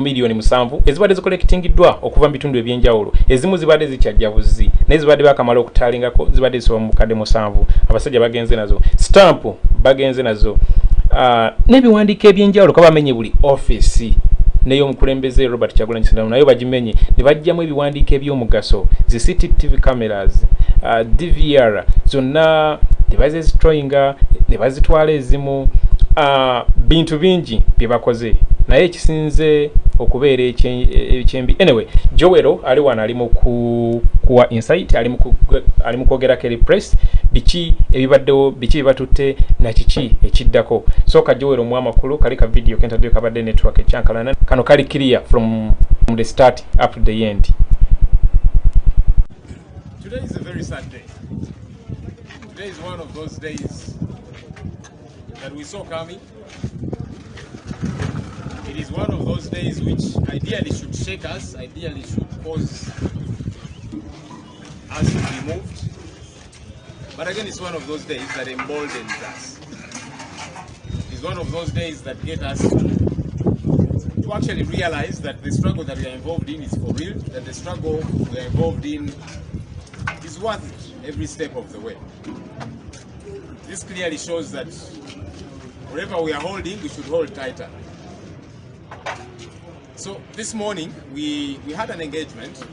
miliyoni 7 ezibadde zikolektingiddwa okuva mu bitundu ebyenjawulo. Ezimu zibadde zikyajja buzzi n'ezibadde bakamala okutaalingako zibadde zisoba mu bukadde 7. Abasajja bagenze nazo, stamp bagenze nazo, n'ebiwandiiko ebyenjawulo kabamenye buli office n'ey'omukulembeze Robert Kyagulanyi Ssentamu nayo bagimenye ne bajjamu ebiwandiiko eby'omugaso, zi CCTV cameras, DVR zonna ne bazizitooyinga ne bazitwala ezimu, bintu bingi bye bakoze naye ekisinze okubeera ekyembi. Anyway, Joero ali wana ali mu kuwa insight, ali mu kwogerako eri press biki ebibaddewo, biki bibatutte na kiki ekiddako. Soka Joero mu amakulu kali ka video kentadde kabadde network ekyankalana kano kali clear from the start up to the end. Today is a very sad day. Today is one of those days that we saw coming. It is one of those days which ideally should shake us, ideally should cause us to be moved. But again, it's one of those days that emboldens us. It's one of those days that get us to actually realize that the struggle that we are involved in is for real, that the struggle we are involved in is worth it every step of the way. This clearly shows that wherever we are holding, we should hold tighter. So this morning we had an engagement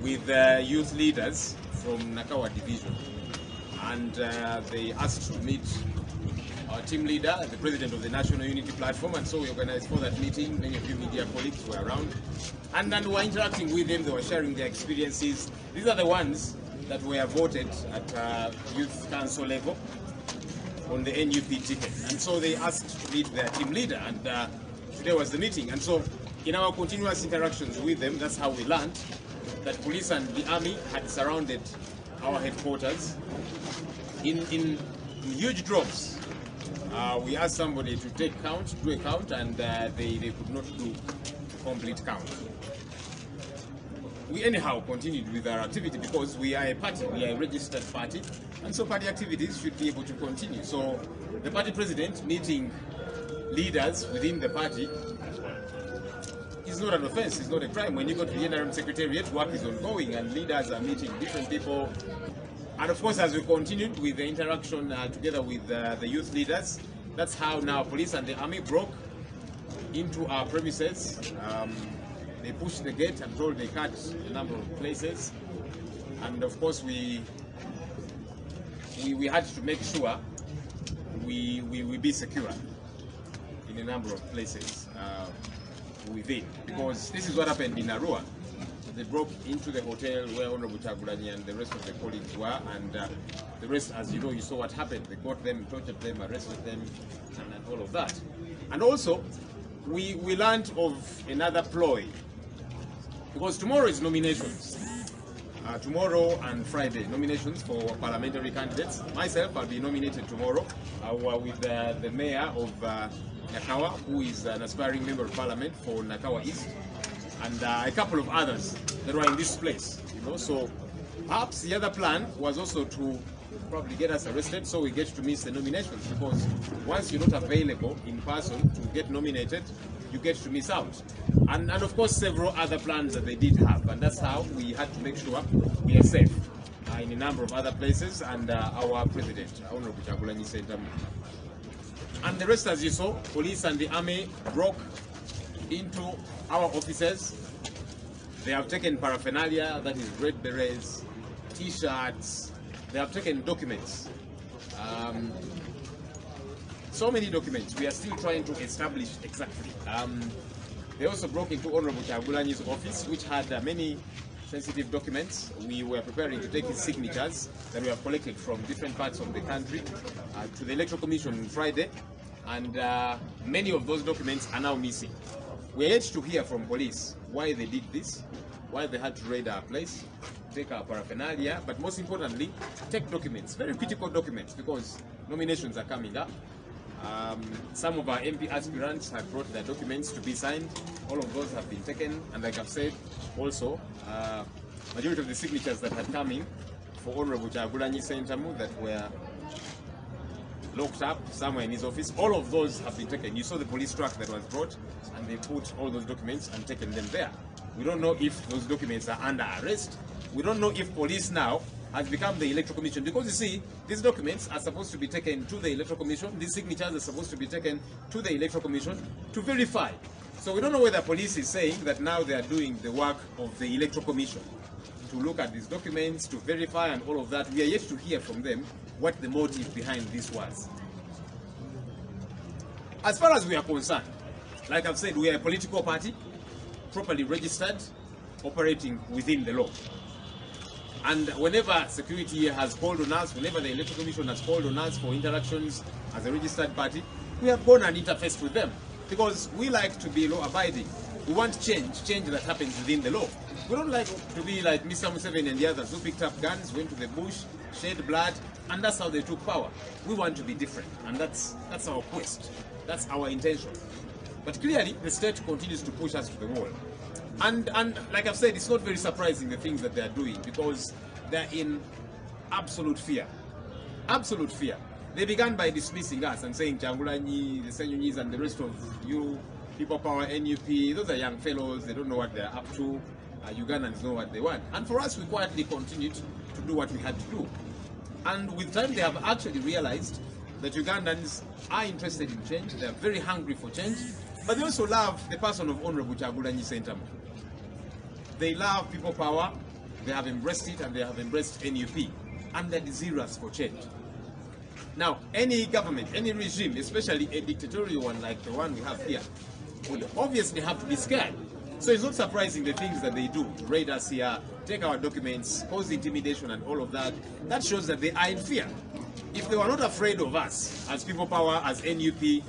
with youth leaders from Nakawa division, and they asked to meet our team leader, the president of the National Unity Platform, and so we organized for that meeting. Many of you media colleagues were around, and then we were interacting with them. They were sharing their experiences. These are the ones that were voted at youth council level on the NUP ticket, and so they asked to meet their team leader, and today was the meeting. And so in our continuous interactions with them, that's how we learned that police and the army had surrounded our headquarters in huge droves. We asked somebody to do a count, and they could not do a complete count. We anyhow continued with our activity because we are a party, we are a registered party, and so party activities should be able to continue. So the party president meeting leaders within the party is not an offense, it's not a crime. When you go to the NRM Secretariat, work is ongoing and leaders are meeting different people. And of course, as we continued with the interaction together with the youth leaders, that's how now police and the army broke into our premises. They pushed the gate and told they cut a number of places. And of course, we had to make sure we be secure in a number of places within, because this is what happened in Arua. They broke into the hotel where Honorable Kyagulanyi and the rest of the colleagues were, and the rest, as you know, you saw what happened. They got them, tortured them, arrested them, and all of that. And also, we learned of another ploy, because tomorrow is nominations. Tomorrow and Friday, nominations for parliamentary candidates. Myself, I'll be nominated tomorrow with the mayor of Nakawa, who is an aspiring member of parliament for Nakawa East, and a couple of others that were in this place. So perhaps the other plan was also to probably get us arrested, so we get to miss the nominations, because once you're not available in person to get nominated, you get to miss out. And of course, several other plans that they did have, and that's how we had to make sure we are safe in a number of other places, and our president, Honorable Kyagulanyi Ssentamu. And the rest, as you saw, police and the army broke into our offices. They have taken paraphernalia, that is red berets, t-shirts. They have taken documents. So many documents. We are still trying to establish exactly. They also broke into Honorable Kyagulanyi's office, which had many sensitive documents. We were preparing to take his signatures that we have collected from different parts of the country to the Electoral Commission on Friday, and many of those documents are now missing. We are yet to hear from police why they did this, why they had to raid our place, take our paraphernalia, but most importantly, take documents, very critical documents, because nominations are coming up. Some of our MP aspirants have brought their documents to be signed. All of those have been taken, and like I've said, also, majority of the signatures that had come in for Honorable Kyagulanyi Ssentamu that were locked up somewhere in his office. All of those have been taken. You saw the police truck that was brought, and they put all those documents and taken them there. We don't know if those documents are under arrest. We don't know if police now has become the Electoral Commission, because you see, these documents are supposed to be taken to the Electoral Commission. These signatures are supposed to be taken to the Electoral Commission to verify. So we don't know whether police is saying that now they are doing the work of the Electoral Commission to look at these documents, to verify and all of that. We are yet to hear from them what the motive behind this was. As far as we are concerned, like I've said, we are a political party, properly registered, operating within the law. And whenever security has called on us, whenever the Electoral Commission has called on us for interactions as a registered party, we have gone and interfaced with them, because we like to be law-abiding. We want change that happens within the law. We don't like to be like Mr. Museveni and the others who picked up guns, went to the bush, shed blood, and that's how they took power. We want to be different, and that's our quest. That's our intention. But clearly, the state continues to push us to the wall. And like I've said, it's not very surprising the things that they are doing, because they're in absolute fear. Absolute fear. They began by dismissing us and saying Changulanyi, the Senyunyis, and the rest of you, People Power, NUP, those are young fellows, they don't know what they're up to. Ugandans know what they want. And for us, we quietly continued to do what we had to do. And with time, they have actually realized that Ugandans are interested in change. They are very hungry for change. But they also love the person of Honorable Kyagulanyi Ssentamu. They love People Power. They have embraced it, and they have embraced NUP. And they're desirous for change. Now, any government, any regime, especially a dictatorial one like the one we have here, would obviously have to be scared. So it's not surprising the things that they do, raid us here, take our documents, cause intimidation and all of that. That shows that they are in fear. If they were not afraid of us, as People Power, as NUP,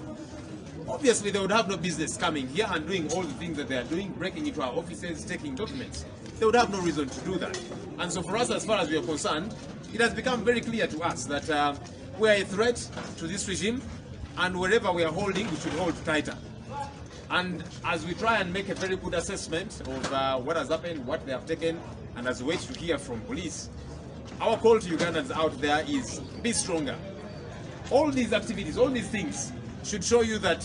obviously they would have no business coming here and doing all the things that they are doing, breaking into our offices, taking documents. They would have no reason to do that. And so for us, as far as we are concerned, it has become very clear to us that we are a threat to this regime, and wherever we are holding, we should hold tighter. And as we try and make a very good assessment of what has happened, what they have taken, and as we wait to hear from police, our call to Ugandans out there is be stronger. All these activities, all these things should show you that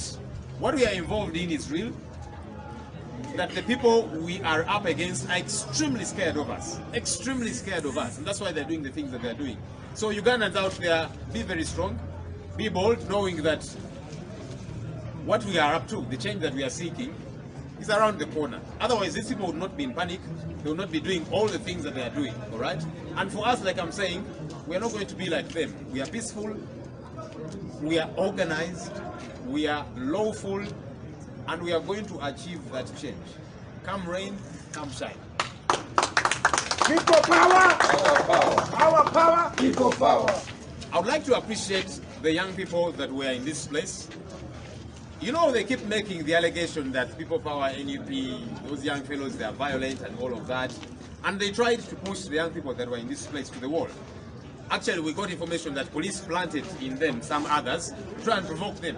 what we are involved in is real, that the people we are up against are extremely scared of us, and that's why they're doing the things that they're doing. So Ugandans out there, be very strong, be bold, knowing that what we are up to, the change that we are seeking, is around the corner. Otherwise, these people would not be in panic. They would not be doing all the things that they are doing, all right? And for us, like I'm saying, we are not going to be like them. We are peaceful, we are organized, we are lawful, and we are going to achieve that change. Come rain, come shine. People power! Our power! People power! I would like to appreciate the young people that were in this place. You know, they keep making the allegation that People Power, NUP, those young fellows, they are violent and all of that. And they tried to push the young people that were in this place to the wall. Actually, we got information that police planted in them some others to try and provoke them.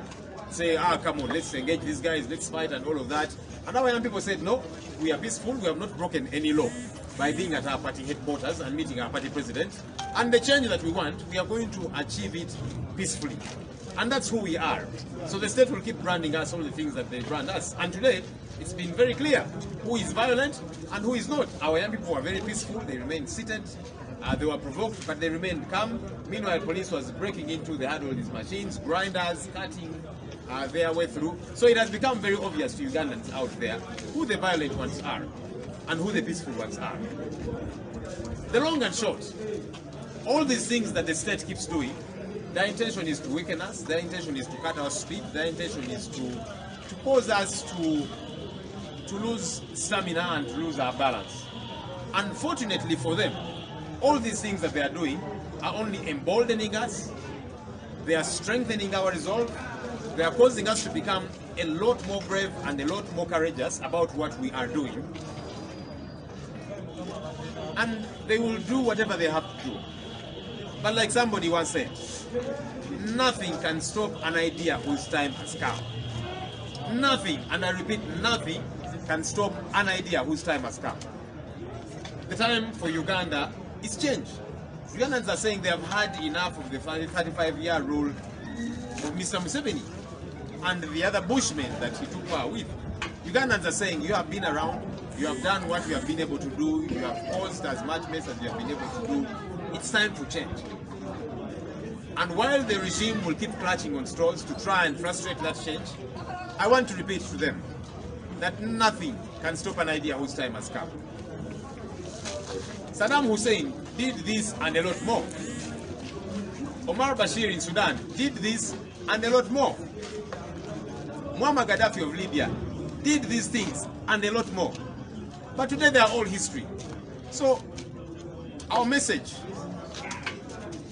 Say, come on, let's engage these guys, let's fight and all of that. And our young people said, no, we are peaceful, we have not broken any law by being at our party headquarters and meeting our party president. And the change that we want, we are going to achieve it peacefully. And that's who we are. So the state will keep branding us all the things that they brand us. And today, it's been very clear who is violent and who is not. Our young people are very peaceful, they remained seated, they were provoked, but they remained calm. Meanwhile, police was breaking into, they had all these machines, grinders, cutting their way through. So it has become very obvious to Ugandans out there who the violent ones are and who the peaceful ones are. The long and short, all these things that the state keeps doing, their intention is to weaken us, their intention is to cut our speed, their intention is to cause us to lose stamina and to lose our balance. Unfortunately for them, all these things that they are doing are only emboldening us, they are strengthening our resolve, they are causing us to become a lot more brave and a lot more courageous about what we are doing. And they will do whatever they have to do. But like somebody once said, nothing can stop an idea whose time has come. Nothing, and I repeat, nothing can stop an idea whose time has come. The time for Uganda is change. Ugandans are saying they have had enough of the 35-year rule of Mr. Museveni and the other bushmen that he took power with. Ugandans are saying, you have been around, you have done what you have been able to do, you have caused as much mess as you have been able to do. It's time to change. And while the regime will keep clutching on straws to try and frustrate that change, I want to repeat to them that nothing can stop an idea whose time has come. Saddam Hussein did this and a lot more. Omar Bashir in Sudan did this and a lot more. Muammar Gaddafi of Libya did these things and a lot more. But today they are all history. So our message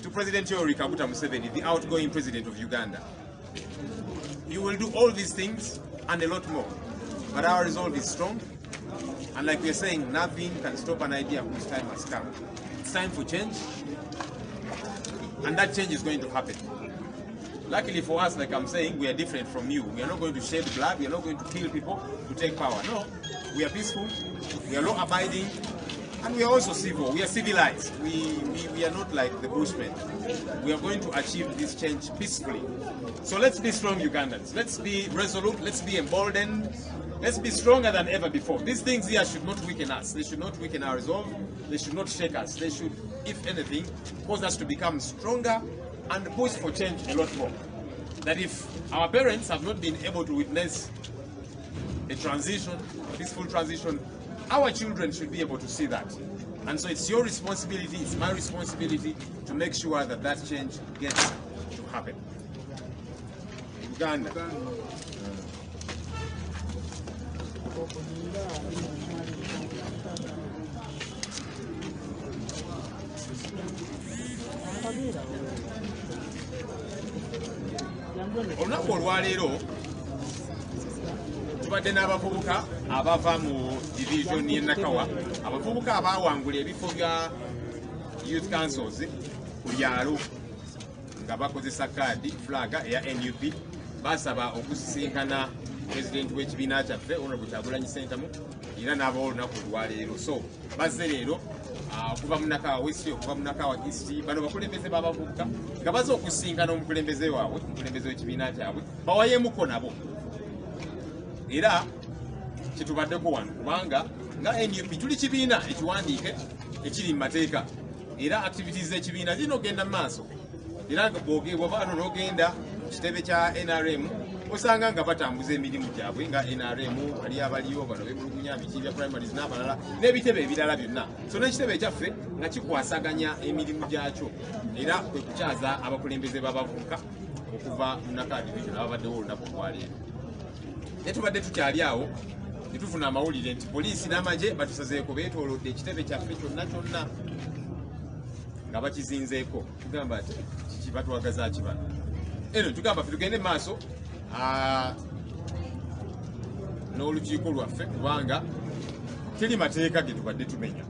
to President Yoweri Kaguta Museveni, the outgoing president of Uganda, you will do all these things and a lot more. But our resolve is strong. And like we're saying, nothing can stop an idea whose time has come. It's time for change. And that change is going to happen. Luckily for us, like I'm saying, we are different from you. We are not going to shed blood. We are not going to kill people to take power. No, we are peaceful. We are law-abiding. And we are also civil. We are civilized. We are not like the Bushmen. We are going to achieve this change peacefully. So let's be strong Ugandans. Let's be resolute. Let's be emboldened. Let's be stronger than ever before. These things here should not weaken us. They should not weaken our resolve. They should not shake us. They should, if anything, cause us to become stronger and push for change a lot more. That if our parents have not been able to witness a transition, a peaceful transition, our children should be able to see that. And so it's your responsibility, it's my responsibility to make sure that that change gets to happen. Uganda. Olunaku olwaleero tubadde n'abavubuka abava mu division y'e Nakawa, abavubuka abaawangula ebifo bya youth councils ku byalo nga bakozesa kaadi flaga eya NUP basaba okusisinkana president w'ekibiina kyaffe Honorable Kyagulanyi Ssentamu era n'abawo olunaku olwaleero. So bazze leero okuva mu Nakawa West, okuva mu Nakawa East, bano bakulembeze b'abavubuka nga bazze okusisinkana omukulembeze waabwe, omukulembeze w'ekibiina kyabwe bawayeemuko nabo. Era kyetubaddeko wano kubanga nga NUP tuli kibiina ekiwandiike ekiri mu mateeka, era activities z'ekibiina zirina okugenda mu maaso. Era bw'oba n'ogenda mu kitebe kya NRM osanga nga batambuza emirimu gyabwe nga NRM, wali abaliyo bano bebulugunya biki bya primaries n'abalala n'ebitebe ebirala byonna. So n'ekitebe ekyaffe nga kikwasaganya emirimu gyakyo, era kwe kukyaza abakulembeze b'abavubuka okuva mu Nakawa division ababaddewo olunaku olwaleero. Naye tubadde tukyali awo ne tufuna amawulire nti poliisi n'amagye batusazeeko beetoolodde ekitebe kyaffe kyonna kyonna nga bakizinzeeko. Tugamba ati kiki batwagaza ki bano? Eno tugamba ffe tugende maaso n'olukiiko lwaffe kubanga teri mateeka ge tubadde tumenya.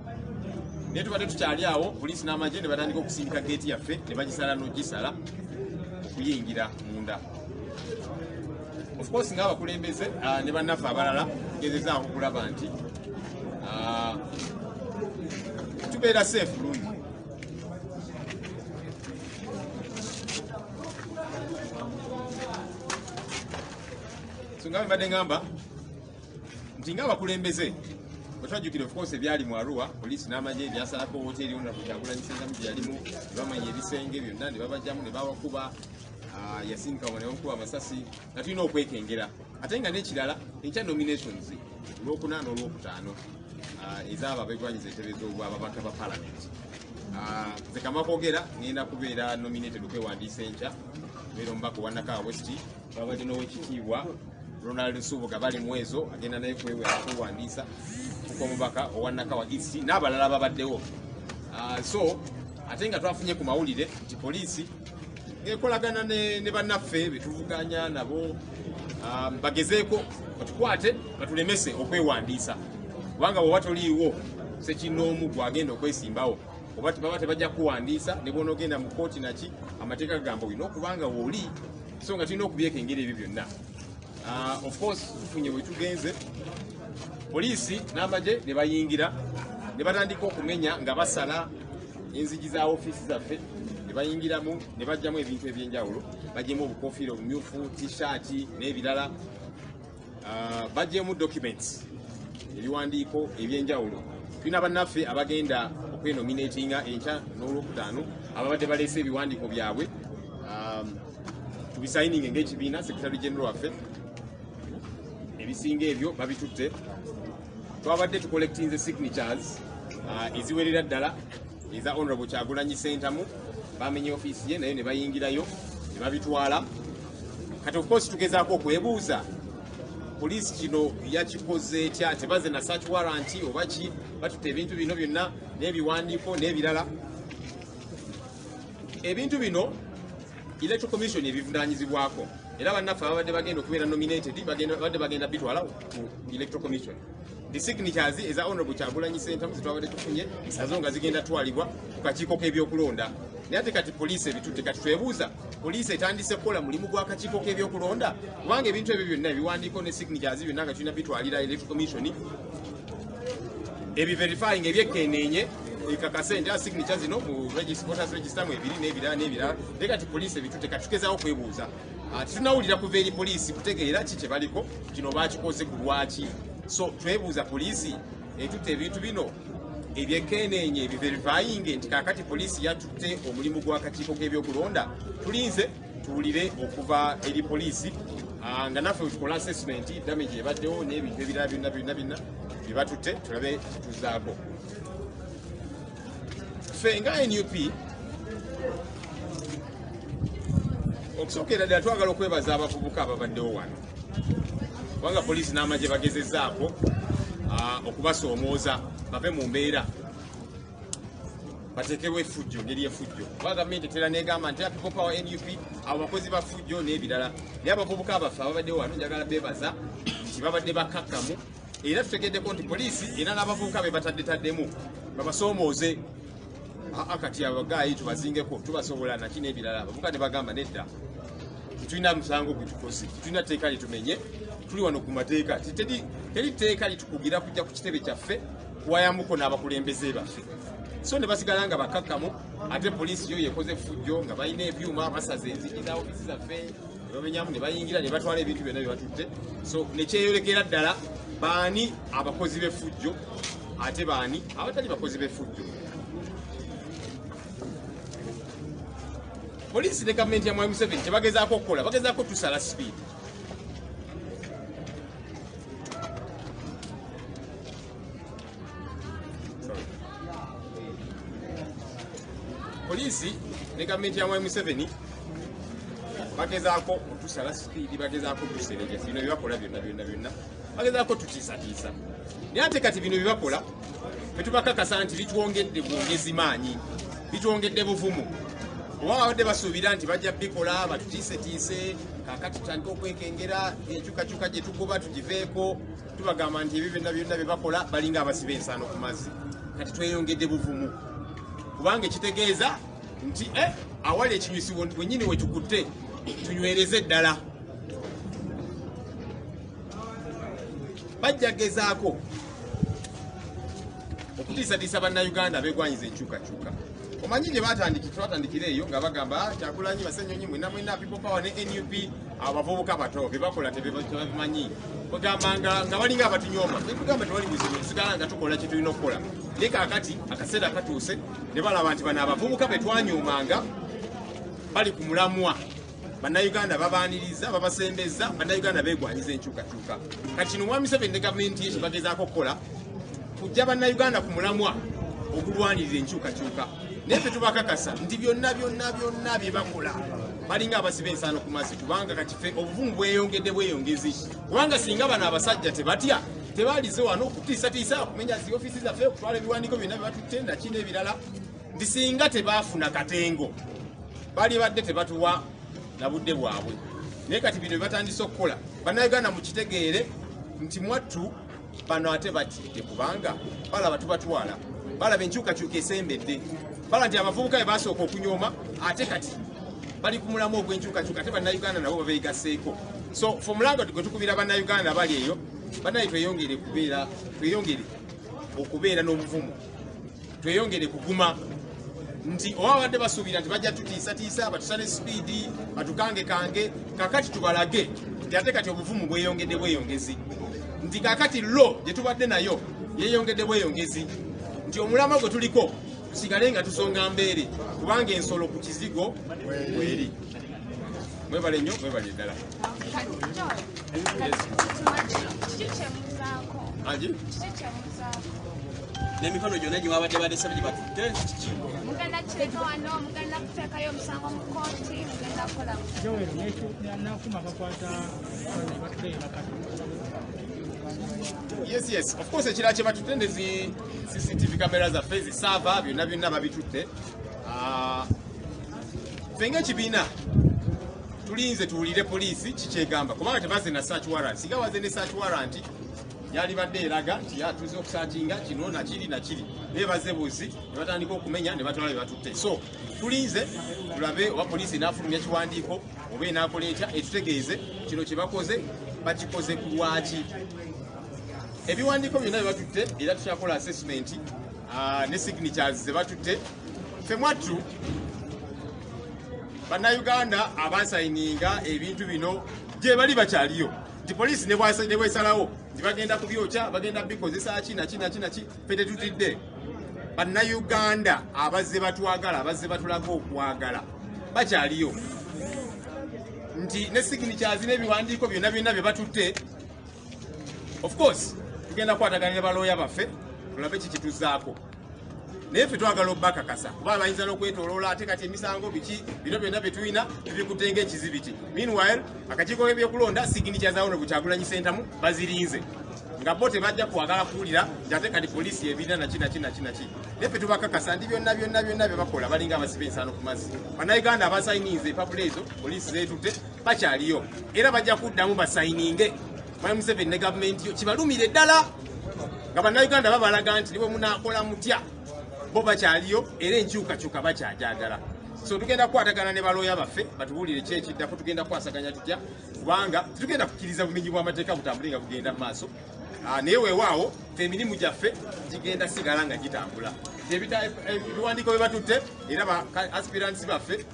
Naye tubadde tukyali awo, poliisi n'amagye ne batandika okusindika geeti yaffe ne bagisala n'ogisala okuyingira munda. Of course ng'abakulembeze ne bannaffe abalala tugezezaako okulaba nti tubeera safe bulungi. So nga mbadde ngamba nti ng'abakulembeze bwe twajjukira of course ebyali mu Arua, poliisi n'amagye byasalako hoteeri Honorable Kyagulanyi Ssentamu gye yalimu ne bamanya ebisenge byonna ne babajjamu ne bawakuba yasinka ne bamukuba amasasi nga tulina okwekengera. Ate nga n'ekirala enkya nominations olwokuna n'olwokutaano ez'abo abeegwanyiza entebe z'obwababaka ba parliament. Nze kama kwogera ngenda kubeera nominated okwewandiisa enkya, kubeera omubaka owa Nakawa West, babadde n'owekitiibwa Ronald Subuga bali mu ezo agenda naye kwewandiisa kuko omubaka owa Nakawa East n'abalala babaddewo. So ate nga twafunye ku mawulire nti poliisi ekolagana ne bannaffe betuvuganya nabo bagezeeko batukwate batulemese okwewandiisa, kubanga bw'oba toliiwo sekinnoomu gwagenda okwesimbawo oba baba tebajja kuwandiisa ne bw'onoogenda mu kooti naki amateeka gagamba olina okubanga wooli, so nga tulina okubyekengera ebyo byonna. Of course tufunye bwe tugenze, poliisi n'amagye ne bayingira ne batandika okumenya nga basala enzigi za ofiisi zaffe ne bayingiramu ne bajjamu ebintu ebyenjawulo bajjemu obukofiira obumyufu t-shirt n'ebirala bajjemu documents ebiwandiiko ebyenjawulo. Tulina bannaffe abagenda okwenominatinga enkya n'olwokutaano ababadde baleese ebiwandiiko byabwe tubisayininge ng'ekibiina secretary general waffe ebisinga ebyo babitutte. Twabadde tucollectinze signatures eziwerera ddala eza honorable Kyagulanyi Ssentamu bamenye ofiisi ye naye ne bayingirayo ne babitwala. Kati of course tugezaako okwebuuza poliisi kino yakikoze etya, tebaze na search warrant oba ki, batutte ebintu bino byonna n'ebiwandiiko n'ebirala. Ebintu bino Electoral Commission ebivunaanyizibwako era bannaffe ababadde bagenda okubeera nominated badde bagenda bitwala ku Electoral Commission. The signatures eza honorable Kyagulanyi Ssentamu zitwabadde tufunye nazo nga zigenda twalibwa ku kakiiko k'ebyokulonda. Naye ate kati poliisi ebitutte kati twebuuza poliisi etandise kukola mulimu gwa kakiiko k'ebyokulonda kubanga ebintu ebyo byonna ebiwandiiko ne signatures byonna nga tulina bitwalira Electoral Commission ebiverifying ebyekkeneenye ekakase nti signature zino mu voters register mu ebiri n'ebirala n'ebirala. Naye kati poliisi ebitutte kati tugezaako kwebuuza tetunawulira kuva eri poliisi kutegeera ki kye baliko kino baakikoze ku lwaki. So twebuuza poliisi etutte ebintu bino ebyekkeneenye ebiverifying nti kaakati poliisi yatutte omulimu gw'akakiiko k'ebyokulonda. Tulinze tuwulire okuva eri poliisi nga naffe tukola assessment damage ebaddewo n'ebintu ebirala byonna bye batutte tulabe tuzaako. Ffe nga NUP okusookera ddala twagala okwebaza abavubuka ababaddewo wano kubanga poliisi n'amagye bagezezzaako okubasoomooza bave mu mbeera bateekewo effujjo ngeri effujjo kuba gavumenti etera negamba nti people power NUP abo bakozi ba ffujjo n'ebirala. Naye abavubuka abaffe ababaddewo wano njagala beebaza nti babadde bakakkamu era tutegeddeko nti poliisi era n'abavubuka be bataddetaddemu babasoomooze. Kati abagaayi tubazingeko tubasobola naki n'ebirala. Abavubuka ne bagamba nedda tulina musango gwe tukoze tulina tteeka litumenye tuli wano ku mateeka teri tteeka litukugira kujja ku kitebe kyaffe kuwayamuko n'abakulembeze baffe. So ne basigala nga bakakkamu ate poliisi yo yekoze effujjo nga balina ebyuma basaza enzigi za ofiisi zaffe ne bamenyamu ne bayingira ne batwala ebintu byonna bye batutte. So ne kyeyolekera ddala baani abakozi b'effujjo ate baani abatali bakozi b'effujjo. Poliisi ne gavumenti ya Mwai Museveni tebagezaako okukola bagezaako tusala speed. Poliisi ne gavumenti ya Mwai Museveni bagezaako otusala speed bagezaako tuserejja bino byebakola byonna bagezaako tutiisatiisa. Naye ate kati bino byebakola tetubakakasa nti bitwongedde bwongezi maanyi bitwongedde buvumu. Wabadde basuubira nti bajja bikola batutiisetiise kaakati tutandika okwekengera enkyukakyuka gye tugoba tugiveeko tubagamba nti ebyo byonna bye bakola balinga abasiba ensaano ku mazzi. Kati tweyongedde buvumu kubanga ekitegeeza nti awali ekinywisi wennyini we tukutte tunywereze ddala. Bajja gezaako okutiisatiisa bannayuganda beegwanyiza enkyukakyuka. Omanyi gye twatandikira eyo nga bagamba Kyagulanyi Basenyonyi mwena people power ne NUP abavubuka bato be bakola tebabimanyi bagamba nga balinga abatunyooma tugamba tewali buzibu tusigala nga tukola kye tulina okukola. Naye kaakati akaseera katuuse ne balaba nti bano abavubuka be twanyoomanga bali ku mulamwa. Bannayuganda babaaniriza babasembeza bannayuganda beegwanyiza enkyukakyuka. Kati kino Mwami Museveni ne gavumenti ye kyebagezaako okukola kujja bannayuganda ku mulamwa ogulwanirira enkyukakyuka. Naye ffe tubakakasa nti byonna bye bakola balinga abasiba ensaano ku mazzi kubanga kati ffe obuvumu bweyongezi kubanga singa bano abasajja tebatya tebaalize wano okutiisatiisa okumenya zi ofiisi zaffe okutwala ebiwandiiko byonna bye batutte naki n'ebirala nti singa tebaafuna katengo bali badde tebatuwa na budde bwabwe. Naye kati bino bye batandise okukola bannayuganda mukitegeere nti mwattu bano ate batidde kubanga balaba tubatwala balaba enkyukakyuka esembedde bala nti abavubuka be basooka okunyooma ate kati bali ku mulamu ogw'enkyukakyuka ate bannayuganda nabo babeegaseeko. So fe omulanga gwe tukubira bannayuganda bali eyo bannaye tweyongere okubeera n'obuvumu tweyongere kuguma nti owabadde basuubira nti bajja tutiisatiisa batusale sipiidi batukange kakati tubalage nti ate kati obuvumu bweyongedde bweyongezi nti kakati lo gye tubadde nayo yeyongedde bweyongezi nti omulama gwe tuliko tusigale nga tusonga mbeere kubanga ensolo ku kizigo bweri. Mwebale nnyo, mwebale ddala. N'emikono gyonna gye babadde balese gye batutte kiki? Mugenda kireka wano, mugenda kuteekayo omusango mu kkooti, mugenda kukola Yes, of course ekirala kye batutte ndezi CCTV camera zaffe zisaava byonna babitutte. Ffe ng'ekibiina tulinze tuwulire poliisi kikyegamba kubanga tebaze na search warrant. Singa baze ne search warrant yali badde eraga nti tuze okusakinga kino nakiri naye baze buzi ne batandika okumenya ne batwala be batutte. So tulinze tulabe oba poliisi n'afulumya kiwandiiko oba enaakola etya etutegeeze kino kye bakoze bakikoze ku lwaki. Ebiwandiiko byonna bye batutte era tukyakola assessment ne signatures ze batutte. Ffe mwattu bannayuganda abasayininga ebintu bino gye bali bakyaliyo nti poliisi ne bwesalawo nti bagenda kubyokya bagenda bikozesa naki ffe tetutidde. Bannayuganda abazze batwagala abazze batulaga okwagala bakyaliyo nti ne signatures n'ebiwandiiko byonna bye batutte. Of course tugenda kukwatagana ne balooya baffe tulabe kiki tuzaako naye ffe twagala obbakakasa kuba bayinza n'okwetoloola ate kati emisango biki bino byonna bye tulina tubikutenga ekizibiti. Meanwhile akakiiko k'ebyokulonda signatures za Honorable Kyagulanyi Ssentamu bazirinze nga bo tebajja kwagala kuwulira nti ate kati poliisi ebirina naki naye ffe tubakakasa nti byonna bye bakola balinga abasiba ensaano ku mazzi. Bannayuganda abasayininze epapula ezo poliisi zeetutte bakyaliyo era bajja kuddamu basayininge. Mwami Museveni ne gavumenti yo kibalumire ddala nga bannayuganda babalaga nti niwe munaakola mutya bo bakyaliyo era enkyukakyuka bakyajagala. So tugenda kukwatagana ne balooya baffe batubuulire ki ekiddako tugenda kukwasaganya tutya kubanga tetugenda kukkiriza bumenyi bw'amateeka butambule nga bugenda mu maaso. Naye weewaawo ffe emirimu gyaffe gigenda sigala nga gitambula. Ebiwandiiko bye batutte era ba aspirants baffe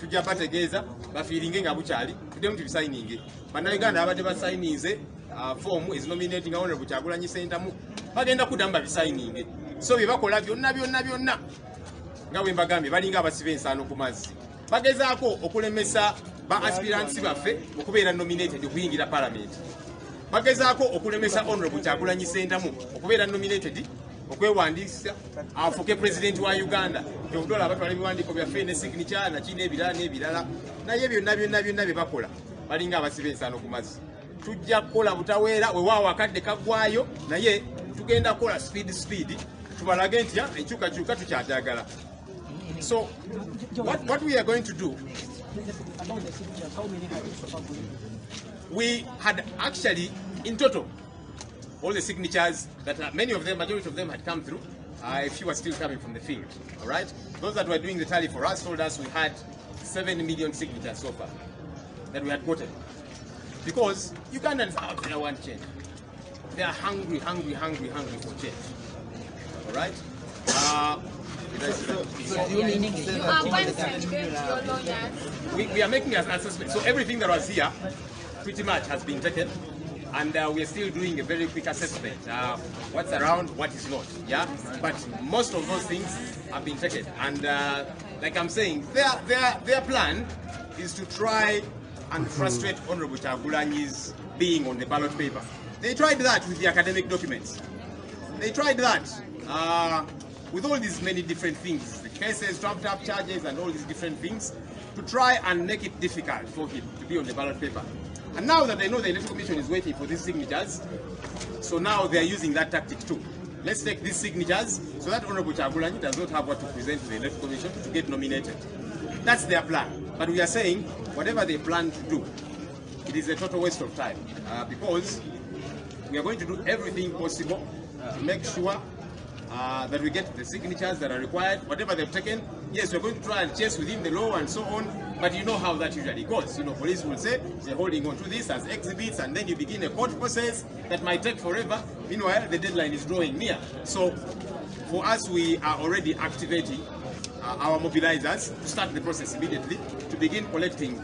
tujja bategeeza bafiiringe nga bukyali tuddemu tubisayininge. Bannayuganda abadde basayininze foomu ezinominating Honorable Kyagulanyi Ssentamu bagenda kuddamu babisayininge. So bye bakola byonna nga bwe mbagambye balinga abasiba ensaano ku mazzi. Bagezaako okulemesa ba aspirants baffe okubeera nominated okuyingira parliament. Bagezaako okulemesa Honorable Kyagulanyi Ssentamu okubeera nominated okwewandiisa afuke president wa Uganda. Obudola abatwala ebiwandiiko byaffe ne signature nakina ebirala naye byonna bye bakola balinga abasiba ensaano ku mazzi. Tujja kukola butaweera weewaawo akadde kaggwayo naye tugenda kukola speed tubalage nti enkyukakyuka tukyajagala. So what we are going to do, we had actually in total all the signatures that majority of them had come through. A few are still coming from the field. All right, those that were doing the tally for us told us we had 7 million signatures so far that we had gotten, because Ugandans out there want change. They are hungry for change. All right. We are making an assessment. So everything that was here pretty much has been taken, and we are still doing a very quick assessment. What's around, what is not. Yeah. But most of those things have been taken, and like I'm saying, their plan is to try and frustrate Honorable Kyagulanyi's being on the ballot paper. They tried that with the academic documents. They tried that with all these many different things, the cases, trumped up charges and all these different things, to try and make it difficult for him to be on the ballot paper. And now that they know the Electoral Commission is waiting for these signatures, so now they are using that tactic too. Let's take these signatures so that Honorable Kyagulanyi does not have what to present to the Electoral Commission to get nominated. That's their plan. But we are saying, whatever they plan to do, it is a total waste of time, because we are going to do everything possible to make sure that we get the signatures that are required. Whatever they've taken, yes, we're going to try and chase within the law and so on, but you know how that usually goes. You know, police will say they're holding on to this as exhibits, and then you begin a court process that might take forever. Meanwhile, the deadline is drawing near. So for us, we are already activating our mobilizers to start the process immediately, to begin collecting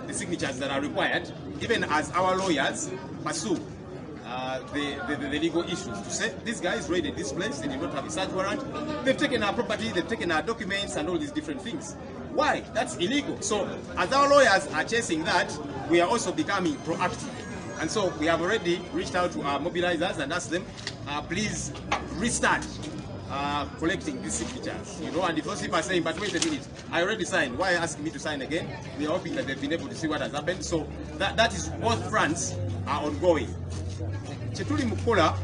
the signatures that are required, even as our lawyers pursue the legal issues to say these guys raided this place, they did not have a search warrant, they've taken our property, they've taken our documents and all these different things. Why? That's illegal. So as our lawyers are chasing that, we are also becoming proactive. And so we have already reached out to our mobilizers and asked them, please restart collecting these signatures. You know, and if those people are saying, but wait a minute, I already signed, why are you asking me to sign again? We are hoping that they've been able to see what has happened. So that is both fronts are ongoing. Chetuli Mukola.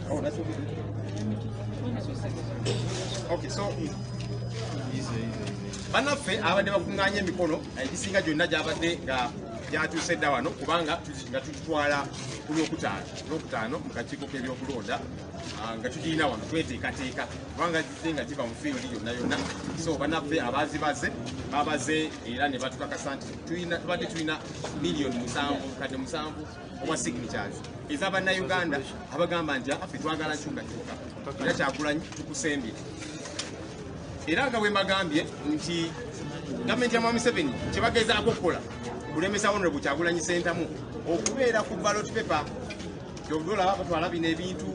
Oh, that's what we do. Okay, so Banafe abadde bakunganya emikono ekisinga gyonna gyabadde nga gyatuuse dda wano kubanga nga tutwala ku Lwokutaano mu kakiiko k'ebyokulonda nga tugirina wano tweteekateeka kubanga zizze nga ziva mu field yonna. So bannaffe babaze era ne batukakasa nti tubadde tulina miliyoni 7 obwa signatures ez'Abannayuganda abagamba nti ffe twagala nkyukakyuka era Kyagulanyi tukusembye. Era nga bwe mbagambye nti gavumenti ya Mwami Museveni kye bagezaako okukola kulemesa Honorable Kyagulanyi Ssentamu okubeera ku ballot paper gy'odolaba batwala bino ebintu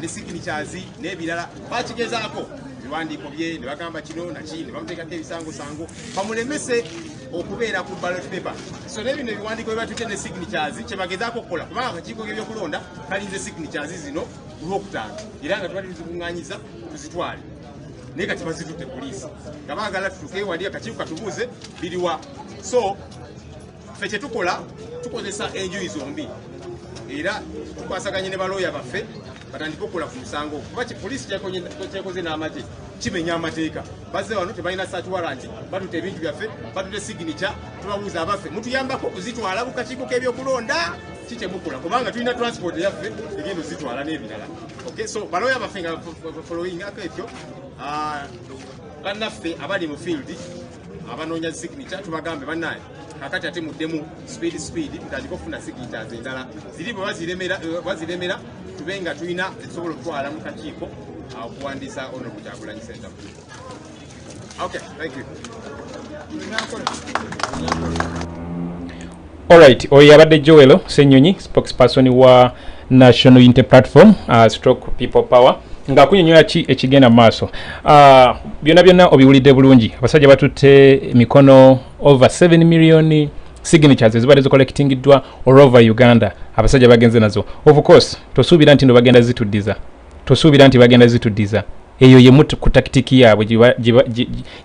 ne signatures n'ebirala bakigezaako ebiwandiiko bye ne bagamba kino naki ne bamuteekako ebisangosango bamulemese okubeera ku ballot paper. So n'ebino ebiwandiiko bye batutte ne signatures kye bagezaako okukola kubanga akakiiko k'ebyokulonda kalinze signatures zino ku Lwokutaano era nga twali tuzikuŋŋaanyiza tuzitwale. Naye kati bazitutte poliisi nga baagala tutuuke wali akakiiko katubuuze biriwa. So ffe kye tukola tukozesa enjuyi zombi era tukwasaganye ne balooya baffe batandike okukola ku musango kuba poliisi kyekoze n'amagye kimenya amateeka. Bazze wano tebalina search warrant, batutte ebintu byaffe, batutte signature, tubabuuza abaffe mutuyambako okuzitwala ku kakiiko k'ebyokulonda kiki mukola kubanga tulina transport yaffe egenda ozitwala n'ebirala. Okay, so balooya baffe nga following ako ekyo bannaffe abali mu field abanoonya signature tubagambe bannaye kakati ate muddemu speed tutandika okufuna signatures endala ziri bwe baziremera tube nga tulina ezisobola okutwala mu kakiiko okuwandiisa Honorable Kyagulanyi Ssentamu. Okay, thank you. Alright, oyo abadde Joel Ssenyonyi, spokesperson wa National Unity Platform, stroke People Power, nga kunyonyola ki ekigenda maaso. Byonna obiwulidde bulungi. Abasajja batutte mikono over 7 million signatures ezibadde zicollectingidwa all over Uganda. Abasajja bagenze nazo. Of course, tosuubira nti ndo bagenda zituddiza. Eyo ye mutu kutaktiki yaabwe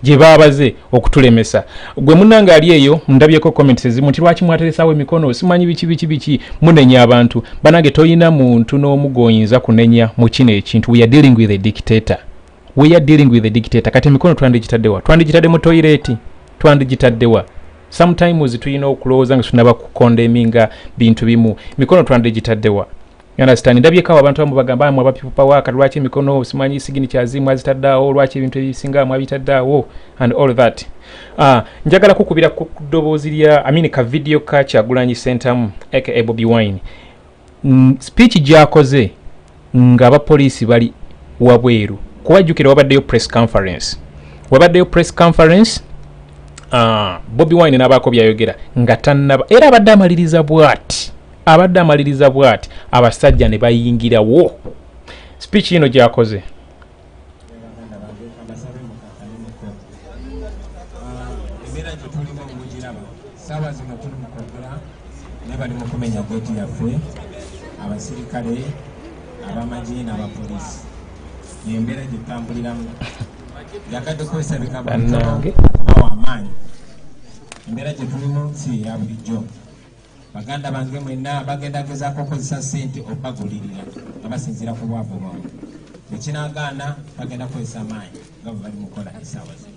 gye baabaze okutulemesa. Gwe munnanga ali eyo ndabyeko comments ezimu nti lwaki mwateresawo emikono simanyi biki munenya abantu banage toyina muntu n'omugoyinza kunenya mu kino ekintu. We are dealing with a dictator. Kati emikono twandikitadde mu toilet twandikitaddewa. Sometimes tuyina okulowooza nga tunaba kukondeminga bintu bimu mikono twandikitaddewa. You understand? Ndabyekawo abantu abamu bagamba mu People Power lwaki emikono simanyi signatures mwazitaddawo lwaki ebintu ebisinga mwabitaddawo and all that. Njagala kukubira ku ddoboozi lya ka video ka Kyagulanyi Ssentamu aka Bobiwine. Speech gy'akoze nga abapoliisi bali wabweru. Kuwajjukira wabaddeyo press conference. Bobiwine n'abaako byayogera nga tannaba era abadde amaliriza bw'ati abasajja ne bayingirawo. Speech ino gy'akoze. Bali mu kumenya geeti yaffe abasirikale abamagye n'abapoliisi embeera gye tutambuliramu yagadde kwesabika kubawa amaanyi embeera gye tulimu nsi ya bulijjo. Baganda bange mwenna bagenda gezaako okukozesa ssente okubagulirira nga basinziira ku bwavu bwabwe. Ekinagaana bagenda kukozesa amaanyi nga bwe bali mukola essaawa zino.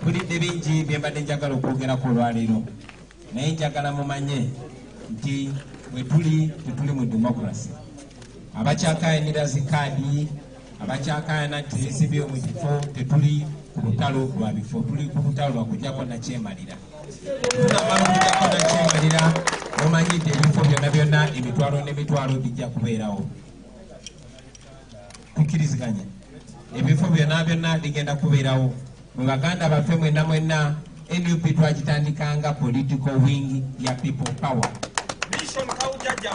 Tulidde bingi bye mbadde njagala okwogerako olwaleero naye njagala mumanye nti bwe tetuli mu democracy. Abakyakayanira zikaadi abakyakayana nti esibye mu kifo tetuli ku lutalo lwa bifo, tuli ku lutalo lwa kujjako nakyemalira. Tunamala okujjako nakyemalira omanyi nti ebifo byonna emitwalo n'emitwalo bijja kubeerawo. Tukkiriziganya. ebifo byonna bigenda kubeerawo mu baganda baffe mwenna NUP twagitandikanga political wing ya people power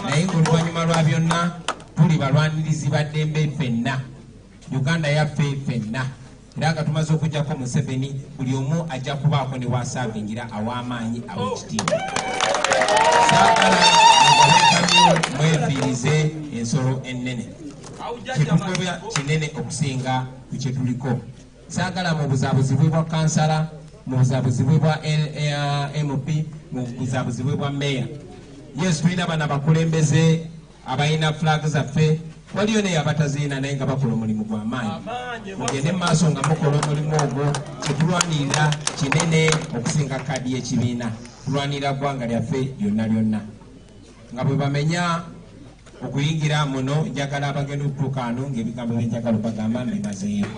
naye ng'oluvannyuma lwa byonna tuli balwanirizi ba ddembe ffenna Uganda yaffe ffenna era nga tumaze okujjako Museveni buli omu ajja kubaako ne wasaavingira aw'amaanyi aw'ekitiibwa saagala mugobekamyo mwefiirize ensolo ennene kyetugobya kinene okusinga ku kye tuliko saagala mu buzaabuzibwe bwa kansala mu buzaabuzibwe bwa MP mu buzaabuzibwe bwa meya yesu tulina bana bakulembeze abalina flag zaffe waliyo naye abataziina naye nga bakola omulimu gw'amaanyi mugende mu maaso nga mukola omulimu ogwo kyetulwanirira kinene okusinga kadi y'ekibiina tulwanirira ggwanga lyaffe lyonna nga bwe bamenya okuyingira muno njagala abagenda okutuuka wano ng'ebigambo byenjagala bagamba mbimazeeyo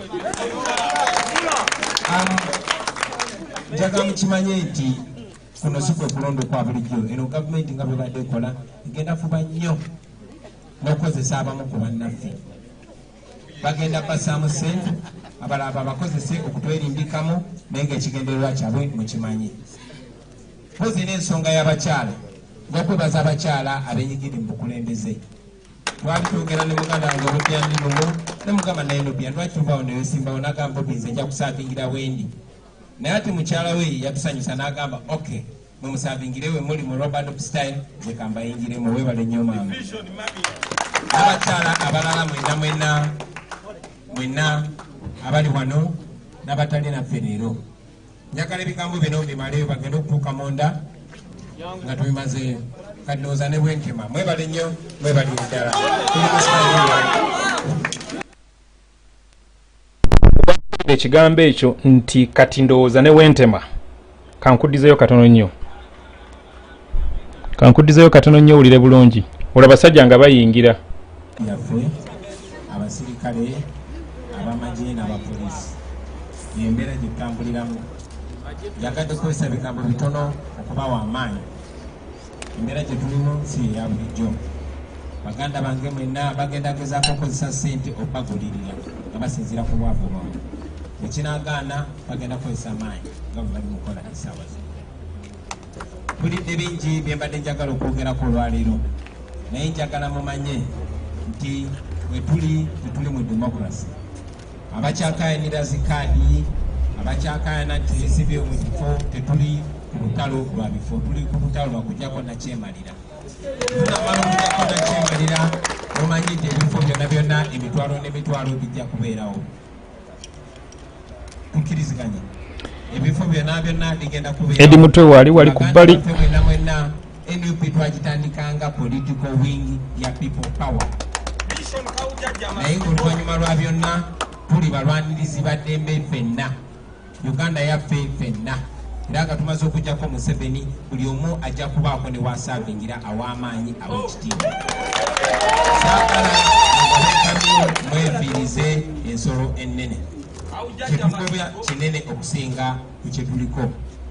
njagala mukimanye nti kuno si kwe kulonda okwa bulijjo eno gavumenti nga bwe badde ekola egenda fuba nnyo n'okukozesa abamu ku bannaffe bagenda bassaamu ssente abalaba bakozese okutwerimbikamu naye ng'ekigendererwa kyabwe mukimanyi mpozi n'ensonga y'abakyala n'okwebaza abakyala abenyigiri mu bukulembeze twali twogera ne muganda wange Bobiwine lumu ne mugamba naye Nobia lwaki tuvaawo newesimbawo n'agamba Bobi nja kusaavingira wendi naye ati mukyala we yatusanyusa n'agamba okay mwe musaavingire we muli mu Robert style nze kambayingiremu weebale nnyo maama abakyala abalala mwenna abali wano n'abatali naffe leero njagala ebigambo bino mbimaleyo bagenda okutuuka munda nga tubimazeeyo kati ndowooza ne bwenkema mwebale nnyo mwebalire ddala ekigambo ekyo nti kati ndowooza ne wentema kankuddizeyo katono nnyo owulire bulungi olaba basajja nga bayingira yaffe abasirikale abamagye n'abapoliisi embeera gye tutambuliramu yagadde kukozesa bigambo bitono okubawa amaanyi embeera gye tulimu si eya bulijjo baganda bange mwenna bagenda gezaako okukozesa ssente okubagulirira nga basinziira ku bwavu bwamu ekinagaana bagenda kukozesa amaanyi nga bwe bali mukola essaawa zino tulidde bingi bye mbadde njagala okwogerako olwaleero naye njagala mumanye nti tetuli mu demokrasi abakyakayanira zikaadi abakyakayana tesibye mu kifo tetuli ku lutalo lwa bifo tuli ku lutalo lwa kujjako nakyemalira tunamala okujjako nakyemalira omanyi nti ebifo byonna emitwalo n'emitwalo bijja kubeerawo tukkiriziganya ebifo byonna bigenda kubeerawo edi mutwe wali ku bbali mwenna NUP twagitandikanga political wing ya people power naye ng'oluvannyuma lwa byonna tuli balwanirizi ba ddembe ffenna Uganda yaffe ffenna era nga tumaze okujjako Museveni buli omu ajja kubaako ne wasaavingira aw'amaanyi aw'ekitiibwa saagala mugobekamyo mwefiirize ensolo ennene kyetugobya kinene okusinga ku kye tuliko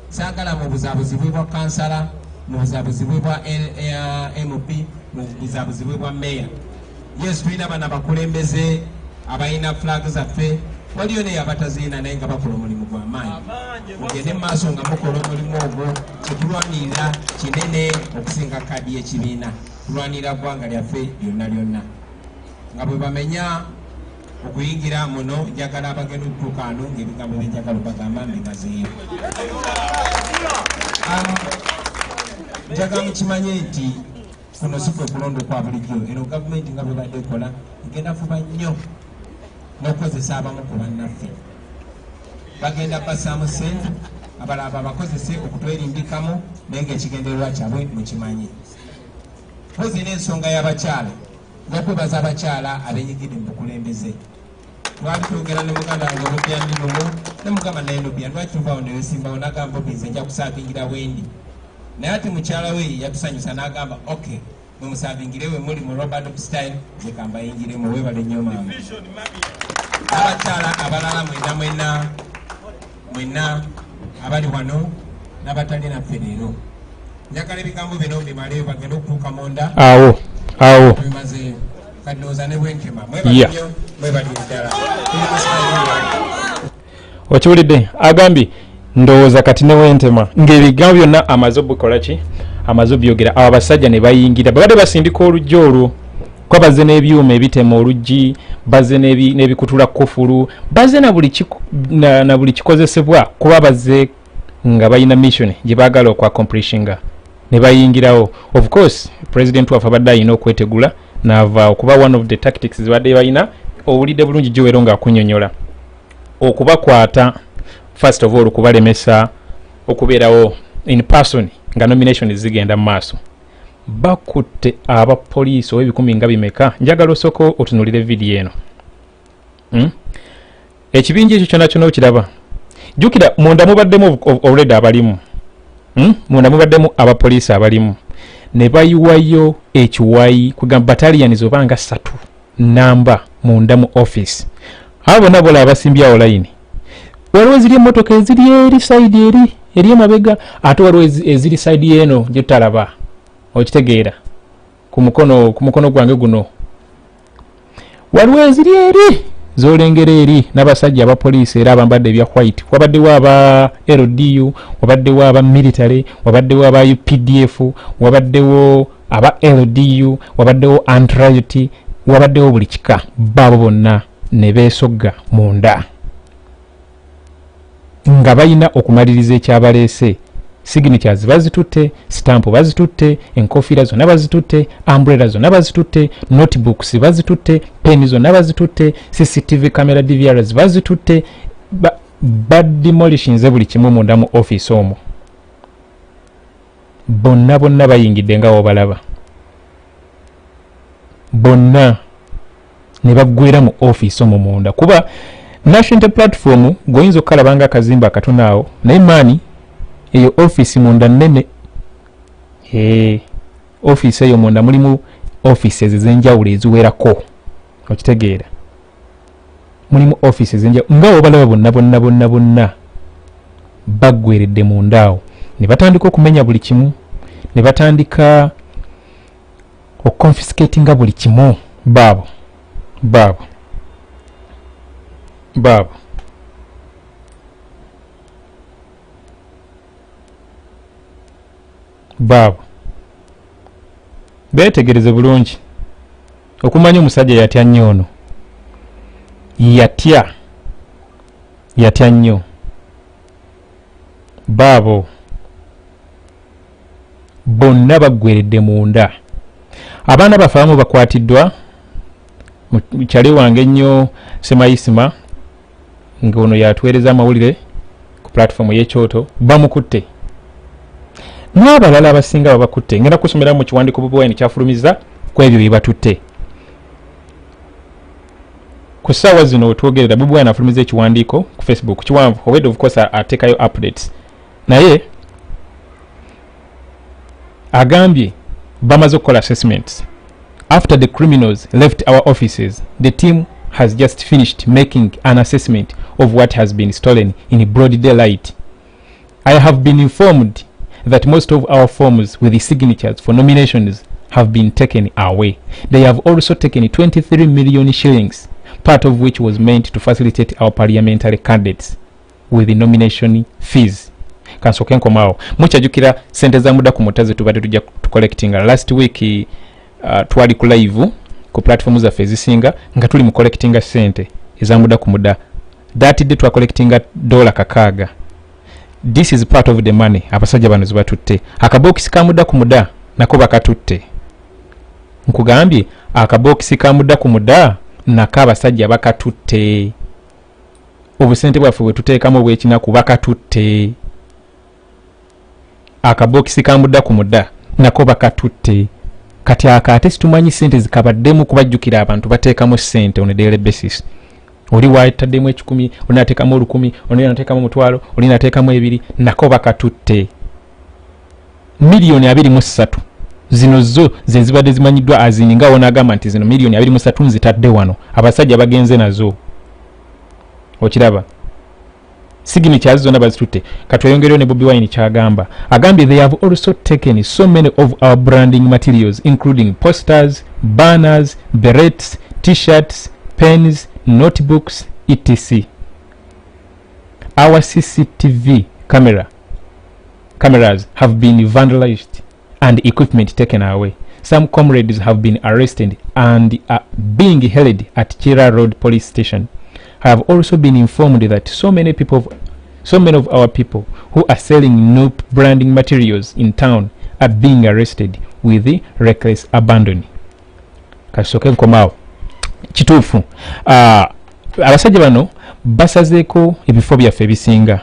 saagala mu buzaabuzibwe bwa kansala mu buzaabuzibwe bwa MP mu buzaabuzibwe bwa meya yesu tulina bana bakulembeze abalina flag zaffe waliyo naye abataziina naye nga bakola omulimu gw'amaanyi mugende mu maaso nga mukola omulimu ogwo kyetulwanirira kinene okusinga kadi y'ekibiina tulwanirira ggwanga lyaffe lyonna nga bwe bamenya okuyingira muno njagala abagenda okutuuka wano ng'ebigambo byenjagala bagamba mbimazeeyo njagala mukimanye nti kuno si kwe kulonda okwa bulijjo eno gavumenti nga bwe badde ekola egenda fuba nnyo n'okukozesa abamu ku bannaffe bagenda bassaamu ssente abalaba bakozese okutwerimbikamu naye ng'ekigendererwa kyabwe mukimanyi mpozi n'ensonga y'abakyala n'okwebaza abakyala abenyigiri mu bukulembeze twali twogera ne muganda wange Bobiwine lumu ne mugamba naye Nobia lwaki tuvaawo newesimbawo n'agamba Bobi nze nja kusaavingira wendi naye ati mukyala we yatusanyusa n'agamba okay mwe musaavingire we muli mu Robert style nze kambayingiremu weebale nnyo maama abakyala abalala mwenna abali wano n'abatali naffe leero njagala ebigambo bino mbimaleyo bagenda okutuuka munda awo tubimazeeyo kati ndowooza ne bwenkema mwebale nnyo Okiwulidde agambye ndowooza kati ne wentema ng'ebigambo byonna amaze obukola ki amaze obyogera abo abasajja ne bayingira babadde basindika oluggi olwo kuba bazze n'ebyuma ebitema oluggi bazze n'ebikutula kufulu bazze na buli kikozesebwa kuba bazze nga balina mission gye baagala okwacomplishinga ne bayingirawo. Of course president waffe abadde alina okwetegula n'ava okuba one of the tactics zibadde balina owulidde bulungi giwero ng'akunyonyola okubakwata first of all okubalemesa okubeerawo in person nga nomination zigenda mu maaso. Bakutte abapoliisi ow'ebikumi nga bimeka njagala osooka otunulire vidiyo eno. Ekibinja ekyo kyonna kyonna okiraba jjukira munda mubaddemu already abalimu munda mubaddemu abapoliisi abalimu ne bayiwayo ekiwayi kugamba battalions oba nga 3 namba munda mu office abo bonna bola abasimbyawo layini waliwo eziri emmotoka eziri eri side eri emabega ate waliwo eziri side eno gye tutalaba okitegeera ku mukono gwange guno waliwo eziri eri zolengera eri n'abasajja abapoliisi era abambadde ebya white wabaddewo aba LDU wabaddewo aba military wabaddewo aba UPDF wabaddewo aba LDU wabaddewo anti-riot wabaddewo buli kika baabo bonna ne beesogga munda nga balina okumaliriza ekyabaleese. Signatures bazitutte, stamp bazitutte, enkofiira zonna bazitutte, umbrella zonna bazitutte, notebooks bazitutte, pen zonna bazitutte, CCTV camera DVRs bazitutte, bademolishinze buli kimu munda mu office omwo. Bonna bayingidde nga obalaba. Bonna ne baggwera mu office omwo munda kuba national platform goyinza okalabanga akazimba akatonaawo naye maani eyo office munda nnene. Office eyo munda mulimu offices ez'enjawulo eziwerako okitegeera mulimu offices ez'enjawulo nga obalaba bonna baggweredde munda awo ne batandika okumenya buli kimu ne batandika oconfiscatinga buli kimu baabo beetegereze bulungi okumanya omusajja yatya nnyo ono yatya nnyo baabo bonna baggweredde munda. Abaana baffe abamu bakwatiddwa mukyali wange ennyo Semayisima ng'ono yatuweereza amawulire ku platform y'ekyoto bamukutte n'abalala abasinga babakutte ngenda kusomera mu kiwandiiko Bobiwine kyafulumiza ku ebyo bye batutte. Ku ssaawa zino wetwogerera Bobiwine afulumiza ekiwandiiko ku Facebook kiwanvu obwedde of course ateekayo updates naye agambye bamaze okukola assessments. After the criminals left our offices, the team has just finished making an assessment of what has been stolen in broad daylight. I have been informed that most of our forms with the signatures for nominations have been taken away. They have also taken 23 million shillings, part of which was meant to facilitate our parliamentary candidates with the nomination fees. Kansoke nkomao mukyajukira sente za muda ku mutaze tubadde tujja tucollectinga last week twali ku live ku platform za fezisinga nga tuli mu collectinga sente eza muda ku muda that day twa collectinga $6. This is part of the money abasajja bano zibatutte akabox ka muda ku muda nako bakatutte nkugambye akabox ka muda ku muda naka abasajja bakatutte obusente bwaffe bwe tuteekamu obw'ekinaku bakatutte akabox ka muda ku muda nako bakatutte kati akate situmanyi sente zikabaddemu kubajjukira abantu bateekamu sente on a daily basis. Oli waataddemu 10 onateekamu 10 onateekamu 1,000 olinateekamu 2 nako bakatutte $2.3 zino zo ze zibadde zimanyiddwa azininga onagamba nti zino $2.3 nzitadde wano abasajja bagenze nazo okiraba signatures zonna bazitutte katweyongereyo ne Bobiwine kyagamba agambye they have also taken so many of our branding materials including posters, banners, berets, t-shirts, pens, notebooks, etc. Our CCTV cameras have been vandalized and equipment taken away. Some comrades have been arrested and are being held at Chira Road Police Station. I have also been informed that so many of our people who are selling Noop branding materials in town are being arrested with the reckless abandon. Kasoke nkomao kituufu abasajja bano basazeeko ebifo byaffe ebisinga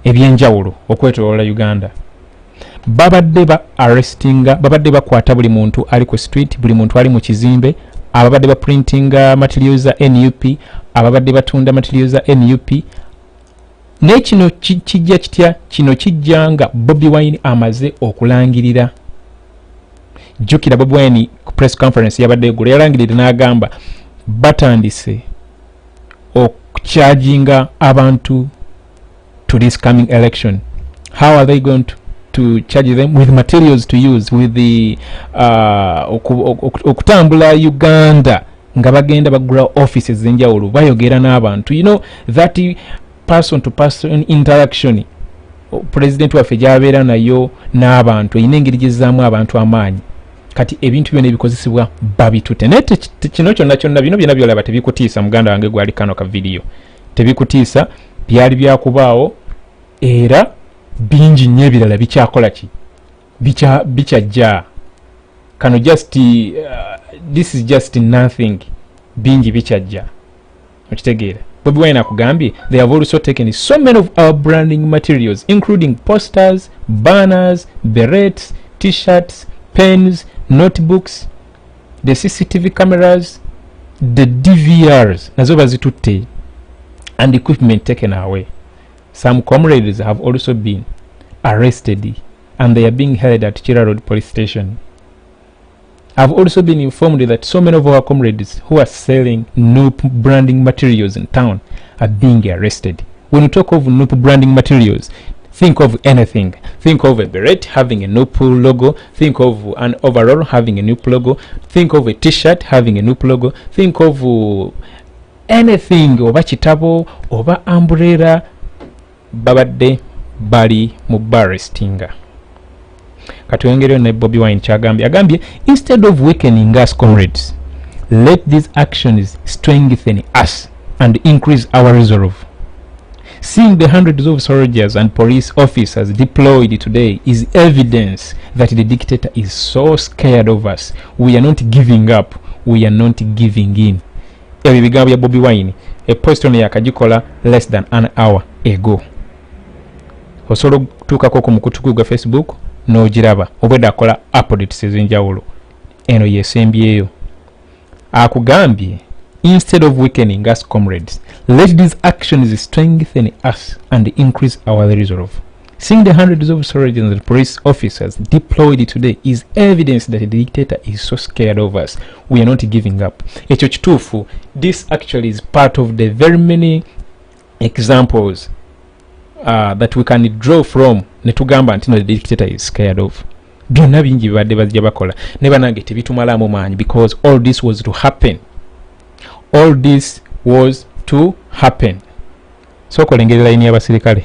ebyenjawulo okwetoloola Uganda. Babadde bakwata buli muntu ali ku street, buli muntu ali mu kizimbe, ababadde ba printinga materials za NUP, ababadde batunda materials za NUP. Ne kino kijja kitya? Kino kijjanga Bobiwine amaze okulangirira. Jukira Bobiwine ku press conference yabadde gule yalangirira n'agamba batandise okucharginga abantu to this coming election. How are they going to charge them? With materials to use, with the okutambula Uganda nga bagenda bagula offices zenjawulo bayogera n'abantu. You know that person to person interaction president waffe gy'abeera nayo n'abantu eyina engeri gyezaamu abantu amaanyi. Kati ebintu byonna ebikozesebwa babitute. Naye kino kyonna bino byonna byolaba tebikutiisa muganda wange gwali kano ka video. Tebikutiisa, byali byakubaawo era bingi nnyo ebirala bikyakola ki? Bikyajja. Kano just this is just nothing. Bingi bikyajja. Okitegeera. Bobiwine akugambye they have also taken so many of our branding materials including posters, banners, berets, t-shirts, pens, notebooks, the CCTV cameras, the DVRs nazo bazitutte and equipment taken away. Some comrades have also been arrested and they are being held at Chira Road Police Station. I've also been informed that so many of our comrades who are selling Noop branding materials in town are being arrested. When you talk of Noop branding materials, think of anything. Think of a beret having a Noop logo. Think of an overall having a Noop logo. Think of a t-shirt having a Noop logo. Think of anything, oba kitabo, oba umbrella, babadde bali mu arrestinga. Katwengere ne Bobiwine kyagambye agambye instead of weakening us comrades, let these actions strengthen us and increase our resolve. Seeing the hundreds of soldiers and police officers deployed today is evidence that the dictator is so scared of us. We are not giving up, we are not giving in. Ebyo bigambo bya Bobiwine post ono yakagikola less than an hour ago. Osobola okutuukako ku mukutu gwa Facebook n'ogiraba obwedda akola updates ez'enjawulo. Eno yesembyeyo akugambye instead of weakening us comrades, let these actions strengthen us and increase our resolve. Seeing the hundreds of soldiers and police officers deployed today is evidence that the dictator is so scared of us. We are not giving up. Ekyo kituufu. This actually is part of the very many examples that we can draw from netugamba nti the dictator is scared of. Byonna bingi bibadde bajja bakola ne banange tebitumalamu maanyi because all this was to happen. All this was to happen. So kolengera line y'abasirikale.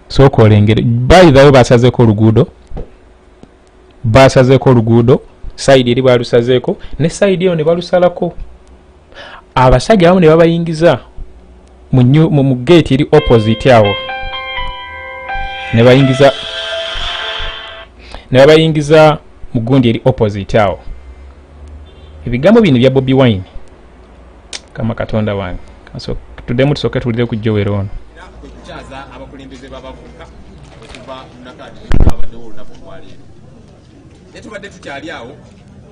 So kolengera bayidayo basazeeko oluguudo side eri balusazeeko ne side eyo ne balusalako. Abasajja abamu ne babayingiza mu gate eri opposite awo. Ne babayingiza mu gundi eri opposite awo. Ebigambo bino bya Bobiwine kama Katonda wange. So tudemu tusoke tulire ku Joel ono. Kuchaza abakulembeze babavuka okuva nakati abadde olunaku lwaleero. Netubadde tukyali awo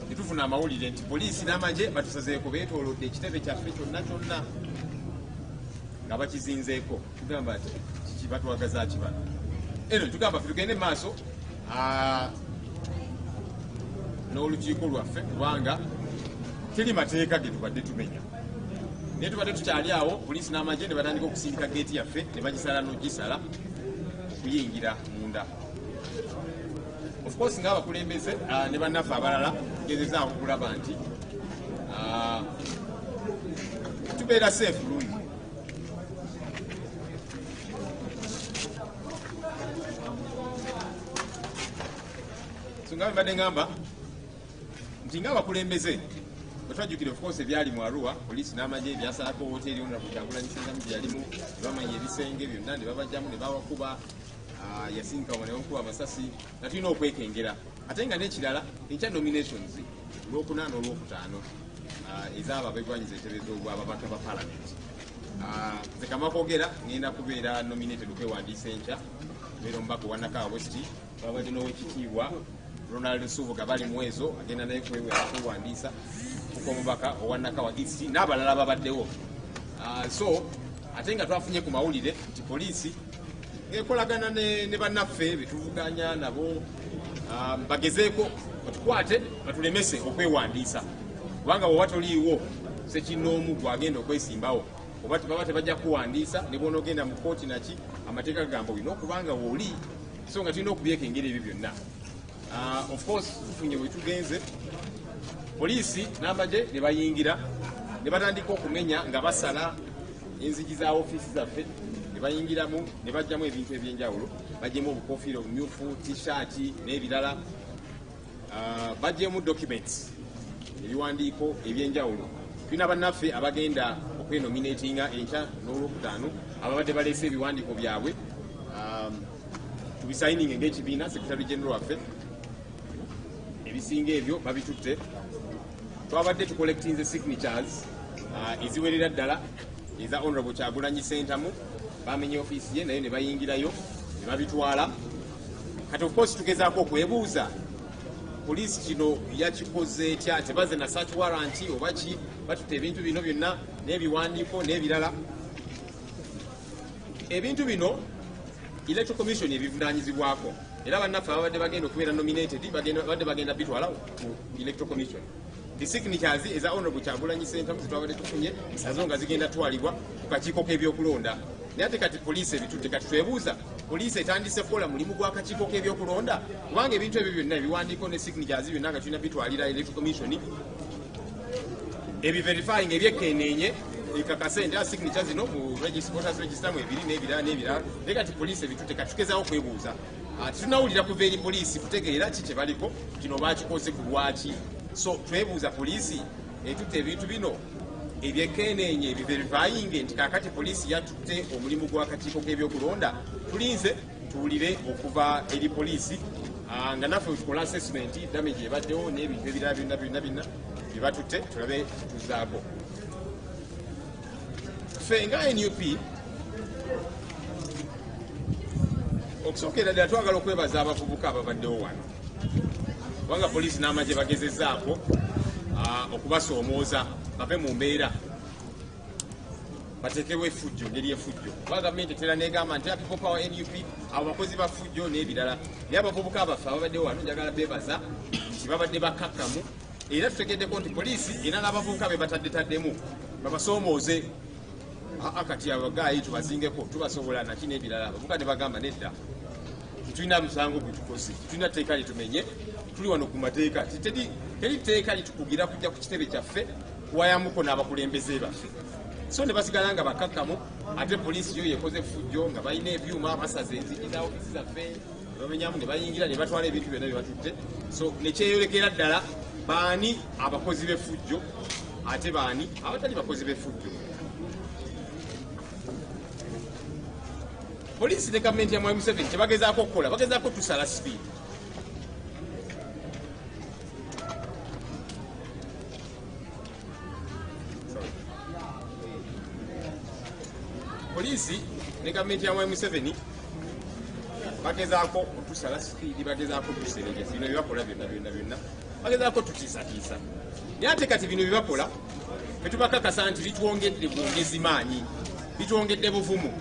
netufuna amawulire nti poliisi n'amagye batusazeeko beetoolodde ekitebe kyaffe kyonna nga bakizinzeeko. Tugamba ati kiki batwagaza ki bano. Eno tugamba ffe tugende maaso n'olukiiko lwaffe kubanga teri mateeka ge tubadde tumenya. Naye tubadde tukyali awo poliisi n'amagye ne batandika okusindika geeti yaffe ne bagisala n'ogisala okuyingira munda. Of course ng'abakulembeze ne bannaffe abalala tugezezaawo okulaba nti tubeera safe bulungi. So nga mbadde ngamba nti nga abakulembeze bwetwajjukira of course ebyali mu Arua, poliisi n'amagye byasalako hoteri ona kukyagulanyisiramu byalimu ne bamanya ebisenge byonna ne babajjamu ne bawakuba yasinkawa ne bamukuba amasasi nga tulina okwekengera ate nga n'ekirala enkya nominations olwokuna n'olwokutaano ezaabo abegwanyiza entebe z'obwababaka ba parliament. Nze kama kwogera ngenda kubeera nominated okwewandiisa enkya kubeera omubaka owa Nakawa West babadde n'owekitiibwa Ronald Suvuga bali mwezo agenda naye kwewandiisa kuko omubaka owa Nakawa East n'abalala babaddewo. So ate nga twafunye ku mawulire nti poliisi ekolagana ne bannaffe betuvuganya nabo bagezeeko batukwate batulemese okwewandiisa kubanga bw'oba toliiwo sekinnoomu gwagenda okwesimbawo oba baba tebajja kuwandiisa ne bw'ona ogenda mu kooti naki amateeka gagamba olina okubanga wooli so nga tulina okubyekengera ebyo byonna. Of course tufunye bwe tugenze poliisi n'amagye ne bayingira ne batandika okumenya nga basala enzigi za ofiisi zaffe ne bayingiramu ne bajjamu ebintu ebyenjawulo bajjemu obukofiira obumyufu t-shirt n'ebirala bajjemu documents ebiwandiiko ebyenjawulo. Tulina bannaffe abagenda okwenominatinga enkya n'olwokutaano ababadde baleese ebiwandiiko byabwe tubisayininge ng'ekibiina secretary general waffe ebisinga ebyo babitutte. Twabadde tucollectinze signatures eziwerera ddala eza honorable Kyagulanyi Ssentamu bamenye ofiisi ye naye ne bayingirayo ne babitwala. Kati of course tugezaako okwebuuza poliisi kino yakikoze etya tebaze na search warrant oba ki batutte ebintu bino byonna n'ebiwandiiko n'ebirala. Ebintu bino electoral commission ebivunaanyizibwako era bannaffe ababadde bagenda okubeera nominated badde bagenda bitwala ku electoral commission. The signatures eza honorable Kyagulanyi Ssentamu zitwabadde tufunye nazo nga zigenda twalibwa ku kakiiko k'ebyokulonda. Naye ate kati poliisi ebitutte kati twebuuza poliisi etandise kukola mulimu gwa kakiiko k'ebyokulonda kubanga ebintu ebyo byonna ebiwandiiko ne signatures byonna nga tulina bitwalira electoral commission ebiverifying ebyekkeneenye ekakase nti signature zino mu voters register mu ebiri n'ebirala n'ebirala. Naye kati poliisi ebitutte kati tugezaako okwebuuza tunawulira kuva eri poliisi kutegeera ki kye baliko kino baakikoze ku lwaki. So twebuuza poliisi etutte ebintu bino ebyekkeneenye ebiverifying nti kakati poliisi yatutte omulimu gw'akakiiko k'ebyokulonda tulinze tuwulire okuva eri poliisi nga naffe tukola assessment damage ebaddewo n'ebintu ebirala byonna bye batutte tulabe tuzaako. Ffe nga NUP okusookera ddala twagala okwebaza abavubuka ababaddewo wano kubanga poliisi n'amagye bagezezzaako okubasoomooza bave mu mbeera bateekewo effujjo ngeri effujjo kuba gavumenti etera negamba nti people power NUP abo bakozi ba ffujjo n'ebirala. Naye abavubuka abaffe ababaddewo wano njagala beebaza nti babadde bakkakkamu era tutegeddeko nti poliisi era n'abavubuka be bataddetaddemu babasoomooze kati abagaayi tubazingeko tubasobola naki n'ebirala. Abavubuka ne bagamba nedda tulina musango gwe tukoze tulina tteeka litumenye tuli wano ku mateeka teri tteeka litukugira kujja ku kitebe kyaffe kuwayamuko n'abakulembeze baffe. So ne basigala nga bakkakkamu ate poliisi yo yekoze effujjo nga balina ebyuma basaza enzigi za ofiisi zaffe bamenyamu ne bayingira ne batwala ebintu byonna bye batutte. So ne kyeyolekera ddala baani abakozi b'effujjo ate baani abatali bakozi b'effujjo. Poliisi ne gavumenti ya Mwai Museveni kyebagezaako okukola bagezaako tusala speed. Poliisi ne gavumenti ya Mwai Museveni bagezaako otusala speed bagezaako tuserejesa bino byebakola byonna bagezaako tutiisatiisa. Naye ate kati bino byebakola betubakakasa nti litwongedde bwongezi maanyi litwongedde buvumu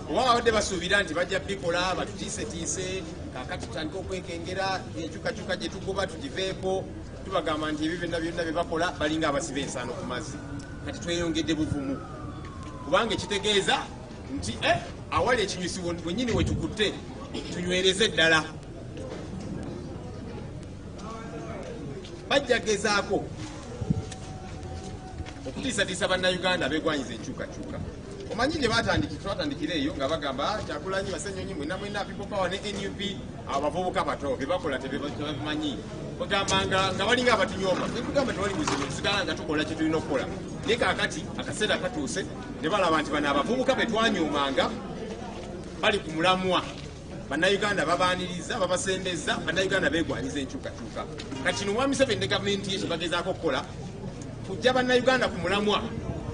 oba babadde basuubira nti bajja bikola batutiisetiise kaakati tutandika okwekengera enkyukakyuka gye tugoba tugiveeko tubagamba nti ebyo byonna bye bakola balinga abasiba ensaano ku mazzi kati tweyongedde buvumu kubanga ekitegeeza nti awali ekinywisi wennyini we tukutte tunywereze ddala. Bajja gezaako okutiisatiisa bannayuganda beegwanyiza enkyukakyuka. Omanyi gye twatandikira eyo nga bagamba Kyagulanyi Basenyonyi mwenna People Power ne NUP abavubuka bato be bakola tebabimanyi. Bagamba nga balinga abatunyooma. Tugamba tewali buzibu tusigala nga tukola kye tulina okukola. Naye kaakati akaseera katuuse ne balaba nti bano abavubuka be twanyoomanga bali ku mulamwa. Bannayuganda babaaniriza babasembeza bannayuganda beegwanyiza enkyukakyuka. Kati no Museveni ne gavumenti ye kye bagezaako okukola kujja bannayuganda ku mulamwa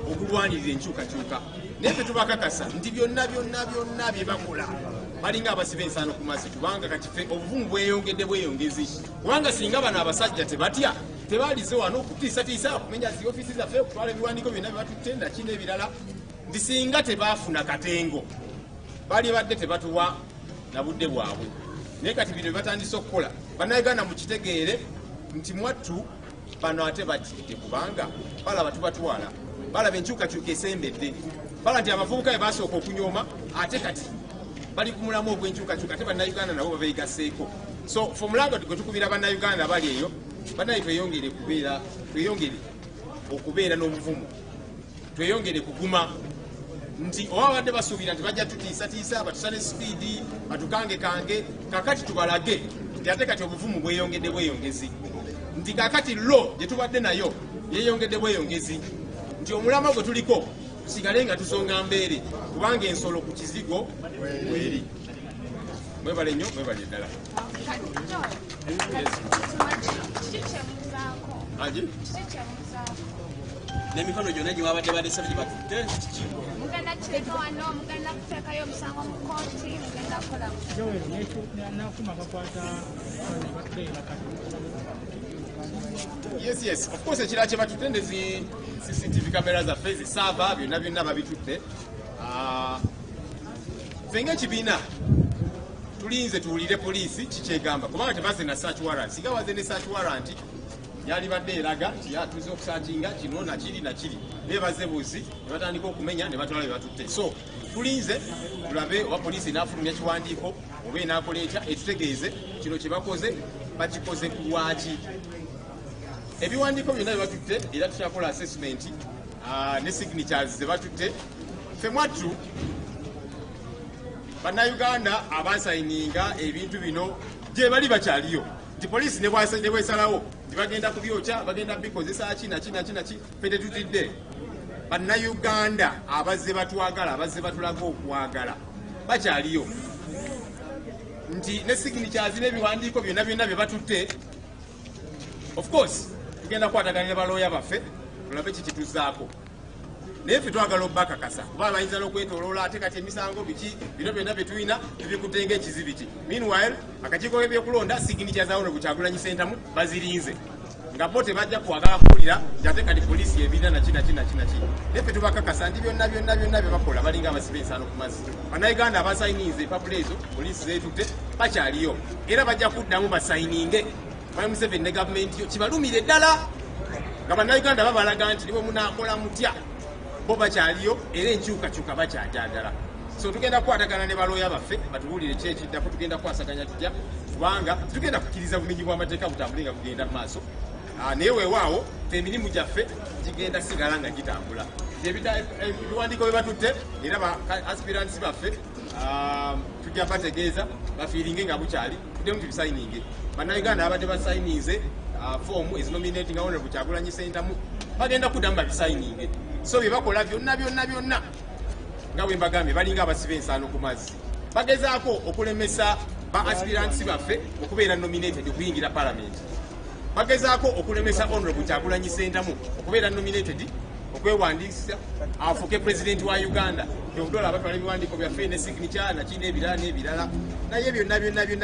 okulwanirira enkyukakyuka. Naye ffe tubakakasa nti byonna bye bakola balinga abasiba ensaano ku mazzi kubanga kati ffe obuvumu bweyongedde bweyongezi. Kubanga singa bano abasajja tebatya tebaalize wano okutiisatiisa okumenya zi ofiisi zaffe okutwala ebiwandiiko byonna bye batutte ndaki n'ebirala nti singa tebaafuna katengo baali badde tebatuwa na budde bwabwe. Naye kati bino batandise okukola bannayuganda mukitegeere nti mwattu bano ate batidde kubanga balaba tubatwala balaba enkyukakyuka esembedde bala nti abavubuka be basooka okunyooma ate kati bali ku mulamu ogw'enkyukakyuka ate bannayuganda nabo babeegaseeko. So fomulaga gwetukubira bannayuganda bali eyo bannaye tweyongere okubeera n'obuvumu tweyongere kuguma nti oba badde basuubira nti bajja tutiisatiisa batusane sipiidi batukangekange kakati tubalage nti ate kati obuvumu bweyongedde bweyongezi nti kakati lo gye tubadde nayo yeyongedde bweyongezi nti omulama gwe tuliko tusigale nga tusonga mbeere kubanga ensolo ku kizigo bweri. Mwebale nnyo mwebale ddala. N'emikono gyonna gye babadde balese gye batutte mugenda kireka wano mugenda kuteekayo omusango mu kooti mugenda kukola Yes, of course ekirala kye batutte ndezi CCTV camera zaffe zisaava byonna babitutte. Ffe ng'ekibiina tulinze tuwulire poliisi kikyegamba kubanga tebaze na search warrant. Singa baze ne search warrant yali badde eraga nti tuze okusakinga kino nakiri naye baze buzi ne batandika okumenya ne batwala bye batutte. So tulinze tulabe oba poliisi enaafulumya kiwandiiko oba enaakola etya etutegeeze kino kye bakoze bakikoze ku lwaki. Ebiwandiiko byonna bye batutte era tukyakola assessment ne signatures ze batutte. Ffe mwattu bannayuganda abasayininga ebintu bino gye bali bakyaliyo nti poliisi ne bwesalawo nti bagenda kubyokya bagenda bikozesa kinaki ffe tetutidde. Bannayuganda abazze batwagala abazze batulaga okwagala bakyaliyo nti ne signatures n'ebiwandiiko byonna bye batutte. Of course tugenda kwataganira balooya baffe tulabe kiki tuzaako naye ffe twagala obbakakasa kuba bayinza n'okwetoloola ate kati emisango biki bino byonna bye tulina tubikutenga ekizibu ki. Meanwhile akakiiko k'ebyokulonda siginicha zaawo ne Kyagulanyi Ssentamu bazirinze nga bo tebajja kwagala kuwulira nti ate kati poliisi ebirina naki naye ffe tubakakasa nti byonna bye bakola balinga abasiba ensaano ku mazzi. Bannayuganda abasayininze empapula ezo poliisi zeetutte bakyaliyo era bajja kuddamu basayininge. Museveni ne gavumenti yo kibalumire ddala nga bannayuganda babalaga nti niwe munaakola mutya bo bakyaliyo era enkyukakyuka bakyajagala. So tugenda kukwatagana ne balooya baffe batuwulire ki ekiddako tugenda kukwasaganya tutya kubanga tugenda kukkiriza bumenyi bw'amateeka butambule nga kugenda mu maaso. Naye weewaawo emirimu gyaffe gigenda sigala nga gitambula. Ebiwandiiko bye batutte era ba aspirants baffe tujja bategeeza bafiiringe nga bukyali tuddemu tubisayininge. Bannayuganda abadde basayininze foomu ezinominating Honorable Kyagulanyi Ssentamu bagenda kuddamu babisayininge. So bye bakola byonna nga bwe mbagambye balinga abasiba ensaano ku mazzi. Bagezaako okulemesa ba aspirants baffe okubeera nominated okuyingira parliament. Bagezaako okulemesa Honorable Kyagulanyi Ssentamu okubeera nominated okwewandiisa afuuke president wa Uganda. Obudola abatwala ebiwandiiko byaffe ne signature nakindi ebirala naye byonna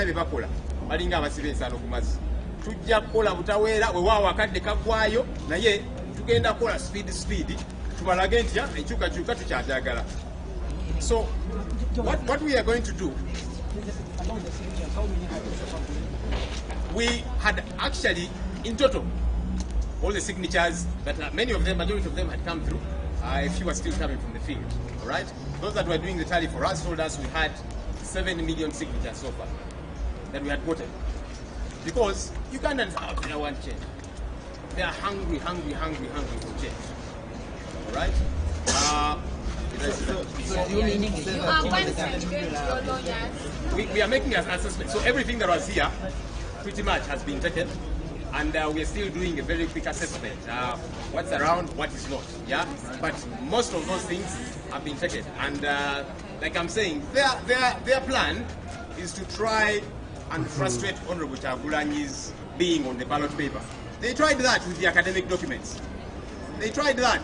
bye bakola balinga abasiba ensaano ku mazzi. Tujja kukola butaweera weewaawo akadde kaggwayo naye tugenda kukola speed tubalage nti enkyukakyuka tukyajagala. So what we are going to do, we had actually in total all the signatures, but majority of them had come through. A few are still coming from the field. All right, those that were doing the tally for us told us we had 7 million signatures so far that we had gotten, because Ugandans out there want change. They are hungry for change. right? You are going to send to your lawyers. We are making an assessment. So everything that was here pretty much has been taken, and we are still doing a very quick assessment. What's around, what is not, yeah? But most of those things have been taken. And like I'm saying, their plan is to try and frustrate Honorable Chagulanyi's being on the ballot paper. They tried that with the academic documents. They tried that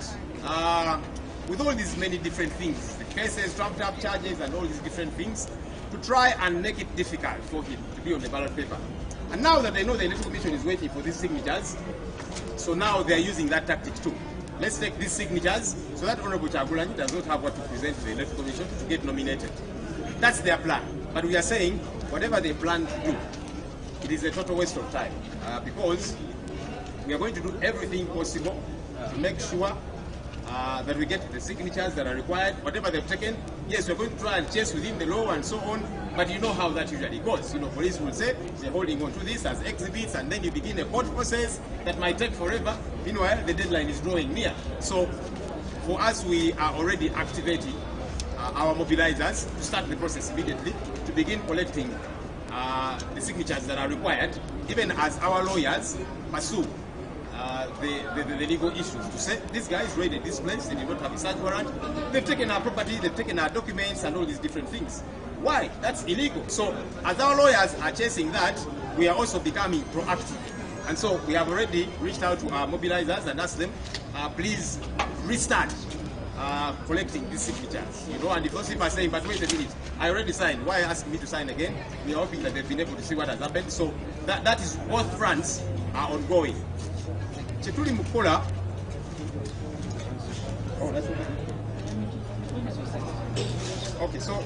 with all these many different things, the cases, trumped up charges and all these different things, to try and make it difficult for him to be on the ballot paper. And now that they know the Electoral Commission is waiting for these signatures, so now they are using that tactic too. Let's take these signatures so that Honorable Chagulanyi does not have what to present to the Electoral Commission to get nominated. That's their plan. But we are saying, whatever they plan to do, it is a total waste of time because we are going to do everything possible to make sure that we get the signatures that are required. Whatever they've taken, yes, we're going to try and chase within the law and so on, but you know how that usually goes. You know, police will say they're holding on to this as exhibits, and then you begin a court process that might take forever. Meanwhile, the deadline is drawing near. So for us, we are already activating our mobilizers to start the process immediately, to begin collecting the signatures that are required, even as our lawyers pursue the legal issues to say this guy is raided this place, they did not have a search warrant, they've taken our property, they've taken our documents and all these different things. Why? That's illegal. So as our lawyers are chasing that, we are also becoming proactive. And so we have already reached out to our mobilizers and asked them, please restart collecting these signatures. You know, and if those people are saying, but wait a minute, I already signed, why ask me to sign again? We are hoping that they've been able to see what has happened. So that is both fronts are ongoing. Chetuli mukola. Oh, that's okay, so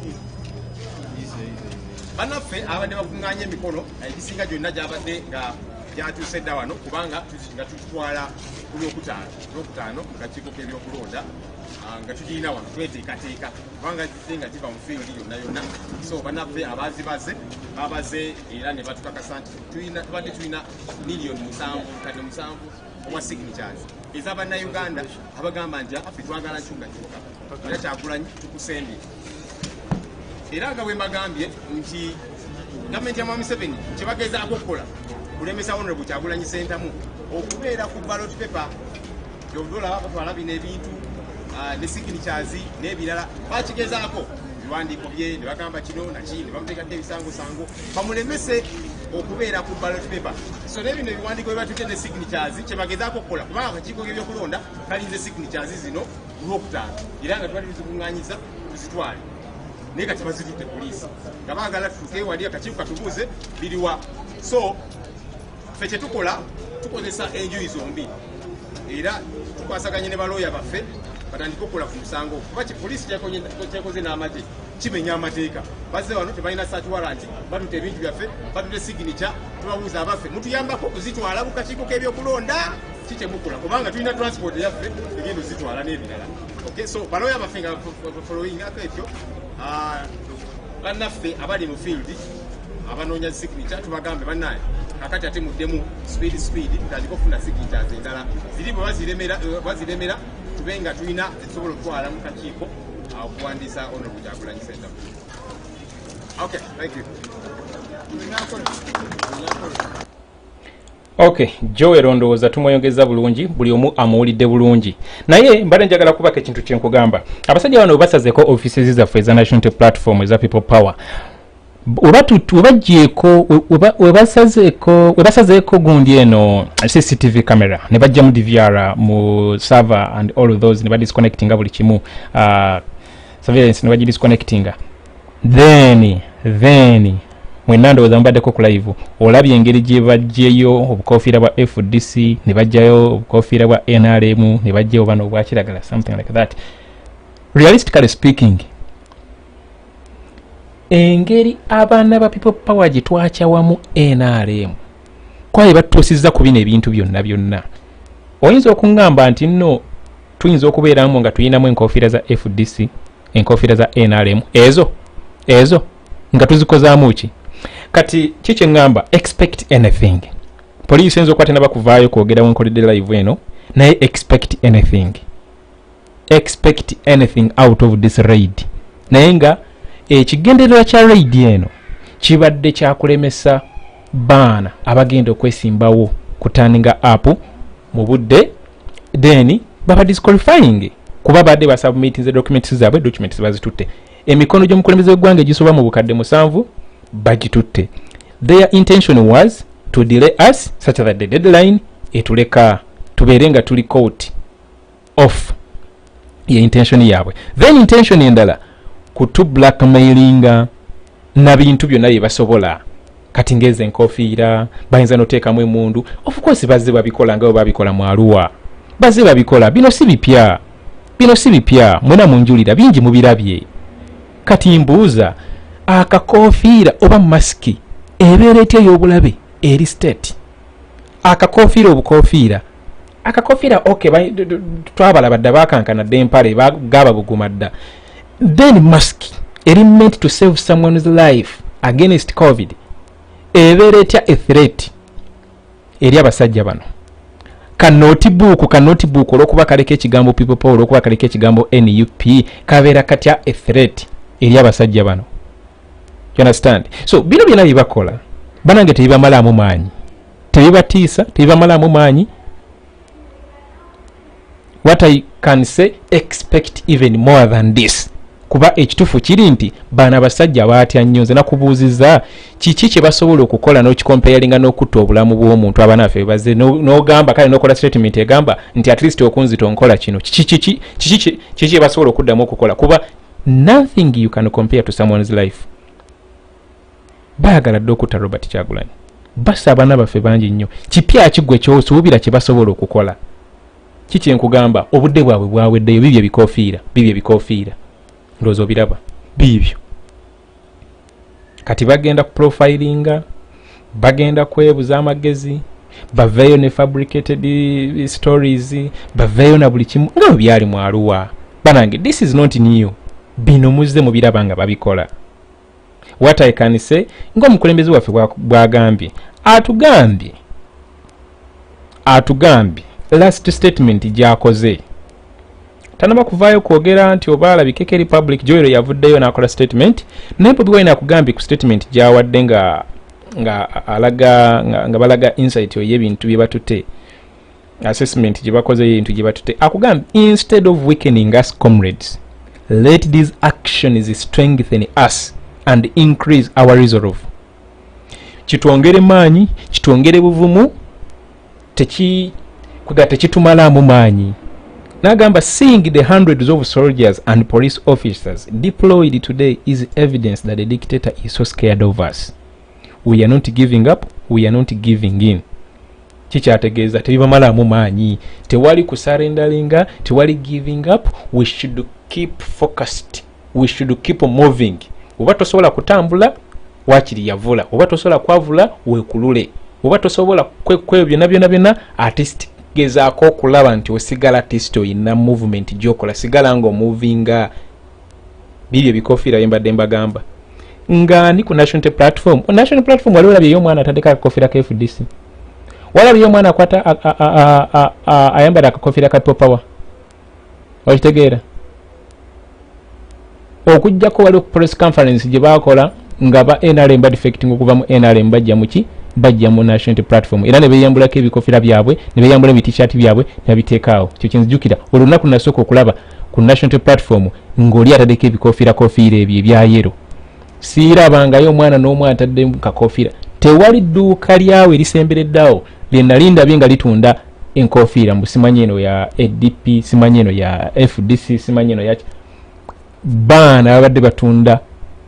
banaffe abadde bakunganya emikono ebisinga gyonna gyabadde nga gyatuuse dda wano kubanga nga tutwala ku lwokutaano mu kakiiko k'ebyokulonda nga tugirina wano tweteekateeka kubanga nga giva mu field yonna. So banaffe babaze era ne batukakasa nti tubadde tulina miliyoni 7 owa signatures ez'abannayuganda abagamba nti ffe twagala kyunga kyokka era Kyagulanyi tukusembye. Era nga bwe mbagambye nti gavumenti ya Mwami Museveni kye bagezaako okukola kulemesa Honorable Kyagulanyi Ssentamu okubeera ku ballot paper gy'odolaba batwala bino ebintu ne signatures n'ebirala bakigezaako ebiwandiiko bye ne bagamba kino naki ne bamuteekadde ebisangosango bamulemese okubeera ku ballot paper. So n'ebino ebiwandiiko bye batutte ne signatures kye bagezaako okukola kubanga akakiiko k'ebyokulonda kalinze signatures zino ku Lwokutaano era nga twali tuzikuŋŋaanyiza tuzitwale. Naye kati bazitudde poliisi nga baagala tutuuke wali akakiiko katubuuze biriwa. So ffe kye tukola tukozesa enjuyi zombi era tukwasaganye ne balooya baffe batandika okukola ku musango kuba poliisi kyekoze n'amagye kimenya amateeka. Bazze wano tebalina search warrant, batutte ebintu byaffe, batutte signature, tubabuuza abaffe mutuyambako okuzitwala mu kakiiko k'ebyokulonda kikye mukola kubanga tulina transport yaffe egenda ozitwala n'ebirala. Okay, so balooya baffe nga following ako ekyo bannaffe abali mu field abanoonya signature tubagambe bannaye kakati ate muddemu speed tutandika okufuna signatures endala ziri bwe baziremera tube nga tulina zisobola okutwala mu kakiiko okuwandiisa Honorable Kyagulanyi Ssentamu. Okay, thank you. Okay, Joe erondooza tumweyongeza bulungi buli omu amuwulidde bulungi. Naye mbadde njagala kubaka ekintu kye nkugamba. Abasajja bano basazeeko offices zaffe eza National Platform eza People Power. Webasazeeko gundi eno CCTV camera ne bajja mu DVR mu server and all of those ne badisconnectinga buli kimu surveillance ne bagidisconnectinga then mwenna ndowooza mubaddeko ku live olabye engeri gye bajjeyo obukofiira bwa FDC ne bajjayo obukofiira bwa NRM ne bajjayo bano obwa kiragala something like that. Realistically speaking, engeri abaana ba People Power gye twakyawamu NRM kwaye batuusizza ku bino ebintu byonna oyinza okuŋŋamba nti nno tuyinza okubeeramu nga tuyinamu enkofiira za FDC enkofiira za NRM ezo nga tuzikozaamu ki kati kikye ŋŋamba expect anything. Poliisi enzo kwate nabakuvaayo kwogera wenkoledde live eno naye expect anything. expect anything out of this raid. Naye nga ekigendererwa kya raid eno kibadde kyakulemesa baana abagenda okwesimbawo kutaninga up mu budde then baba disqualifying kuba badde basubmitting the documents zaabwe, documents bazitutte. Emikono gy'omukulembeze w'eggwanga egisoba mu bukadde 7 bagitutte. Their intention was to delay us such that the deadline etuleka tubeere nga tuli court off. Ye intention yaabwe. Then intention endala kutu blackmailinga na bintu byonna bye basobola. Kati ngeze enkofiira bayinza noteekamu emundu. Of course bazze babikola nga babikola mu Arua. Bazze babikola bino si bipya. Bino si bipya mwena munjulira bingi mubirabye. Kati mbuuza akakofiira oba maski ebeera etya y'obulabe eri state. Akakofiira obukofiira akakofiira okay twabala badde bakankana dempale gaba bugumadda. Then mask eri meant to save someone's life against COVID ebeera etya a threat eri abasajja bano. Ka notebook olwokuba kaleka ekigambo people power olwokuba kaleka ekigambo NUP kabeera katya a threat eri abasajja bano. You understand? So bino byonna bibakola banange tebibamalamu maanyi, tebibatiisa, tebibamalamu maanyi. What I can say, expect even more than this. Kuba ekitufu kiri nti bana basajja batya nnyo. Nze nakubuuziza kiki kye basobola okukola n'okicomparinga n'okutta obulamu bw'omuntu abanafe bazze n'ogamba kale n'okola statement egamba nti at least okunzita onkola kino kiki kye basobola okuddamu okukola kuba nothing you can compare to someone's life. Baagala dde okutta Robert Kyagulanyi. Basa abaana baffe bangi nnyo. Kipya kigwe ky'osuubira kye basobola okukola. Kiki nkugamba obudde bwabwe bwaweddeyo bibye bikoofiira. Ndowooza obiraba bibyo. Kati bagenda ku profilinga, bagenda kwebuza amagezi, baveeyo ne fabricated stories, baveeyo na buli kimu nga byali mu Arua. Banange this is not new. Bino muzze mu biraba nga babikola. What I can say ng'omukulembeze waffe bwagambye atugambye last statement gyakoze tanaba kuvaayo kwogera nti oba alabikeko Republic Joyero yavuddeyo n'akola statement naye Bobiwine akugambye ku statement gyawadde nga balaga insight y'ebintu bye batutte assessment gye bakoze y'ebintu gye batutte akugambye instead of weakening us comrades let these actions strengthen us and increase our resolve. Kitwongere maanyi, kitwongere buvumu, tekitumalamu maanyi. Nagamba seeing the hundreds of soldiers and police officers deployed today is evidence that the dictator is so scared of us. We are not giving up, we are not giving in. Kikyategeeza tebibamalamu maanyi, tewali kusarendalinga, tewali giving up, we should keep focused, we should keep moving. Oba tosobola kutambula wakiri yavula, oba tosobola kwavula wekulule, oba tosobola kwebyo byonna artist gezaako okulaba nti osigala artist oyina movement gyokola sigala ngo movinga bibyo bikofiira yembadde mbagamba nga ni ku national platform waliwo labye y'omwana atadeka akakofiira ka FDC walabye y'omwana akwata ayambala akakofiira ka power okitegeera okujjako waliwo press conference gye baakola nga ba NRM defecting okuva mu NRM bajja mu national platform era ne beyambulako ebikofiira byabwe ne beyambula t-shirt byabwe ne biteekaawo kyo kinzijukira olunaku nasooka okulaba ku national platform ng'oli atadeko ebikofiira ebyo ebya yero siirabangayo omwana n'omwana atadde mu kakofiira tewali dduuka lyawe erisembereddawo lye nali ndabye nga litunda enkofiira mbu simanyi eno ya ADP simanyi eno ya FDC simanyi eno ya baana babadde batunda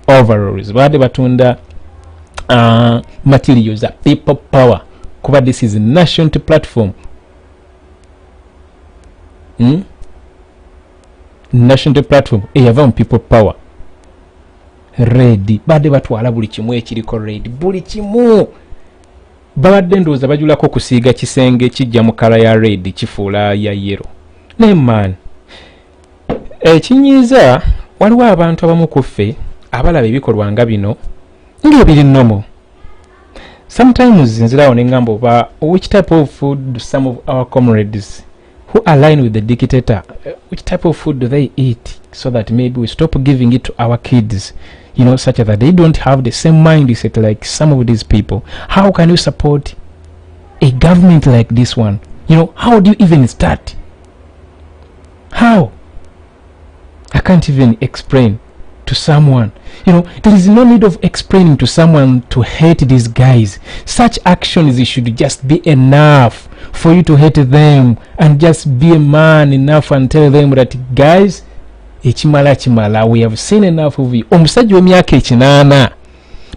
overalls babadde batunda materials za people power kuba this is a national platform national platform eyava mu people power ready badde batwala buli kimu ekiriko ready buli kimu babadde ndowooza bajulako kusiiga kisenge kijja mu kala ya red kifuula ya yellow ne man ekinyiiza waliwo abantu abamu ku ffe abalaba ebikolwa nga bino ng'ebiri nnomo. Sometimes nzirawo ne ngamba oba which type of food some of our comrades who align with the dictator, which type of food do they eat, so that maybe we stop giving it to our kids, you know, such that they don't have the same mindset like some of these people? How can you support a government like this one? You know, how do you even start? How? I can't even explain to someone. You know, there is no need of explaining to someone to hate these guys. Such actions should just be enough for you to hate them, and just be a man enough and tell them that, guys, chimala, we have seen enough of you. Omusajja w'emyaka 8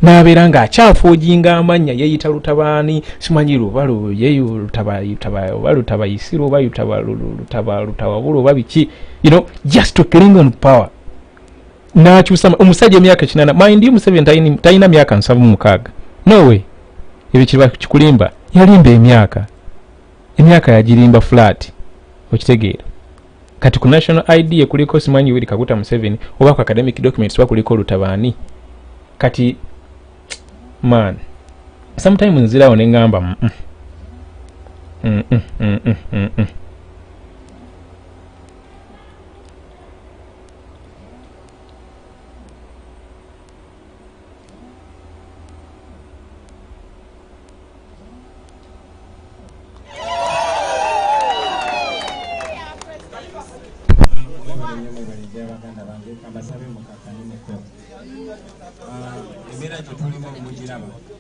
n'abeera ng'akyafuujinga amanya yeeyita Lutabani, simanyi Lubalu, yeeyo Lutabayisiro oba Lutababulu oba biki, you know, just to cling on power. N'akyusa omusajja emyaka 8, mind you, Museveni talina myaka 76. No way. Ebyo kiba kikulimba. Yalimba emyaka yagirimba flat. Okitegeera. Kati ku national ID kuliko simanyi wili Kaguta Museveni oba ku academic documents kuliko Lutabani. Kati man, sometimes nzirawo ne ngamba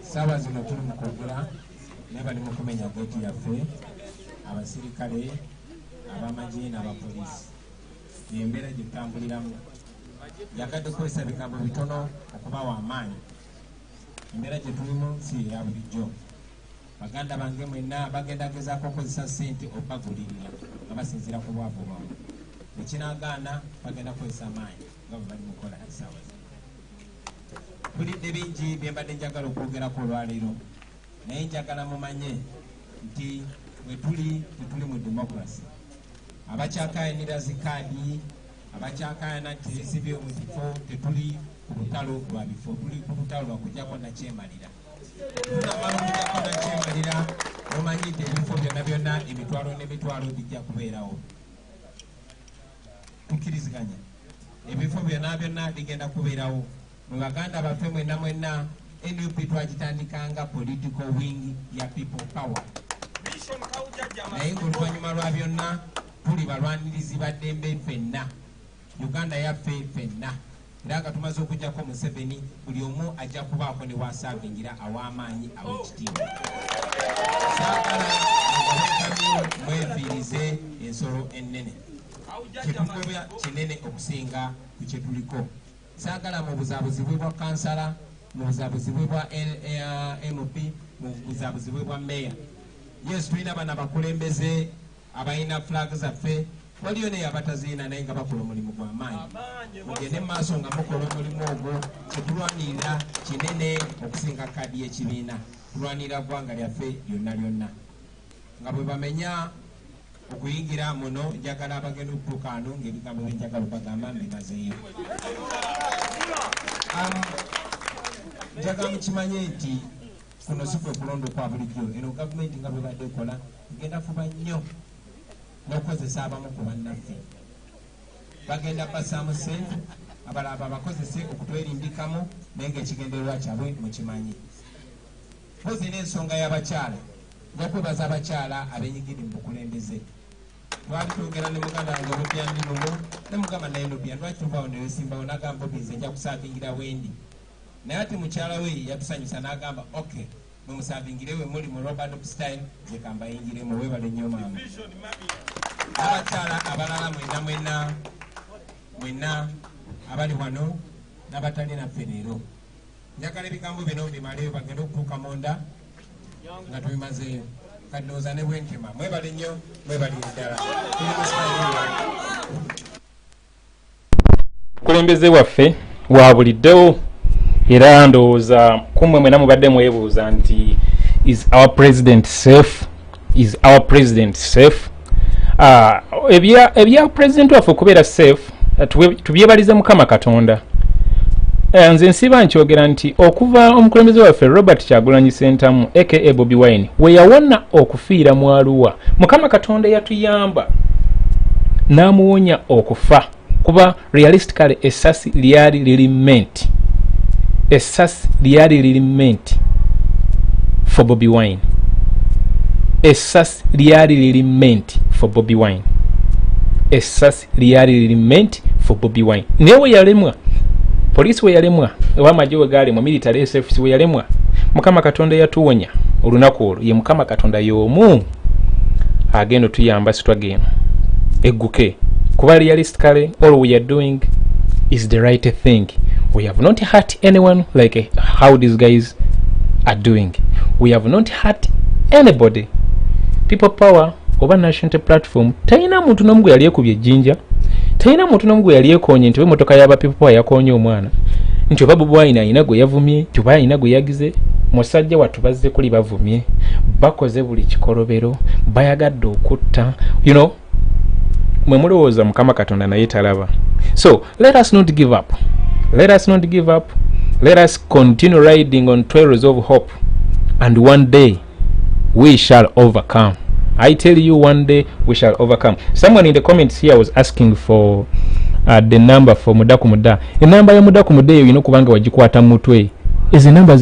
Sawa zino tuli mukogera neba ni mukumenya geti yaffe abasirikale abamagye n'abapolisi n'embeera gye tutambuliramu yagadde kukozesa bigambo bitono okubawa amaanyi. Embeera gye tulimu si ya bulijjo. Baganda bange mwenna bagenda gezaako okukozesa ssente okubagulirira nga basinziira ku bwavu bwabwe. Ekinagaana bagenda kukozesa amaanyi nga bwe bali mukola essaawa zino. Tulidde bingi bye mbadde njagala okwogerako olwaleero, naye njagala mumanye nti we tuli tetuli mu democracy. Abakyakayanira zikaadi, abakyakayana nti zisibye mu bifo, tetuli ku lutalo lwa bifo, tuli ku lutalo lwa kujjako nakyemalira. Tunamala okujjako nakyemalira, omanyi nti ebifo byonna emitwalo n'emitwalo bijja kubeerawo. Tukkiriziganya ebifo byonna bigenda kubeerawo. Mu Baganda baffe mwenna NUP twagitandikanga political wing ya people power. Naye ng'oluvannyuma lwa byonna tuli balwanirizi ba ddembe ffenna, Uganda yaffe ffenna. Era nga tumaze okujjako Museveni, buli omu ajja kubaako ne wasaavingira aw'amaanyi aw'ekitiibwa. Saagala nga mwefiirize ensolo ennene, kyetugobya kinene okusinga ku kye tuliko. Saagala mu buzaabuzibwe bwa kansala, mu buzaabuzibwe bwa MP, mu buzaabuzibwe bwa meya. Yes, tulina bana bakulembeze abalina flag zaffe, waliyo naye abataziina naye nga bakola omulimu gw'amaanyi. Mugende mu maaso nga mukola omulimu ogwo, kyetulwanirira kinene okusinga kkaadi y'ekibiina. Tulwanirira ggwanga lyaffe lyonna. Nga bwe bamenya okuyingira muno, njagala abagenda okutuuka wano ng'ebigambo bye njagala okubagamba mbimazeeyo. Njagala mukimanye nti kuno si kwe kulonda okwa bulijjo. Eno gavumenti nga bwe badde ekola egenda fuba nnyo n'okukozesa abamu ku bannaffe. Bagenda bassaamu ssente, abalala babakozese okutwerimbikamu, naye ng'ekigendererwa kyabwe mukimanyi. Mpozi n'ensonga y'abakyala, nja kwebaza abakyala abenyigiridde mu bukulembeze. Twali twogera ne muganda wange Obubya ndi mumu, ne mugamba naye Obubya lwaki tuvaawo ne weesimbawo, n'agamba Obubya nja kusaavingira wendi. Naye ati mukyala we yatusanyusa n'agamba okay, mumusaavingira we muli mu Robert style, nze kamba yingiremu, weebale nnyo maama. Abakyala abalala mwenna abali wano n'abatali naffe leero, njagala ebigambo bino mbimaleyo bagenda okutuuka munda nga tubimazeeyo. Kadooza ne bwenkema, mwebale nnyo, mwebale ddala. Omukulembeze waffe wa buliddewo, era ndowooza kumwe mwena mubadde mwebuuza nti is our president safe? Is our president safe? Ebya president waffe okubeera safe tubyebalize Mukama Katonda. Nze nsiba nkyogera nti okuva omukulembeze waffe Robert Kyagulanyi Ssentamu aka Bobiwine we yawona okufiira mu Arua, Mukama Katonda yatuyamba n'amuwonya okufa kuba realistically essasi lyali liri meant for Bobiwine. Essasi lyali liri meant for Bobiwine. Essasi lyali liri meant for Bobiwine. Newe yalemwa police we yalemwa Namagye we galemwa military SFC we yalemwa Mukama Katonda yatuwonya olunaku olwo ye Mukama Katonda y'omu agenda tuyamba sitwageno egguke kuba realistically all we are doing is the right thing. We have not hurt anyone like how these guys are doing. We have not hurt anybody. People power oba national platform taina muntu n'omu gwe yali ekubye ejjinja, taina muntu n'omu gwe yali ekonye nti emotoka y'aba people power yakonye omwana nti oba Bobiwine ayina gwe yavumye nti oba ayina gwe yagize. Musajja wattu bazze kuli bavumye, bakoze buli kikolobero, bayagadde okutta, you know, mwe mulowooza Mukama Katonda naye talaba. So let us not give up. Let us not give up. Let us continue riding on trails of hope, and one day we shall overcome. I tell you, one day we shall overcome. Someone in the comments here was asking for the number for Mudaku Muda. The number ya Mudaku Muda you know kubanga wajikwata mutwe. Izi number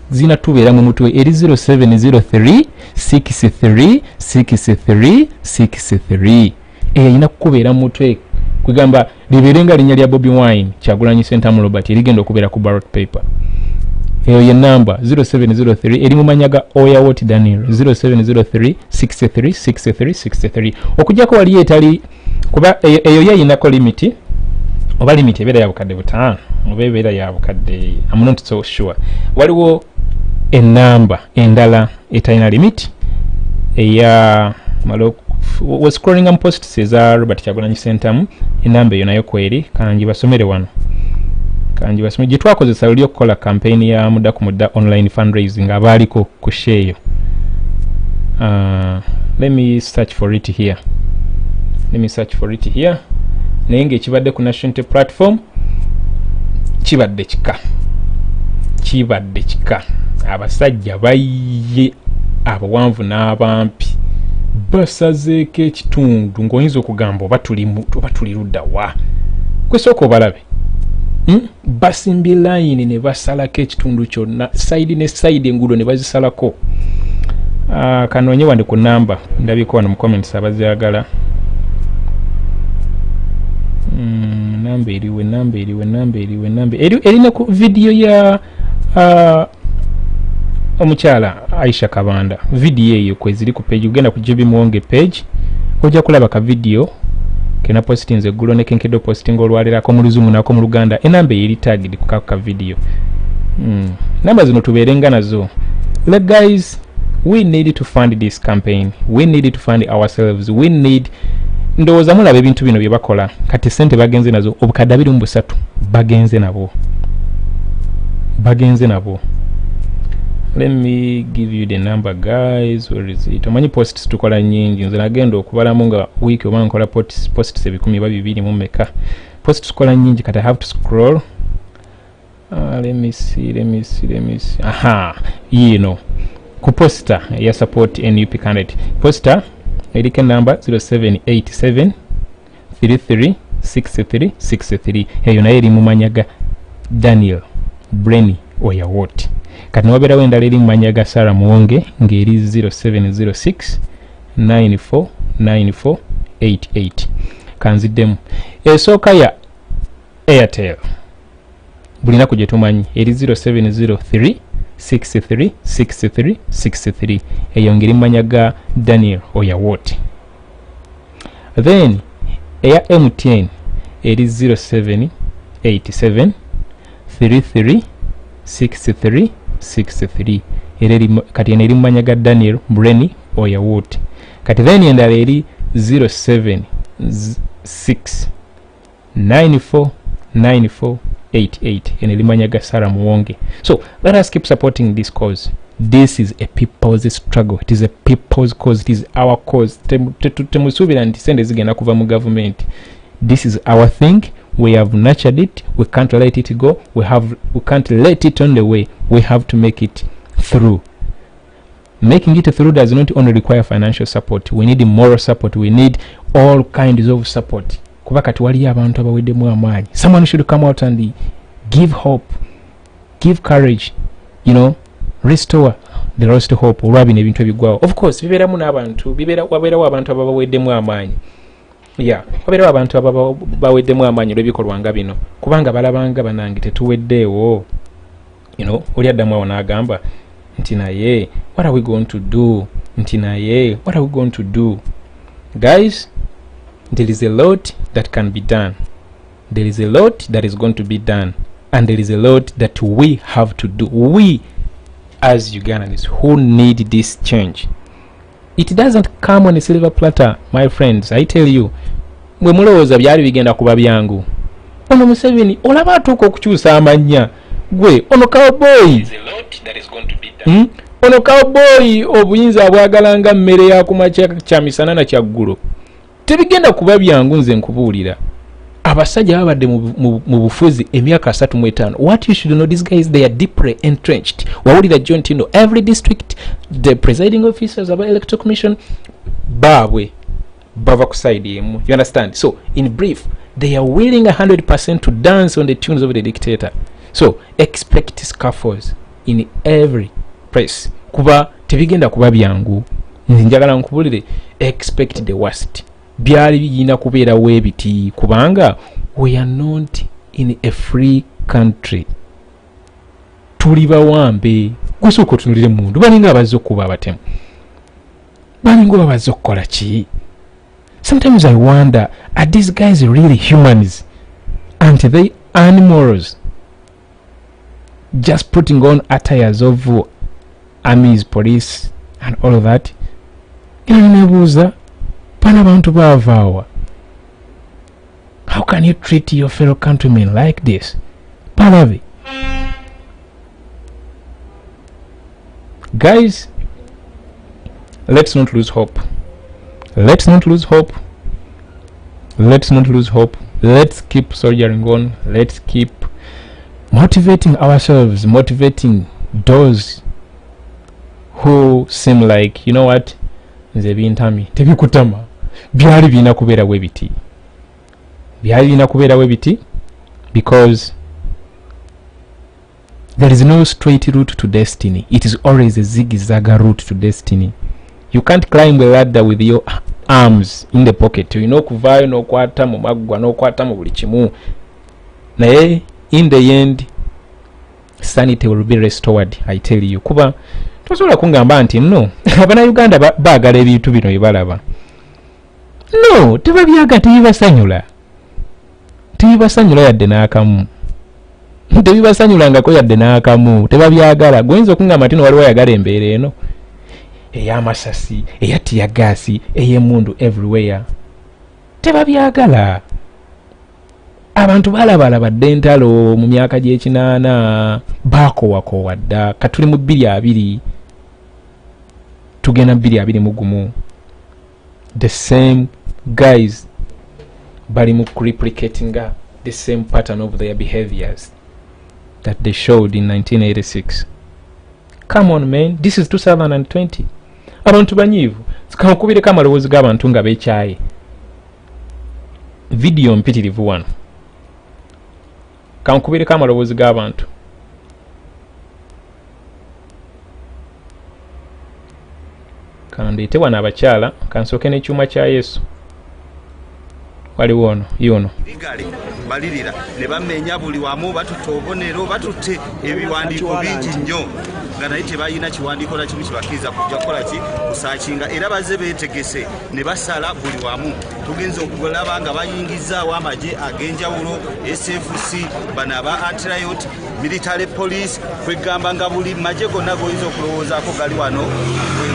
zina tubeera mu mutwe eri 0703 63 63 63. Ina kubeera mu mutwe kugamba liberenga linnya lya Bobiwine Kyagulanyi Sentamu Robert erigenda okubeera ku ballot paper. Eyo ye number 0703 eri mu manyaga Oya Wot Daniel 0703 63 63 63. Okujjako wali etali kuba eyo yayinako limiti oba limiti ebeera ya bukadde butaano oba ebeera ya bukadde I'm not so sure. Waliwo enamba endala etalina limiti eya was scrolling on posts eza Robert Kyagulanyi Sentamu enamba eyo nayo kweri kanji basomere wano kanji basomere gitwakozesa luli okukola campaign ya Mudaku Muda online fundraising abaaliko ku share. Let me search for it here. Naye ng'ekibadde ku national platform kibadde kika abasajja bayiye abawanvu n'abampi basazeeko ekitundu ng'oyinza okugamba oba tuli ludda wa kwesooka obalabe basimbye layini ne basalako ekitundu kyonna sayidi ne sayidi enguudo ne bazisalako. Kanoonye wandi ku namba ndabiko wano mu comments abazyagala. Namba erina ku video ya omukyala Aisha Kabanda. Video eyo kweziri ku page ugenda ku Muwonge page ojja kulaba ka video kena posting eggulo ne kenkedo posting olwalirako mu Luzungu nako mu Luganda. Enamba eri tagged ku ka video. Namba zino tubeerenga nazo. Let guys, we need to fund this campaign. We need to fund ourselves. We need ndowooza mulaba ebintu bino bye bakola kati sente bagenze nazo obukadde 23 bagenze nabo. Let me give you the number guys. Where is it? Omanyi posts tukola nyingi nze nagenda okubalamu nga week oba nkola posts 1,200 mu meka. Posts tukola nyingi kati I have to scroll. Let me see. Aha, ku poster ya support NUP candidate. Poster erike number 0787 33 63 63. Eyo nayo eri mu manyaga Daniel Brenny Oya Wot. Kati nobera wenda eri mu manyaga Sarah Muwonge ngeri 0706 94 94 88. Kanziddemu esooka ya Airtel bulina kuje tumanyi eri 0703 63 63 63. Eyo ngeri manyaga Daniel Oya Wot. Then eya MTN eri 0787 33 63 63. Kati eri manyaga Daniel Brenny Oya Wot. Kati then endala eri 076 94 94 88 eri manyaga Sarah Muwonge. So let us keep supporting this cause. This is a people's struggle. It is a people's cause. It is our cause. Temusubira nti sente zigenda kuva mu government. This is our thing. We have nurtured it. We can't let it go. We can't let it on the way. We have to make it through. Making it through does not only require financial support. We need moral support. We need all kinds of support. Kuba kati waliyo abantu abaweddemu amaanyi. Someone should come out and give hope, give courage, restore the lost hope. Olwabino ebintu ebigwawo. Of course, bibeeramu n'abantu, wabeerawo abantu abaweddemu amaanyi. Yeah, wabeerawo abantu abaweddemu amaanyi olw'ebikolwa nga bino. Kubanga balabanga banange tetuweddeewo. Oli addamu awo n'agamba nti naye, what are we going to do? Nti naye, what are we going to do? Guys, there is a lot that can be done. There is a lot that is going to be done. And there is a lot that we have to do. We, as Ugandans, who need this change. It doesn't come on a silver platter, my friends. I tell you. Mwe mulowooza byali bigenda kuba byangu. Ono Museveni, olaba atuuka okukyusa amannya. Gwe, ono cowboy. Ono cowboy obuyinza abwagalanga mmere ya kumakya kya misana na kyaggulo. Tebigenda kuba byangu nze nkubuulira. Abasajja babadde mu bufuzi emyaka 35. What you should know, these guys, they are deeply entrenched. Wawulira John Tindo, every district, the presiding officers of electoral commission, babwe bava ku side yemu. You understand? So, in brief, they are willing 100% to dance on the tunes of the dictator. So, expect scuffles in every place. Kuba tebigenda kuba byangu. Njagala nkubulire, expect the worst. Byali bigina kubeera webiti kubanga we are not in a free country. Tuli bawambe. Gusoko tunulire mundu. Balinga abazokkuba abatemu. Balinga abazokkola ki? Sometimes I wonder, are these guys really humans? Aren't they animals? Just putting on attires of armies, police, and all of that. Nebuuza, pana bantu bavaawa. How can you treat your fellow countrymen like this? Palavi. Guys, let's not lose hope. Let's not lose hope. Let's not lose hope. Let's keep soldiering on. Let's keep motivating ourselves, motivating those who seem like, you know what, nze bintami tebikutama byali bina kubeera webiti. Byali bina kubeera webiti because there is no straight route to destiny. It is always a zigzag route to destiny. You can't climb the ladder with your arms in the pocket. You know, kuvaayo n'okwata mu maggwa n'okwata mu buli kimu. Naye in the end, sanity will be restored, I tell you. Kuba tosobola kungamba nti no, Abannayuganda baagala ebintu bino bye balaba. No, tebabyaga, tebibasanyula. Tebibasanyula yadde n'akamu. Tebibasanyulangako yadde n'akamu. Tebabyagala. Gwenza okungamba nti no waliwo ayagala embeera eno. Ey'amasasi, eya tiyagaasi, ey'emmundu everywhere. Tebabyagala. Abantu balaba ddentalo mu myaka gy'ekinaana baakoowaakoowa dda. Katuli mu 2020 tugenda 2021. The same guys bali mu replicating the same pattern of their behaviors that they showed in 1986. Come on, man, this is 2020. Abantu banyiivu kankubireko amaloboozi g'abantu nga beekyaye. Video mpitirivu wano. Kankubireko amaloboozi g'abantu. Kandeete wano abakyala kansooke n'ekyuma kya Yesu. Waliwo ono yono balirira ne bamenya buli wamu batutte obubonero batutte ebiwandiiko bingi nnyo nga naye tebalina kiwandiiko na kimu kibakkiriza kujja kukola ki kusaakinga era bazze beetegese ne basala buli wamu. Tugenze okulaba nga bayingizaawo amagye ag'enjawulo, SFC, bano aba Anti-Riot, military police, kwegamba nga buli magye gonna goyinza okulowoozaako gali wano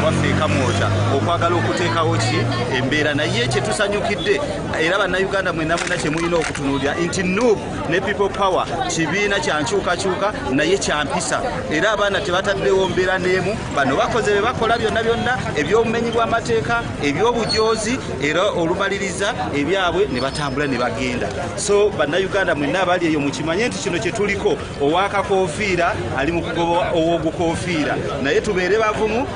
waffe ekamwota okwagala okuteekawo ki embeera. Naye kye tusanyukidde era Bannayuganda mwena mwena kye mulina okutunuulira nti NUP ne People Power kibiina kya nkyukakyuka naye kya mpisa era abaana bataddewo mbeera n'emu bano bakoze be bakola byonna eby'obumenyi bw'amateeka eby'obujoozi era olumaliriza ebyabwe ne batambula ne bagenda. So bannayuganda mwenna abali eyo mukimanye nti kino kye tuliko ow'akakoofiira ali mu kugoba ow'ogukoofiira naye tubeere bavumu.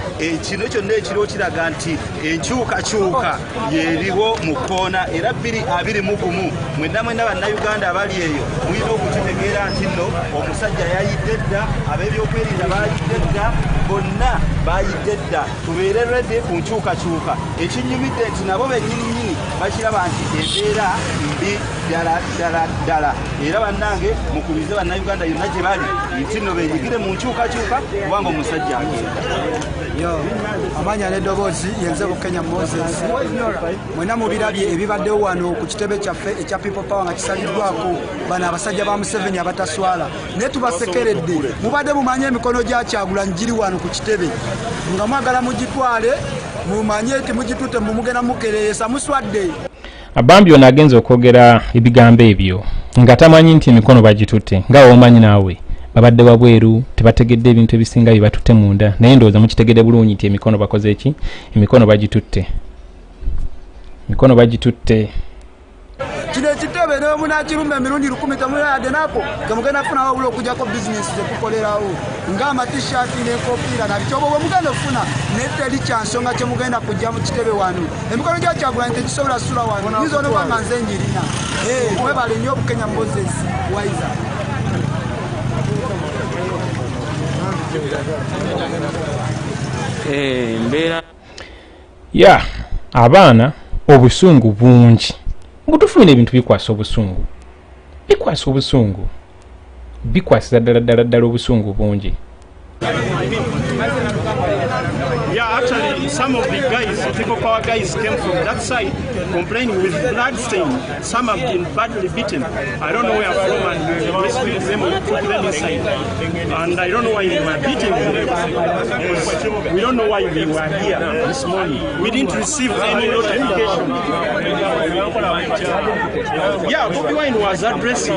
Kino kyonna ekiro kiraga nti enkyukakyuka yeeriwo mu kkoona era 2021 mwenna bannayuganda abali eyo mulina okukitegeera nti nno omusajja yayidde dda, ab'ebyokwerinda bayidde dda, bonna bayidde dda. Tubeere redde ku nkyukakyuka. Ekinyumidde nti nabo bennyini bakiraba nti embeera mbi ddala era bannange mukubize bannayuganda yonna gye bali nti nno benyigire mu nkyukakyuka kubanga omusajja agenda. Amanya n'eddoboozi yenze Bukenya Moses. Mwena mubirabye ebibaddewo wano ku kitebe kyaffe ekya People Power nga kisaliddwako bano abasajja ba Museveni abataswala. Naye tubasekeredde mubadde mumanye emikono gya Kyagulanyi giri wano ku kitebe nga mwagala mugitwale mumanye nti mugitutte mumugenda mukereesa muswadde. Abambi ono agenza okwogera ebigambo ebyo nga tamanyi nti emikono bagitutte nga womanyi naawe babadde wabweru tebategedde ebintu ebisinga bye batutte munda naye ndowooza mukitegedde bulungi nti emikono bakoze ki, emikono bagitutte. Kino ekitebe ne munakirumba emirundi 10 temuyadde nako temugenda kufuna wabula okujjako bizinesi zetukolerawo ng'amatishaati n'enkofiira nabikyobo bwe mugenda okufuna naye teri kyansonga kye mugenda kujja mu kitebe wano. Emikono gya Kyagulanyi tegisobola sula wano nizo nobanga nze njirina. Mwebale nnyo Bukenya Moses Waiza. Ya abaana obusungu bungi butufuna ebintu bikwasa obusungu bikwasiza ddala obusungu bungi. Yeah, actually, some of the guys, People Power guys, came from that side complaining with blood stain. Some have been badly beaten. I don't know where from, and we rescued them and put them inside. And I don't know why we were beating them. Because we don't know why we were here this morning. We didn't receive any notification. Yeah, Bobiwine was addressing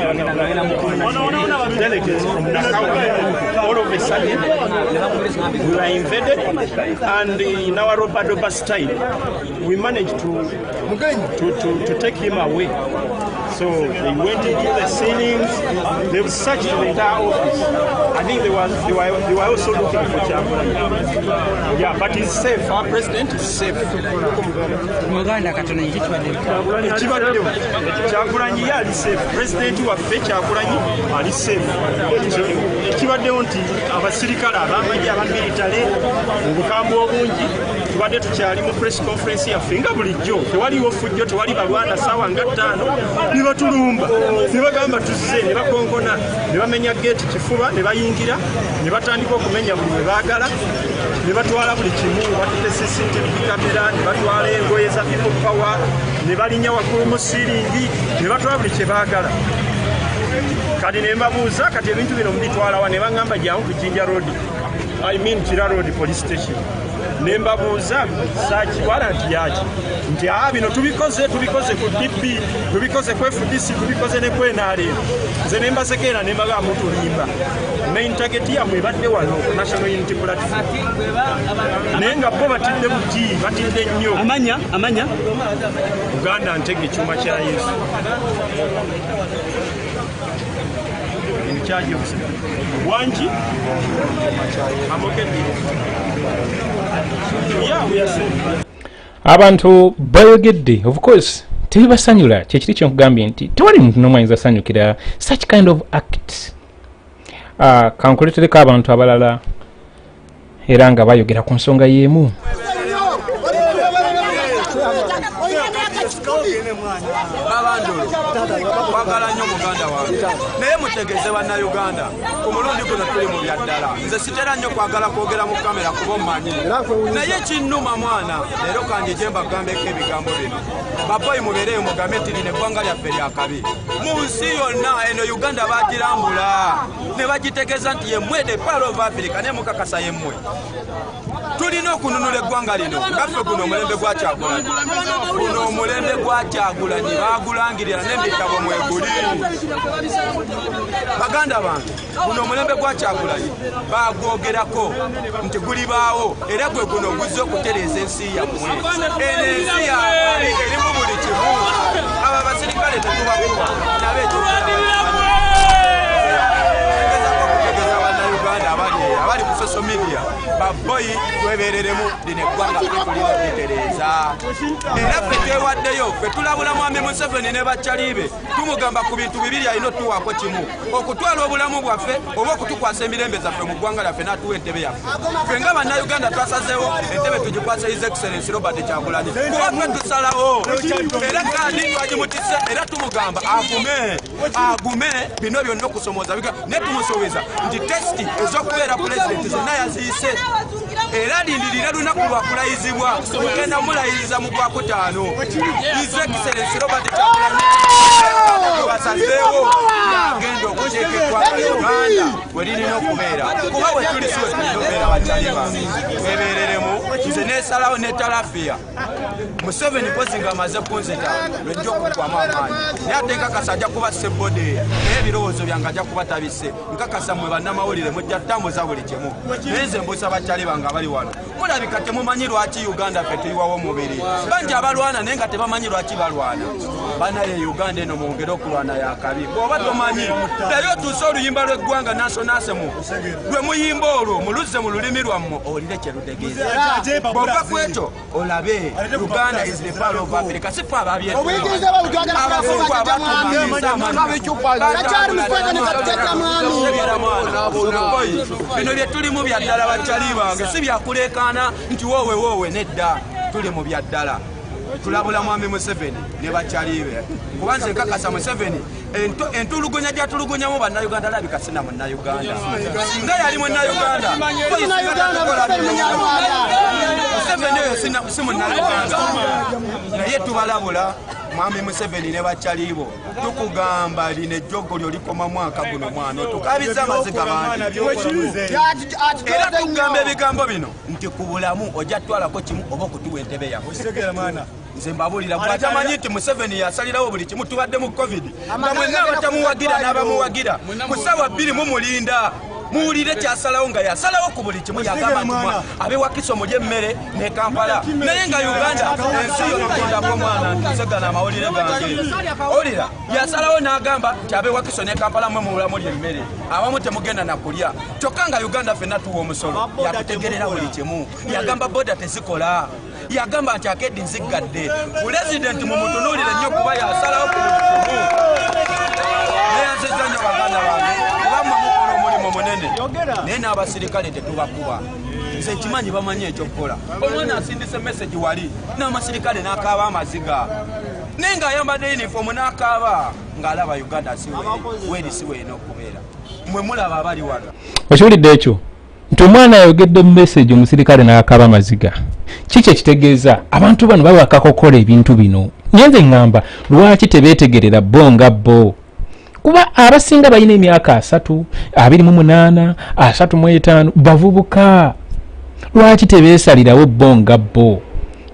delegates from Nakau. All of a sudden, we were invaded, and in our Ropa style, we managed to take him away. So they went into the ceilings, they've searched the entire office. I think they were also looking for Kyagulanyi. Yeah, but he's safe. Our president is safe. Kyagulanyi ali safe. President waffe Kyagulanyi ali safe. Ekibaddewo nti abasirikale abamagye abamilitale mu bukambwe obungi tubadde tukyali mu press conference yaffe nga bulijjo tewaliwo fujjo tewali balwana ssaawa nga 5 ne batulumba ne bagamba tuzze ne bakonkona ne bamenya geeti kifuba ne bayingira ne batandika okumenya buli we baagala ne batwala buli kimu batutte CCTV kamera ne batwala engoye za People Power ne balinnya waggulu mu siiringi ne batwala buli kye baagala. Kati ne mbabuuza kati ebintu bino mbitwalawa ne baŋŋamba jangu ku Jinja Road, I mean Kira Road police station. Ne mbabuuza saaki waranti yaki nti bino tubikoze ku DP, tubikoze ku FDC, tubikoze ne ku NRM. Nze ne mbasekeera ne mbaga mutulimba main target yamwe badde wano National Unity Platform naye nga bo batidde buti batidde nnyo. Amanya Uganda ntege ekyuma kya Yesu. In charge of Wanji, I'm okay. Yeah, we are safe. Abantu bayogedde, of course tebibasanyula kyekiri kyenkugambye nti tewali muntu n'omu ayinza sanyukira such kind of act. Kankuletereko abantu abalala era nga bayogera ku nsonga y'emu. Kwagala nnyo muganda wange naye mutegeze bannayuganda ku mulundi guno tuli mu byaddala. Nze sitera nnyo kwagala kwogera mu kamera kuba ommanyi naye kinnuma mwana leero kanjije mbagambeko ebigambo bino. Baboyi mubeereyo mugambe nti lino eggwanga lyaffe lyakabi. Mu nsi yonna eno Uganda bagirambula ne bagitegeza nti yemmwe the Pearl of Africa ne mukakasa yemmwe. tulina okununula eggwanga lino ngaffe guno omulembe gwa Kyagulanyi guno omulembe gwa Kyagulanyi bagulangirira n'ebitabo mweguli baganda bange guno omulembe gwa Kyagulanyi bagwogerako nti gulibaawo era gwe guno oguzze okutereeza ensi yammwe eno ensi yammwe erimu buli kimu abo abasirikale tetubakuba nabe abali ku social media baboyi twebereremu lino eggwanga tulina okitereeza era ffe twewaddeyo ffe tulabula mwami Museveni ne bakyalibe tumugamba ku bintu bibiri alina otuwaako kimu okutwala obulamu bwaffe oba okutukwasa emirembe zaffe mu ggwanga lyaffe n'atuwa entebe yaffe ffe nga bannayuganda twasazeewo entebe tugikwasa His Excellency Robert Kyagulanyi kuba ffe tusalawo era kandi twagimutise era tumugamba agume bino byonna okusomoza ne tumusuubiza nti tesiti ez'okubeera pulezidenti zonna yaziyise era lindirira lunaku lwakulayizibwa tugenda mulayiriza mu Gwakutaano His Excellency Robert Kyagulanyi basazeewo agenda okuteeka eggwanga Uganda we lirina okubeera kuba we tuli siwe tulina okubeera bakyali bange twebereremu nze neesalawo netalafiya Museveni pozi nga amaze kunzita lwejja okukwamu amaanyi naye ate nkakasa ajja kuba sebode naye ebirowoozo byange ajja kuba tabise nkakasa mwe bannamawulire mujja tutambuza buli kimu naye nze mbuusa bakyali bange abali wano mulabika temumanyi lwaki Uganda ffe tuyiwawo omubiri bangi abalwana naye nga tebamanyi lwaki balwana banaye Uganda eno mwongere okulwana yakabi bw'oba tomanyi naye otuuse oluyimba lw'eggwanga nasonasemu lwe muyimba olwo muluzze mu lulimi lwammwe olire kye lutegeeza bw'ova ku ekyo olabe Uganda is the part of Africa si ffe abafungwa bino bye tulimu bya ddala bakyali bange si byakuleekaana nti woowe nedda tuli mu bya ddala tulabula mwami Museveni ne bakyalibe kuba nze nkakasa Museveni entulugunya gyatulugunyamu bannayuganda labika sina munnayuganda singa yali munnayuganda Museveni oyo si munnayuganda naye tubalabula mwami Museveni ne bakyalibo tukugamba lino ejjogo lyo likoma mwaka guno mwana tukabiza amaziga bangi era tugamba ebigambo bino nti ku bulamu ojja twalako kimu oba okutuwa entebe yaffe nze mbabulira bwatamanyi nti Museveni yasalirawo buli kimu tubadde mu COVID nga mwenna abatamuwagira n'abamuwagira ku ssaawa 2 mumulinda muwulire kyasalawo nga yasalawo ku buli kimu yagamba nti abewakiso mulye emmere ne Kampala naye nga Uganda ensi yonatondako mwana ntusegana amawulire gange olira yasalawo n'agamba nti abewakiso ne Kampala mwe muwula mulye emmere abamu temugenda nakulya kyokka nga Uganda ffenna tuwa omusolo yatutegerera buli kimu yagamba boda tezikola yagamba nti akedi nzigadde pulezidenti mumutunuulire nnyo kuba yasalawo ku buli kimu neyanziza nnyo baganda bange kubamwe mukola omulimu munene naye n'abasirikale tetubakuba nze nkimanyi bamanyi ekyokukola omwana asindise mesagi wali n'amasirikale n'akaaba amaziga naye ng'ayambadde yunifoomu n'akaaba ng'alaba Uganda siwe eno okubeera mwe mulaba abali wano okiwulidde ekyo nti omwana ayogedde message omusirikale n'akaaba amaziga kiki ekitegeeza abantu bano babakako okukola ebintu bino nyenze ngamba lwaki tebeetegerera bo nga bo kuba abasinga balina emyaka 3, 28, 35 bavubuka lwaki tebeesalirawo bo nga bo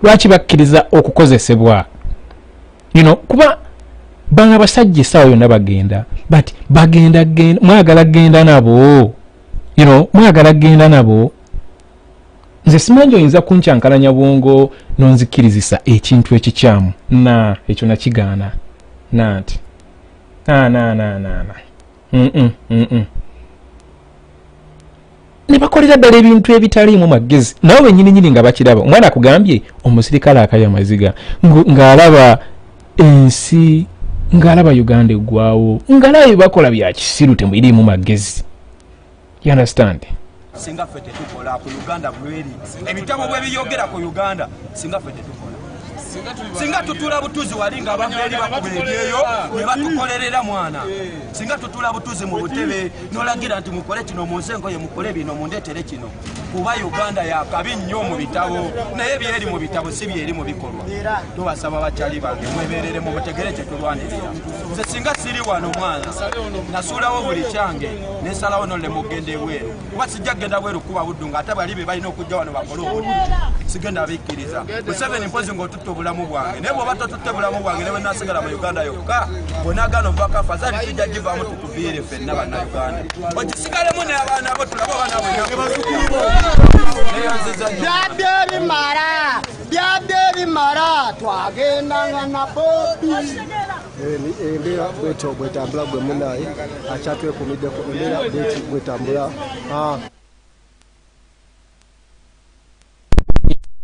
lwaki bakkiriza okukozesebwa kuba bano abasajja essaawa yonna bagenda but bagenda mwagala genda nabo mwagala genda nabo nze simanyi oyinza kunkyankalanya bwongo nonzikirizisa ekintu ekikyamu ekyo nakigaana nanti ne bakolera ddala ebintu ebitaliimu magezi nawe bennyininyini nga bakiraba omwana akugambye omusirikale akabya amaziga ng'alaba ensi ng'alaba Uganda eggwawo ng'alaba byebakola bya kisiru temuyiriimu magezi. You understand? Singa fete tukola ku Uganda bweri ebitabo bwe biyogera ku Uganda singa fete tukola singa tutula butuzi wali nga ababeeri bakubeeryeyo ne batukolerera mwana singa tutula butuzi mu butebe n'olagira nti mukole kino mu nsengo ye mukole bino mundeetere kino kuba Uganda yakabi nnyo mu bitabo naye byeri mu bitabo si byeri mu bikolwa tubasaba bakyali bange mwebeerere mu butegere kye tulwanirira nze singa siri wano mwana nasuulawo buli kyange nesalawo nole mugende bweru kuba sijja kgenda bweru kuba buddu nga ate bali be balina okujja wano bakole obuddu sigenda bikkiriza Museveni mpozi ng'otutta obulamu bwange naye bw'oba totutte bulamu bwange ne bwe naasigala mu Uganda yokka bw'onaagaana obubaka fazali tujja givaamu tutuviire ffenna bannayuganda ogisigalemu n'abaana bo tulaba abaana byabye bimala twagendanga na Bobi embeera bwetyo bwetambula gwe munaye akyatwekumiddeko embeera bweti bwetambula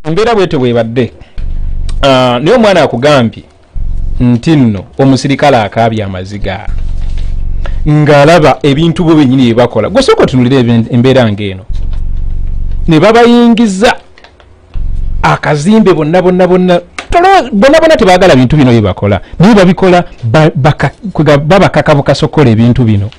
embeera bwetyo bwebadde naye omwana akugambye nti nno omusirikale akaabye amaziga ng'alaba ebintu bo bennyini bye bakola gwe sooka otunulira embeera ng'eno ne babayingiza akazimbe bonna tebaagala bintu bino bye bakola naye babikola babakaka bukasokola ebintu bino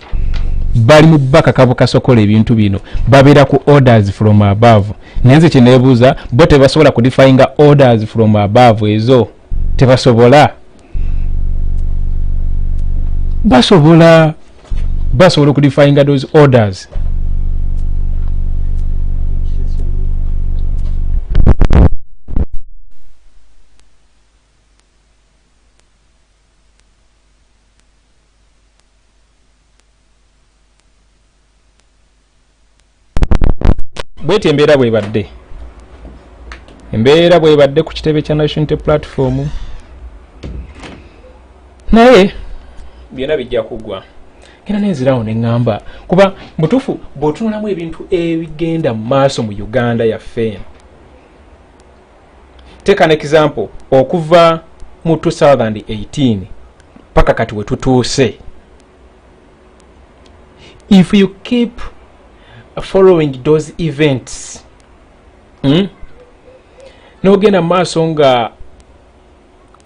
bali mu bakaka bukasokola ebintu bino babeera ku orders from above naye nze kye neebuuza bo tebasobola kudefyinga orders from above ezo tebasobola basobola okudefyinga those orders bweti embeera bwebadde ku kitebe kya National Platform naye byonna bijja kugwa era nenzirawo neŋŋamba kuba mutuufu bw'otunulamu ebintu ebigenda mu maaso mu Uganda yaffe take an example okuva mu 2018 paka kati we tutuuse if you keep following those events n'ogenda mu maaso nga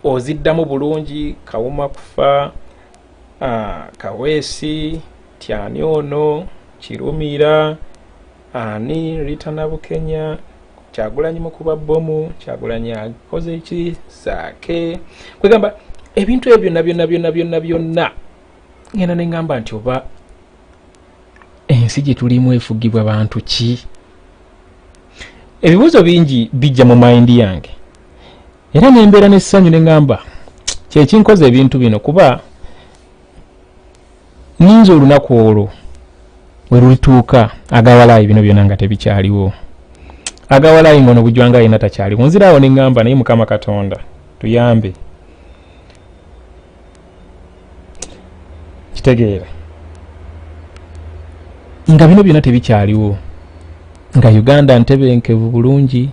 oziddamu bulungi Kawuma kufa Kaweesi Tyani ono Kirumira ani Rita Nabukenya Kyagulanyi mu kuba bomu Kyagulanyi akoze ki Saake kwegamba ebintu ebyo byonna ngenda ne ngamba nti oba ensi gye tulimu efugibwa bantu ki ebibuuzo bingi bijja mu mind yange era nembeera n'essanyu ne ngamba kyekinkoze ebintu bino kuba ninza olunaku olwo we lulituuka agawalayi bino byonna nga tebikyaliwo agawalayi ngono bujwanga alina takyaliwo nziraawo ne ngamba naye Mukama Katonda tuyambe kitegeera nga bino byonna tebikyaliwo nga Uganda ntebenkevu bulungi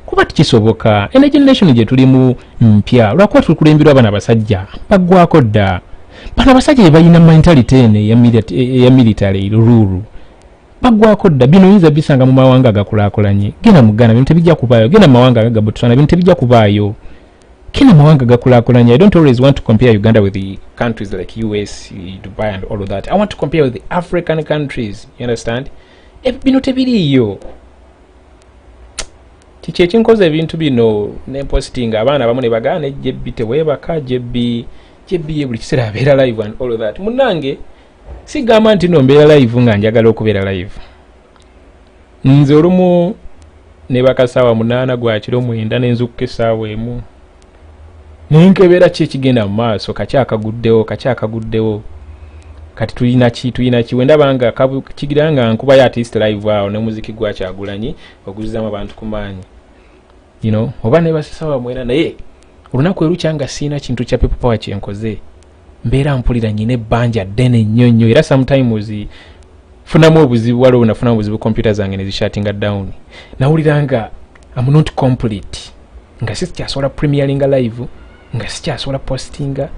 kuba tikisoboka ene generation gye tulimu mpya lwakuba tukulembirwa abana basajja baggwako dda bana basajja balina mentality ene ya military rule baggwako dda bino yinza bisanga mu mawanga agakulaakulanye gena mu Ghana bintu tebijja kubaayo gena mawanga agabotswana bintu tebijja kubaayo kina mawanga gakulaakulanye I don't always want to compare Uganda with the countries like US, Dubai and all of that. I want to compare with the African countries, you understand? Bino tebiriyo kyekinkoze ebintu bino nempostinga abaana bamu ne bagaana ejjebbi teweebaka jebbi buli kiseera abeera live and all of that munange sigamba nti no mbeera live nga njagala okubeera live nze olumu ne bakasaawa 8 gwa kiro 9 n'enzukuka essaawa emu nenkebera ki ekigenda mu maaso kakyakaguddewo kati tulina ki wendabanga kigiranga nkuba ya artist live awo ne muziki gwa Kyagulanyi oguzizamu abantu ku maanyi oba ne basaawa 9 naye olunaku erukyanga siina kintu kya people power kyenkoze mbeera mpulira nyina ebbanja ddene nnyo era sometimes funamu obuzibu waliwo nafunamu obuzibu computer zange ne zishatinga down nawulira nga I'm not complete nga sikyasobola premieringa live nga sikyasobola postinga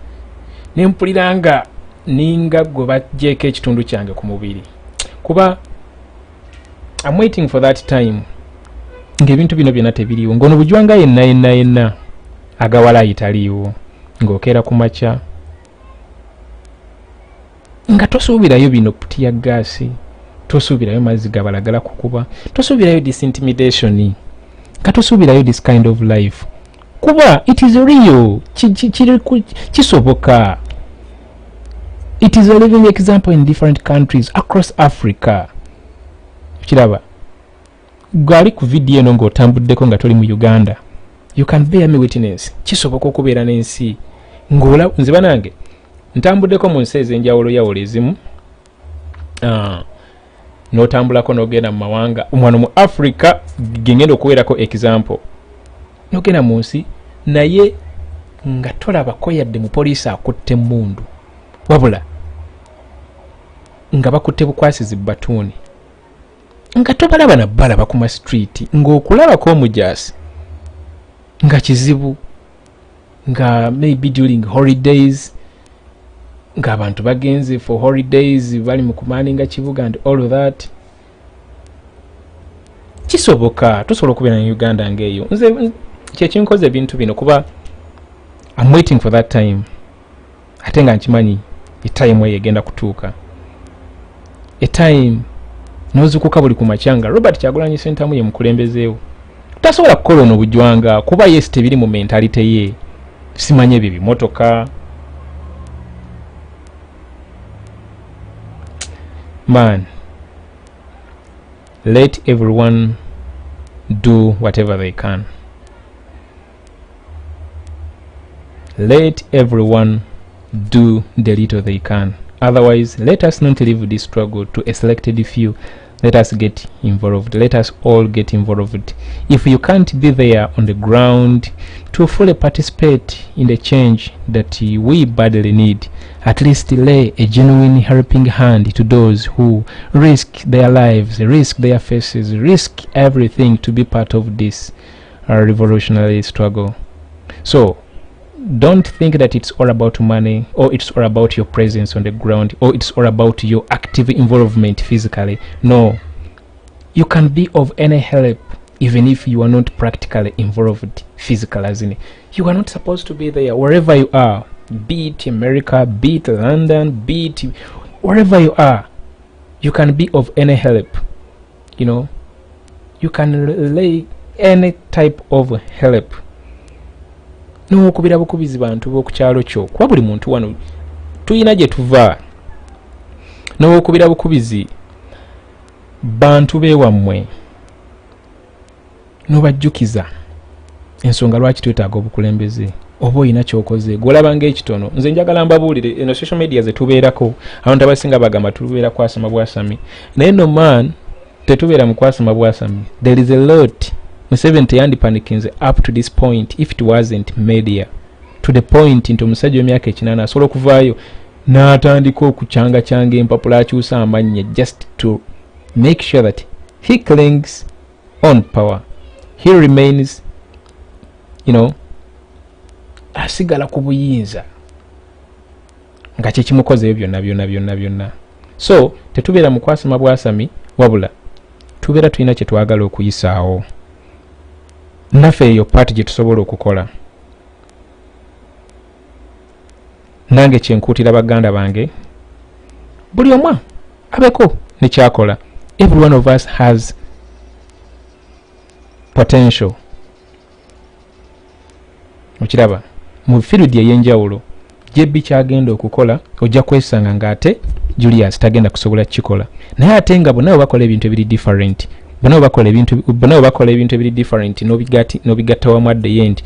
ne mpulira nga ninga gwe bajjeeko ekitundu kyange ku mubiri kuba I'm waiting for that time ng'ebintu bino byonna tebiriwo ngono bujwanga yenna agawala ayitaliiwo ng'okeera ku makya nga tosuubirayo bino putiya gaasi, tosuubirayo mazzi gabalagala kukuba, tosuubirayo disintimidation, nga tosuubirayo this kind of life kuba it is real, kisoboka. It is a living example in different countries across Africa. Kiraba gali ku video eno ng'otambuddeko nga toli mu Uganda, you can bear me witness, kisoboka okubeera n'ensi ng'ola nze banange ntambuddeko mu nsi ez'enjawulo yawulo ezimu, n'otambulako n'ogenda mu mawanga omwana mu Africa gengenda okuweerako example, n'ogenda mu nsi naye nga tolabako yadde mu poliisi akutte mundu, wabula nga bakutte bukwasizi batuuni, nga tobalaba na balaba ku ma street, ng'okulabako omujaasi nga kizibu, nga maybe during holidays nga abantu bagenze for holidays bali mu kumaaninga kibuga and all of that. Kisoboka tosobola okubeera mu Uganda ng'eyo. Nze kyekinkoze ebintu bino kuba I'm waiting for that time, ate nga nkimanyi etime eyo egenda kutuuka, etime n'ozukuka buli ku makyanga Robert Kyagulanyi Ssentamu ye mukulembezeewo tasobola kukola ono bujwanga kuba yes tebiri mu mentalite ye, simanye ebyo bimotoka. Man, let everyone do whatever they can. Let everyone do the little they can. Otherwise, let us not leave this struggle to a selected few. Let us get involved. Let us all get involved. If you can't be there on the ground to fully participate in the change that we badly need, at least lay a genuine helping hand to those who risk their lives, risk their faces, risk everything to be part of this revolutionary struggle. So, don't think that it's all about money, or it's all about your presence on the ground, or it's all about your active involvement physically. No, you can be of any help even if you are not practically involved physically, as in you are not supposed to be there. Wherever you are, be it America, be it London, be it wherever you are, you can be of any help. You know, you can lay any type of help. N'okubira bukubizi bantu b'oku kyalo kyo kuba buli muntu wano tuyina gye tuva, n'okubira bukubizi bantu beewammwe n'obajjukiza ensonga lwaki twetaaga obukulembeze oba oyina kyokoze gwolaba ng'ekitono. Nze njagala mbabuulire eno social media ze tubeerako abantu abasinga bagamba tubeera kwasama bwasami, naye no man tetubeera mu kwasama bwasami. There is a lot Museveni teyandipanikinze up to this point if it wasn't media, to the point nti omusajja w'emyaka 8 asobola okuvaayo n'atandika okukyanga empapula akyusa amannya just to make sure that he clings on power, he remains, you know, asigala ku buyinza nga kyekimukozeyo byonna. So tetubeera mu kwasama bwasami, wabula tubeera tulina kye twagala okuyisaawo, naffe eyo paati gye tusobola okukola. Nange kyenkuutira baganda bange buli omwa abeko ne kyakola. Every one of us has potential. Okiraba mu field ey'enjawulo jebbi kyagenda okukola ojja kwesanga ng'ate Julius tagenda kusobola kikola, naye ate nga bonna bakola ebintu ebiri different, bonna bakola ebintu ebiri different n'obigatta wamu at the end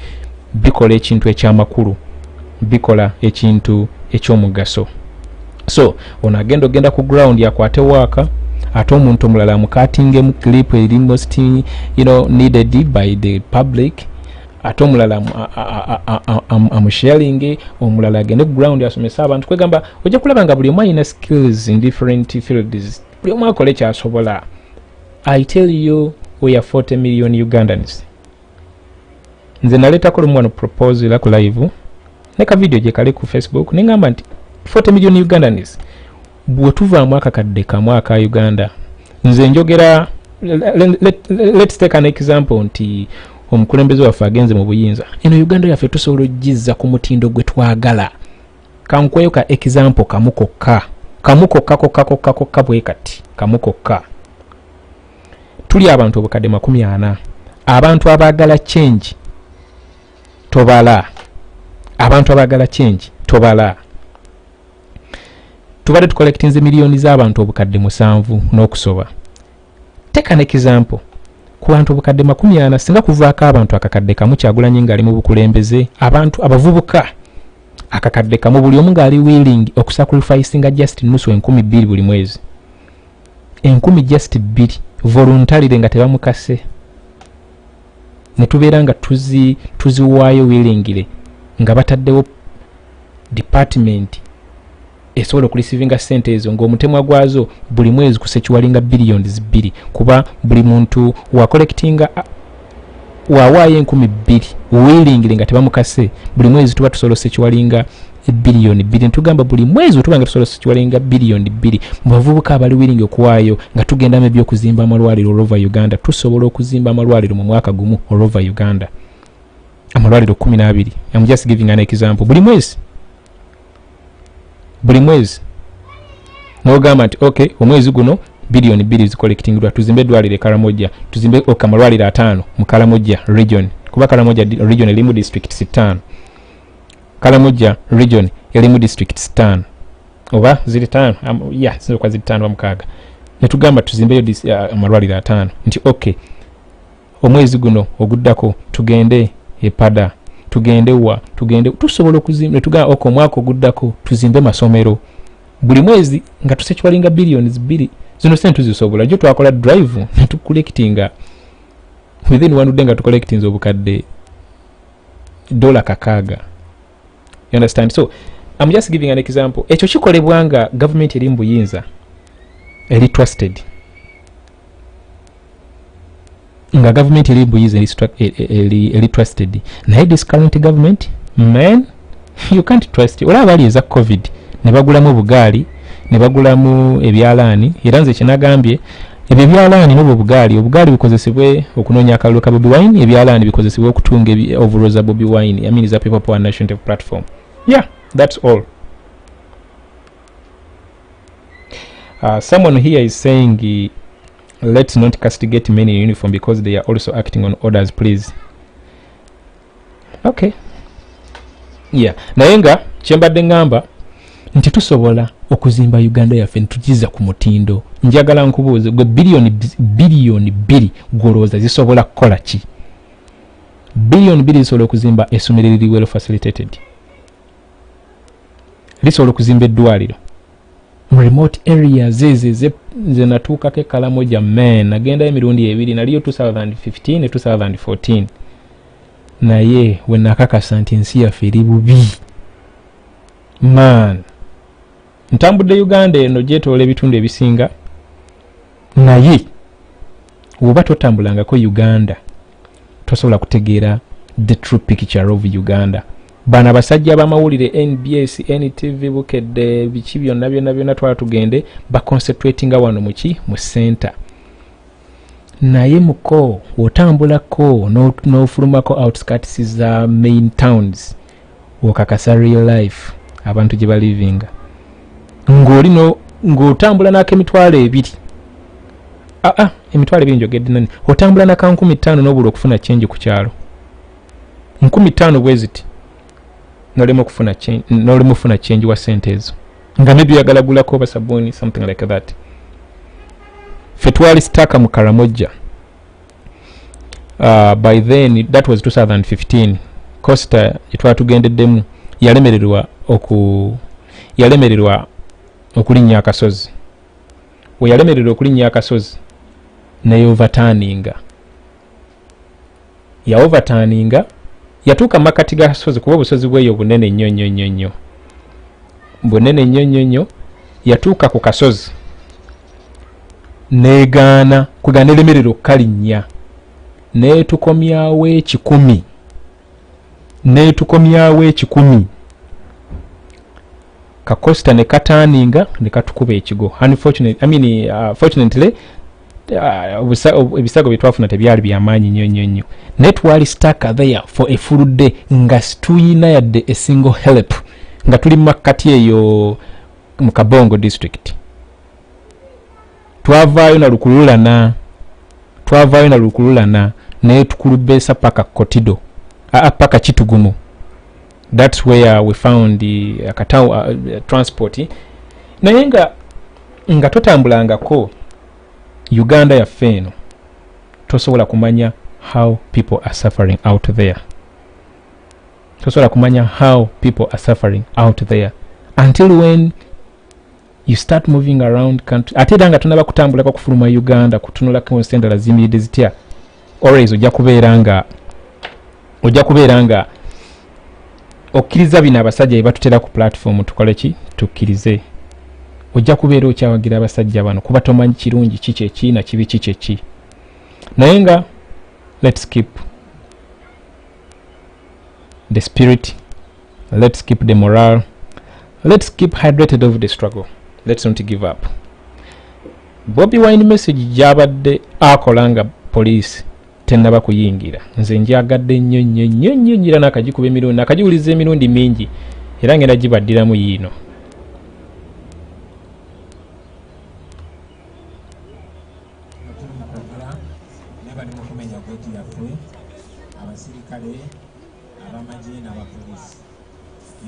bikola ekintu ekyamakulu, bikola ekintu ekyomugaso. So ono agenda ogenda ku ground yakwate waaka, ate omuntu omulala amukatingemu clip eri most needed by the public, ate omulala amusharing, omulala agende ku ground asomesa abantu. Kwegamba ojja kulaba nga buli omu alina skills in different fields, buli omu akola ekyasobola. I tell you, we are 40 million Ugandans. Nze naleetako lumu wano proposal ku live neka video gye kale ku Facebook nengamba nti 40 million Ugandans bwe tuvaamu akakadde kamu aka Uganda. Nze njogera, let's take an example nti omukulembeze waffe agenze mu buyinza eno Uganda yaffe tusobola ogizza ku mutindo gwe twagala. Kankweyo ka example kamukokka bwe kati kamukokka. Tuli abantu obukadde 40 abantu abaagala change tobala. Abantu abaagala change tobala. Tubadde tukollectinze miliyoni z'abantu obukadde 7 n'okusoba. Take an example. Ku bantu obukadde 40 singa kuvaako abantu akakadde kamu Kyagulanyi ngali mu bukulembeze abantu abavubuka akakadde kamu buli omu ngali willing okusacrificinga just nusu 2,000 buli mwezi. 10,000 just 2 voluntarily nga tebamukase. Ne tubeera nga tuziwaayo willingly nga bataddewo department esobola okurisivinga sente ezo ng'omutemwa gwazo buli mwezi kusekiwalinga billions 2 kuba buli muntu wa collectinga wawaayo 2,000 willingly nga tebamukase buli mwezi tuba tusobola sekiwalinga billion 2 ntugamba buli mwezi tuba nga tusobola sekiwalinga billion 2 mu bavubuka abali willing okuwaayo nga tugenda mu by'okuzimba amalwaliro all over Uganda tusobola okuzimba amalwaliro mu mwaka gumu all over Uganda amalwaliro 12. I'm just giving an example. Buli mwezi n'ogamba nti okay omwezi guno billion 2 zicollectingwa tuzimbe eddwaliro Karamoja tuzimbe amalwaliro 5 mu Karamoja region kuba Karamoja region elimu district 5 Karamoja region elimu district 5 oba ziri 5 ziri kwa ziri 5 mukaaga ne tugamba tuzimbe amalwaliro 5 nti okay omwezi guno oguddako tugende Epada tugende tusobola okuzimba tugamba omwaka oguddako tuzimbe masomero buli mwezi nga tusekiwalinga billions 2 zino sente tuzisobola jo twakola drive tucollectinga within one day nga tucollectinze obukadde $6. You understand? So I'm just giving an example. Ekyo kikolebwanga government eri mbuyinza eri trusted nga government eri mbuyinza eri trusted naye this current government man you can't trust. Olaba ali eza covid ne bagulamu bugaali ne bagulamu ebyalaani era nze kinagambye ebyo byalaani n'obwo obugaali bikozesebwe okunoonya akalulu ka Bobiwine ebyalaani bikozesebwe okutunga overalls za Bobiwine I mean za People Power National Platform. Yeah, that's all. Someone here is saying let's not castigate men in uniform because they are also acting on orders, please. Okay. Yeah. Naye nga kyembadde ngamba nti tusobola okuzimba Uganda yaffe ntugiza ku mutindo. Njagala nkubuuze gwe billion 2 golooza zisobola kukola ki? Billion 2 zisobola okuzimba essomero eriri well facilitated. Lisobola okuzimba eddwaliro. Remote areas ze natuuka ke Karamoja man nagenda emirundi 2 naliyo 2015 ne 2014 naye we nakakasa nti ensi yaffe eri bubi man. Ntambudde Uganda eno gyetoola ebitundu ebisinga naye oba totambulangako Uganda tosobola kutegeera the true picture of Uganda. Bana basajja bamawulire NBS NTV bukedde biki byonna twala tugende baconcentratinga wano mu center naye muko otambulako n'ofulumako outskirts za main towns okakasa real life abantu gye balivinga ng'oli ng'otambula n'ako emitwalo 2 emitwalo 2 njogedde nani otambula n'aka 15,000 n'obula okufuna change ku kyalo 15,000 bwe ziti nolemu kufuna change wa sente ezo nga maybe yagala gulako oba sabuni something like that. Ffe twali staka mu Karamoja by then that was 2015 Costa yetwatugendeddemu yalemererwa okulinnya akasozi we yalemererwa okulinnya akasozi naye overturninga yatuuka makati ga sozi kuba obusozi bweyo bunene nnyo yatuuka ku kasozi neegaana kugana elemerero okukalinnya neetukomyawo ekikumi kakosta ne kataaninga ne katukuba ekigo. Fortunately ebisago byetwafuna tebyali byamaanyi nnyo naye twali stuck there for a full day nga situyina yadde a single help nga tuli makkati eyo mu Kabongo district. Twavaayo na lukululana naye tukulubesa paka Kotido paka Kitugumu. That's where we found the transport. Naye nga totambulangako Uganda ya feno tosobola kumanya how people are suffering out there. Until when you start moving around country. Ate danga tunaba kutambula kwa kufuluma Uganda kutunula ko sendala zimide zitya. Always ojja kubeeranga okkiriza bino abasajja ebatutera ku platform tukole ki tukkirize. Ojja kubeera okyawagira abasajja bano kuba tomanyi kirungi kiki ekina kibi kiki eki. Naye nga let's keep the spirit, let's keep the morale, let's keep hydrated of the struggle. Let's not give up. Bobiwine message jabadde akolanga police tenaba kuyingira. Nze njagadde nnyo nakagikuba emirundi nakajiwuliza emirundi mingi era ngenda gibaddiramu yiino. Abasirikale, Namagye n'abapoliisi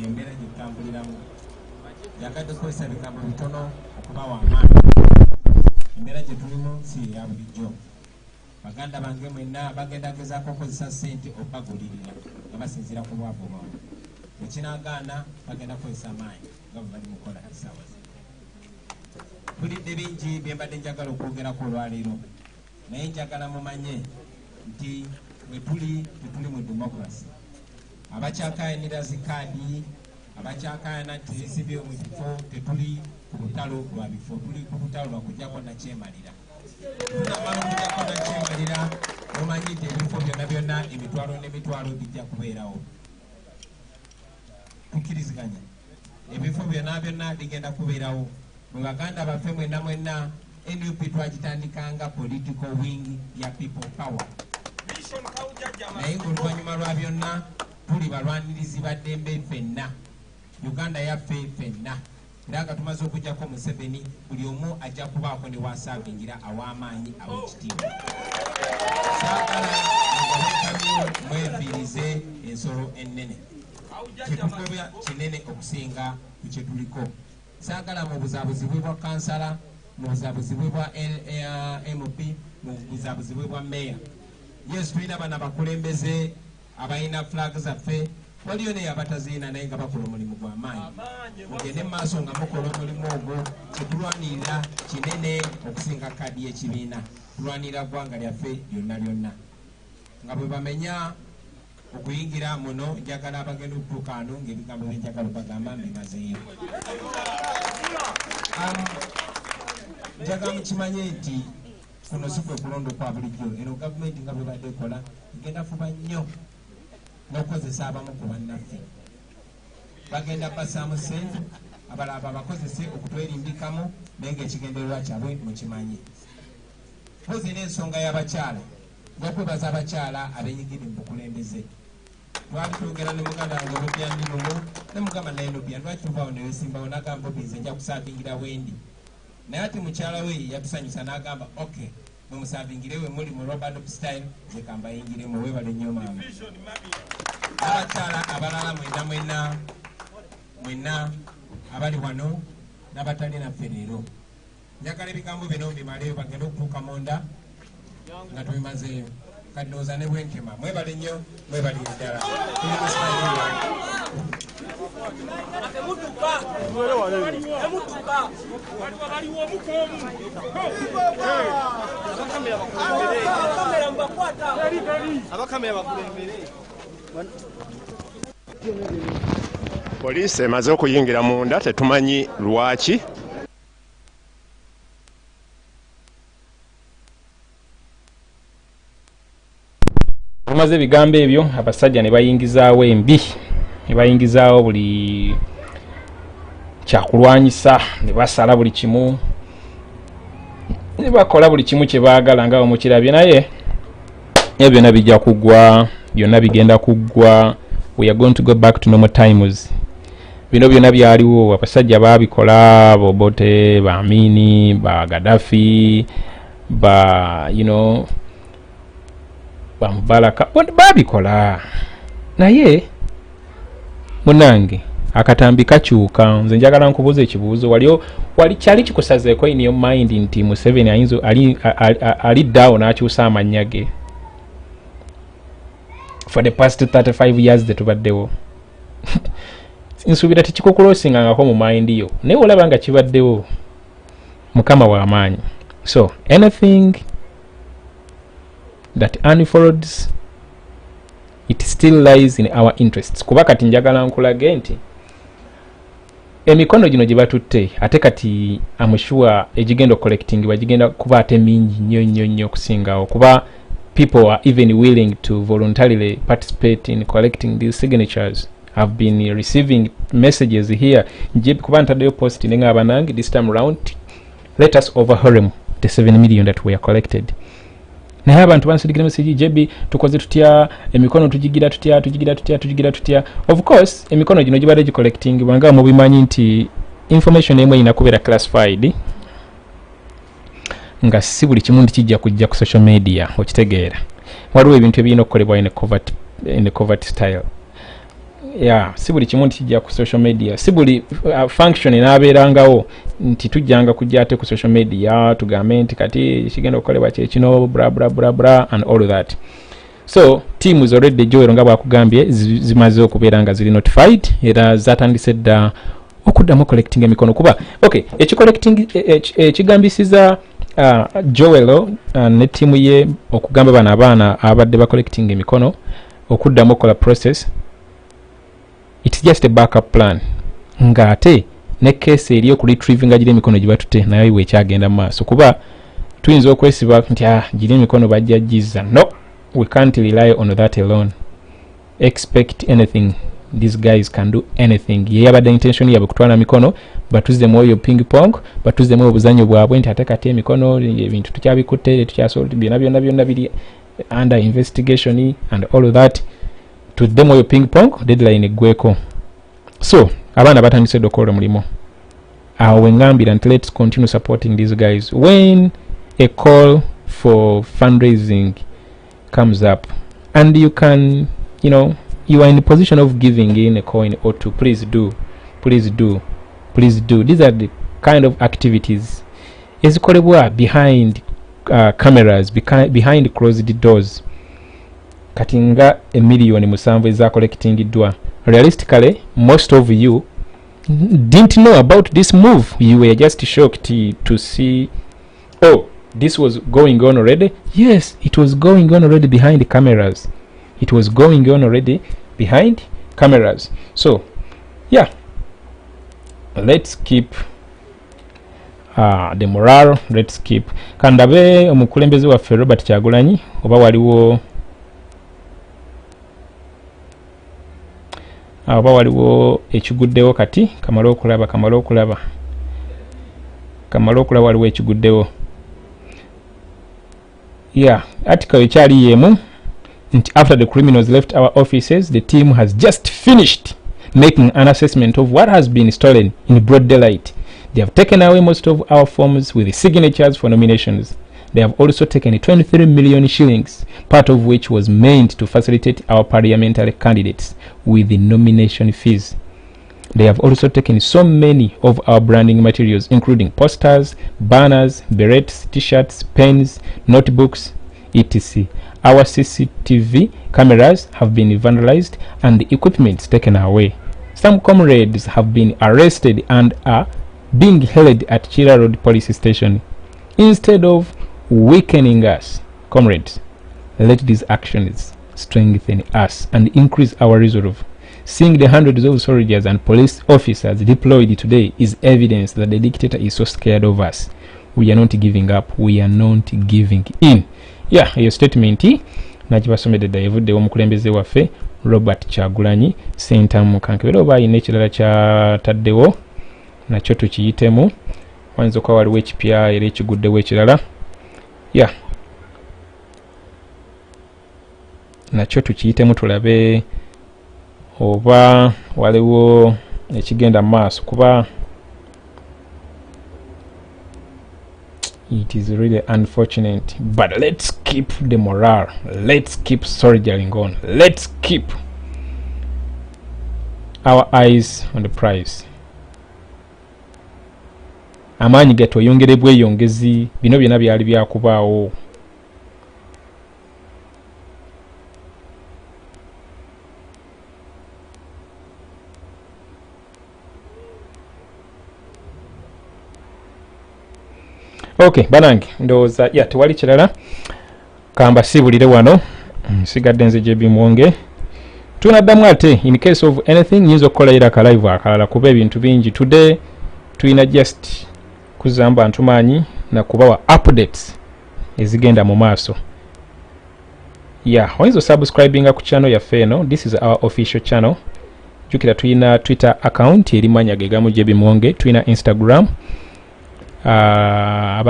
yembera gitambuliramu yagadde kwesa bigambo bitono okubawa amaanyi. Embeera gye tulimu si ya bulijjo. Baganda bange mwenna bagenda gezaako okukozesa ssente okubagulirira nga basinziira ku bwavu bwabwe. Ekinagaana bagenda kukozesa amaanyi nga bwe bali mukola essaawa zino. Tulidde bingi bye mbadde njagala okwogerako olwaleero naye njagala mumanye nti we tuli mu democracy. Abakyakayanira zikaadi, abakyakayana tizibye mu kifo tetuli ku lutalo lwa bifo, tuli ku lutalo lwa kujjako nakyemalira. Tunamala okujjako nakyemalira omanyi nti ebifo byonna emitwalo n'emitwalo bijja kubeerawo. Tukkiriziganya ebifo byonna bigenda kubeerawo. Mu Baganda baffe mwenna NUP twagitandikanga political wing ya people power. Naye ng'oluvannyuma lwa byonna tuli balwanirizi ba ddembe ffenna, Uganda yaffe ffenna. Era nga tumaze okujjako Museveni buli omu ajja kubaako ne wasaavingira aw'amaanyi aw'ekitiibwa. Saagala ng'obeekamyo mwefiirize ensolo ennene. Kyetugobya kinene okusinga ku kye tuliko. Saagala mu buzaabuzibwe bwa kansala, mu buzaabuzibwe bwa MP, mu buzaabuzibwe bwa meya. Yes, tulina bana bakulembeze abalina flag zaffe, waliyo naye abataziina naye nga bakola omulimu gw'amaanyi. Mugende mu maaso nga mukola omulimu ogwo. Kyetulwanirira kinene okusinga kadi y'ekibiina. Tulwanirira ggwanga lyaffe lyonna. Nga bwe bamenya okuyingira muno njagala abagenda okutuuka wano ng'ebigambo bye njagala okubagamba mbimazeeyo. Njagala mukimanye nti kuno si kwe kulonda kwa bulijjo. Eno gavumenti nga bwe badde ekola igenda fuba nnyo n'okukozesa abamu ku bannaffe. Bagenda bassaamu ssente abalaba bakozese okutwerimbikamu naye ng'ekigendererwa kyabwe mukimanyi. Mpozi n'ensonga y'abakyala n'okwebaza abakyala abenyigidde mu bukulembeze. Twali twogera ne muganda wange Obubyanni lumu ne mugamba naye Nobya lwaki tuvaawo ne weesimbawo n'agamba Bobi nze nja kusaavingira wendi. Naye ati mukyala we yatusanyusa n'agamba okay mumusaavingira we muli mu Robert style nze kambayingiremu weebale nnyo maama. Abakyala abalala mwenna abali wano n'abatali naffe leero. Njagala ebigambo bino mbimaleyo bagenda okutuuka munda nga tubimazeeyo. Kadooza ne bwenkema mwebale nnyo mwebalire ddala. Poliisi emaze okuyingira munda tetumanyi lwaki. Tumaze ebigambo ebyo abasajja ne bayingizaawo embi, ne bayingizaawo buli kyakulwanyisa, ne basala buli kimu. bakola buli kimu kye baagala nga omukirabye naye byonna bijja kuggwa, byonna bigenda kuggwa. We are going to go back to normal times. Bino byonna byaliwo, abasajja baabikola, Bobote, ba Amini, ba Gaddafi, ba ba Mubaraka, baabikola. Naye munange akatambi kakyuka. Nze njagala nkubuuza ekibuuzo, wali kyali kikusazeeko in your mind nti Museveni ayinza ali down n'akyusa amannya ge for the past 35 years tetubaddewo? Nsuubira tekikukulosingangako mu mind yo, naye olaba nga kibaddewo. Mukama w'amaanyi. So anything that unfolds, it still lies in our interests. Kuba kati njagala nkulage nti emikono gino gye batutte ate kati amushuwa egigenda collecting bagigenda kuba ate mingi nnyo okusingawo, kuba people are even willing to voluntarily participate in collecting these signatures. I've been receiving messages here. Kuba ntaddeyo post nenga banange this time round, let us overhaul the 7 million that we are collected. Naye abantu bansirikira message JB tukoze tutya, emikono tugigira tutya. Of course emikono gino gibadde collecting banga mu bimanyi nti information emwe inakubeera classified nga si buli kimu kijja kujja ku social media okitegeera. Waliwo ebintu ebirina okukolebwa in a covert style. Si buli kimu kijja ku social media, si buli function inaabeerangawo nti tujjanga kujja ate ku social media tugambe nti kati kigenda okukolebwa kino bra and all of that. So team is already Joel nga bwakugambye zimaze okubeera nga ziri notified era zatandise dda okuddamu collecting emikono kuba ekigambisiza Joel ne team ye okugamba bana abaana abadde ba collecting emikono okuddamu okola process. It's just a backup plan. Nga ate ne case eri oku retrieving gire emikono gibatutte naye we kyagenda maaso kuba tuyinza okwesiba nti gire emikono bajjajiza. No, we can't rely on that alone. Expect anything. These guys can do anything. Ye yabadde intention yabwe kutwala mikono batuze moyo ping pong, batuze moyo buzanyo bwabwe nti ate kati emikono ebintu tukyabikutte tukyasobola byonna biri under investigation and all of that. To them oyo ping pong deadline eggweko. So abaana batandise dokola mulimo awo ngambira nti let's continue supporting these guys. When a call for fundraising comes up and you can, you are in the position of giving in a coin or two, please do. These are the kind of activities ezikolebwa behind cameras, behind closed doors. Katinga a million musanvu eza collectingidwa. Realistically, most of you didn't know about this move. You were just shocked to see, oh, this was going on already. Yes, it was going on already behind the cameras. So yeah, let's keep the morale. Let's keep kandabe omukulembeze waffe Robert Kyagulanyi oba waliwo ekiguddewo kati kamala okulaba waliwo ekiguddewo. Article ekyali yemu nti after the criminals left our offices, the team has just finished making an assessment of what has been stolen in broad daylight. They have taken away most of our forms with the signatures for nominations. They have also taken 23 million shillings, part of which was meant to facilitate our parliamentary candidates with the nomination fees. They have also taken so many of our branding materials, including posters, banners, berets, t-shirts, pens, notebooks, etc. Our CCTV cameras have been vandalized and the equipment taken away. Some comrades have been arrested and are being held at Chira Road Police Station. Instead of weakening us, comrades, let these actions strengthen us and increase our resolve. Seeing the hundreds of soldiers and police officers deployed today is evidence that the dictator is so scared of us. We are not giving up. We are not giving in. Your statement nakibasomedde evudde omukulembeze waffe Robert Kyagulanyi Sentamu Kankebera oba ayina ekirala kyataddewo nakyo tukiyitemu wayinza okuba waliwo ekipya era ekiguddewo ekirala nakyo tukiyitemu tulabe oba waliwo ekigenda mu maaso kuba it is really unfortunate, but let's keep the morale, let's keep soldiering on, let's keep our eyes on the prize. Amaanyi gatweyongere bweyongezi bino byonna byali byakubaawo. Okay, banange ndowooza tewali kirala kamba sibulire wano sigadde nze JB Muwonge. Tunaddamu ate in case of anything nyinza okukola era akalive akalala kuba ebintu bingi. Today tulina just kuzamba ntumanyi na kubawa updates ezigenda mu maaso. Oyinza subscribinga ku channel yaffe eno. This is our official channel. Jukira tulina Twitter account eri manya gegamu JB Muwonge, tulina Instagram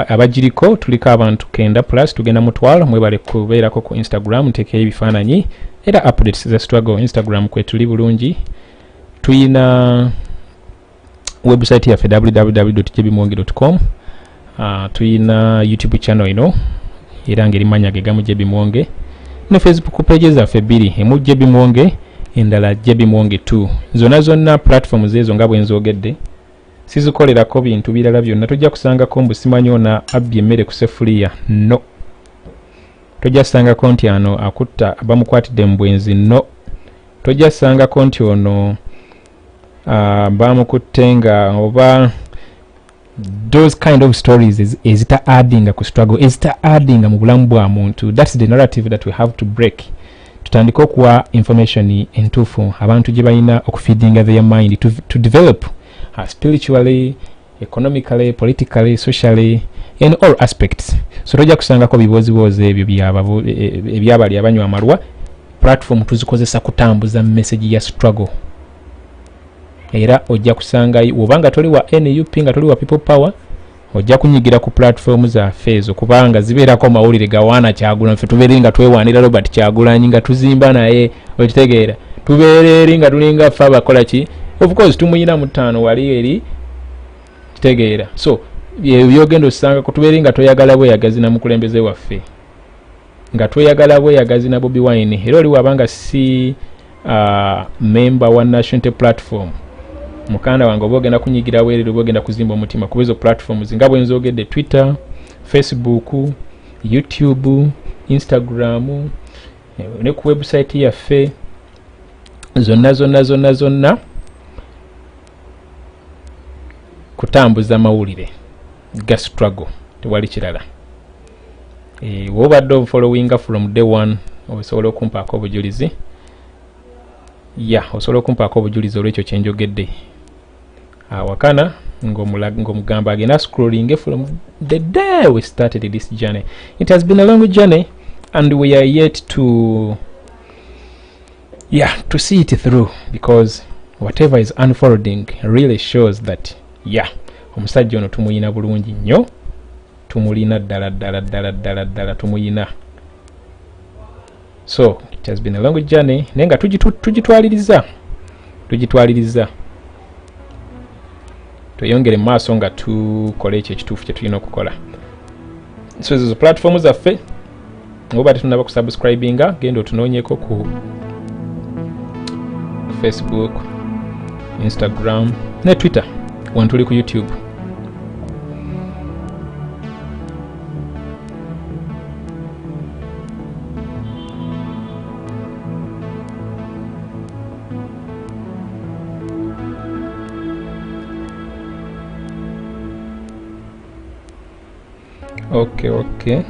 abajiriko tuliko abantu 9+ tugenda mutwalo mwebale kubeerako ku Instagram ntekeyo ebifaananyi era updates za struggle. Instagram kwe tuli bulungi. Tuyina website yaffe www.jbmuwonge.com. Tuyina YouTube channel ino era ngeri manya gegamu JB Muwonge, ne Facebook page zaffe bbiri, emu JB Muwonge endala JB Muwonge 2. Zonna platforms ezo nga bwe nzogedde sizikolerako bintu birala byonna. Tojja kusangako mbusimanyi ona abbye emmere ku sefuliya, no. Tojja kusangako nti ano akutta bamukwatidde mu bwenzi, no. Tojja kusangako nti ono bamukutte nga oba those kind of stories ezita addinga ku struggle, ezita addinga mu bulamu bwa muntu. That's the narrative that we have to break. Tutandika okuwa information entuufu abantu gye balina okufeedinga their mind to develop spiritually, economically, politically, socially, in all aspects. So tojja kusangako bibozibozi ebyo ebyabali abanywa amalwa. Platform tuzikozesa kutambuza message ya struggle. Era ojja kusanga obanga toli wa NUP nga toli wa people power, ojja kunyigira ku platform za fezo kubanga zibeerako mawulire gawana Kyagulanyi. Ffe tubeere nga twewanira Robert Kyagulanyi nga tuzimba naye, okitegeera. Tubeere nga tulinga ffe abakola ki. Of course tumuyina mutano wali eri kitegeera. So byogendo osanga ko tubeere nga toyagala bweyagazi na mukulembeze waffe, nga tweyagala bweyagazi na Bobiwine. Era oli wabanga si member wa National Platform, mukanda wange oba ogenda kunyigira weerero oba ogenda kuzimba omutima ku ezo platforms nga bwe nzogedde: Twitter, Facebook, YouTube, Instagram ne ku website yaffe. Zonna kutambuza mawulire ga struggle, tewali kirala. Wobadde following from day one osobola okumpaako obujulizi. Osobola okumpaako obujulizi olw'ekyo kye njogedde. Awakana ng'omugamba agenda scrolling from the day we started this journey. It has been a long journey and we are yet to see it through, because whatever is unfolding really shows that omusajja ono tumuyina bulungi nnyo, tumulina ddala tumuyina. So it has been a long journey naye nga tugitwaliriza tweyongere mu maaso nga tukola ekyo ekituufu kye tulina okukola. So ezo platform zaffe oba tetunaba kusubscribinga, genda otunoonyeko ku Facebook, Instagram ne Twitter. Wantuli ku YouTube. Okay.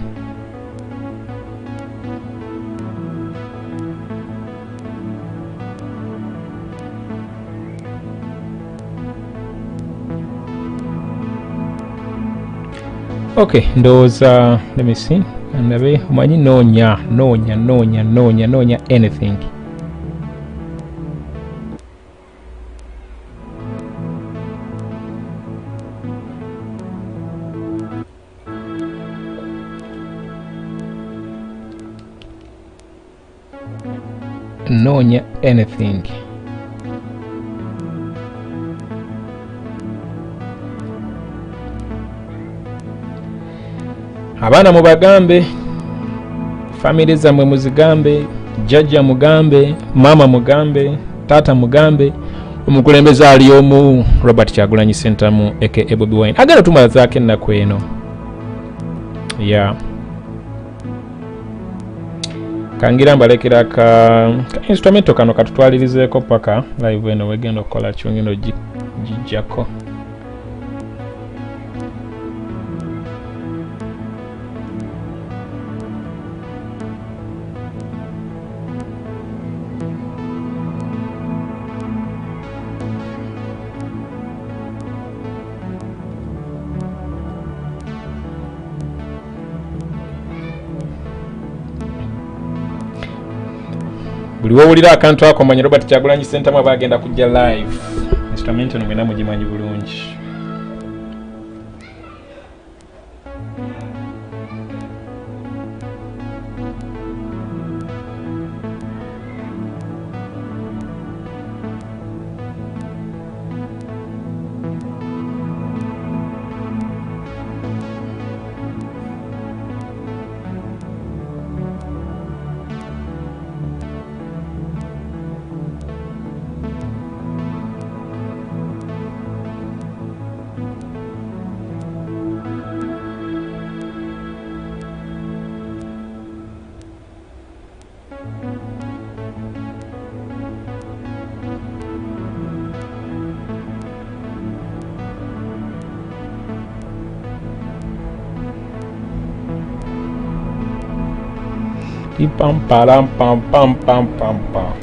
Okay, ndowooza, let me see. Ndabe omanyi noonya anything. kunoonya anything. Abaana mubagambe, family zammwe muzigambe, jjajja mugambe, mama mugambe, taata mugambe, omukulembeze ali omu Robert Kyagulanyi Ssentamu aka Bobiwine. Agenda tumalazaako ennaku eno. Kangira mbalekera ka instrumento kano katutwalirizeeko paka live eno wegenda okukola kyongino gijjako. Buli wowulira akantu ako manyi Robert Kyagulanyi Ssentamu aba agenda kujja live. Instrument eno mwena mugimanyi bulungi. Pam pam pam pam pam pam pam.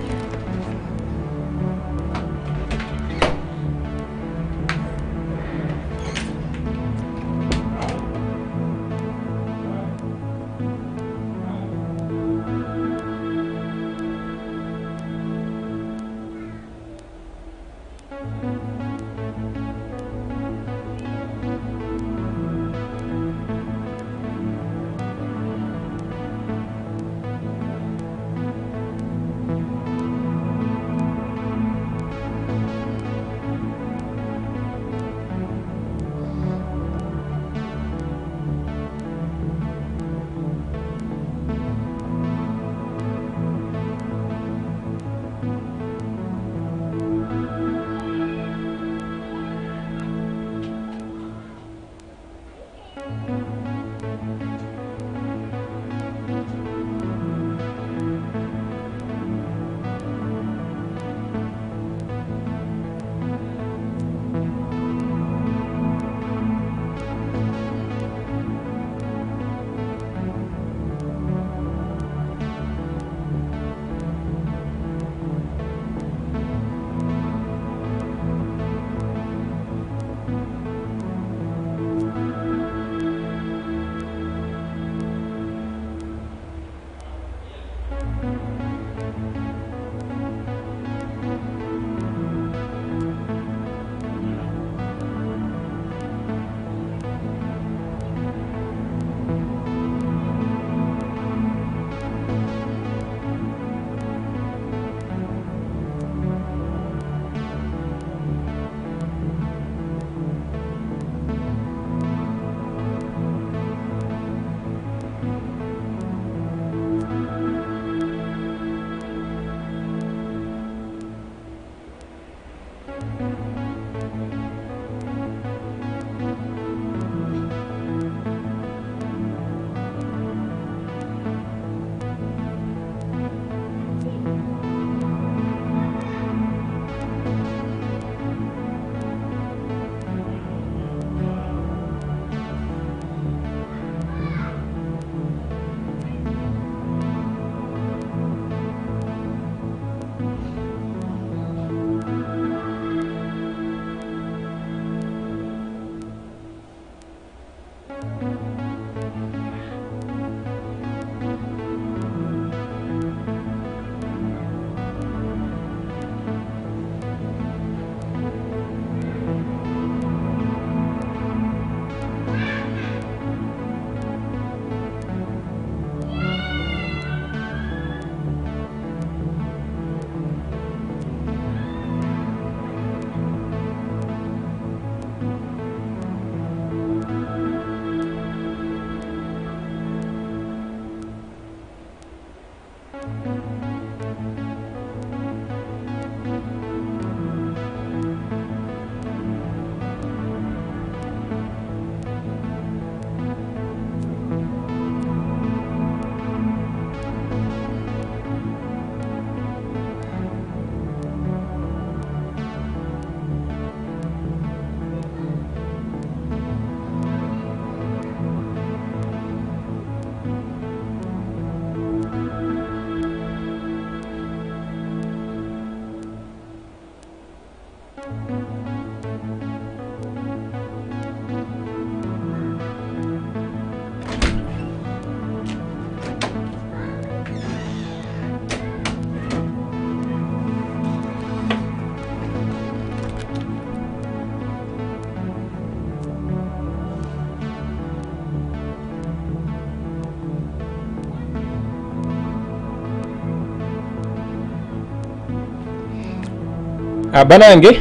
banange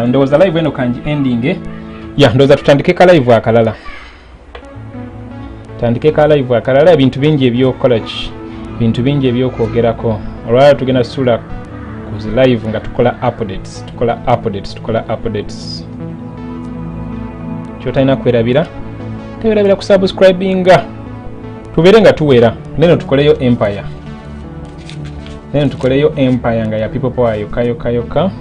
ndowooza live eno kanji ending ndowooza tutandike ka live akalala ebintu bingi ebyokukola ki bintu bingi ebyokwogerako olwala tugenda sula ku zi live nga tukola updates kyotalina kwerabira tewerabira ku subscribinga tubeere nga tuwera neno tukoleyo empire nga ya people power yokka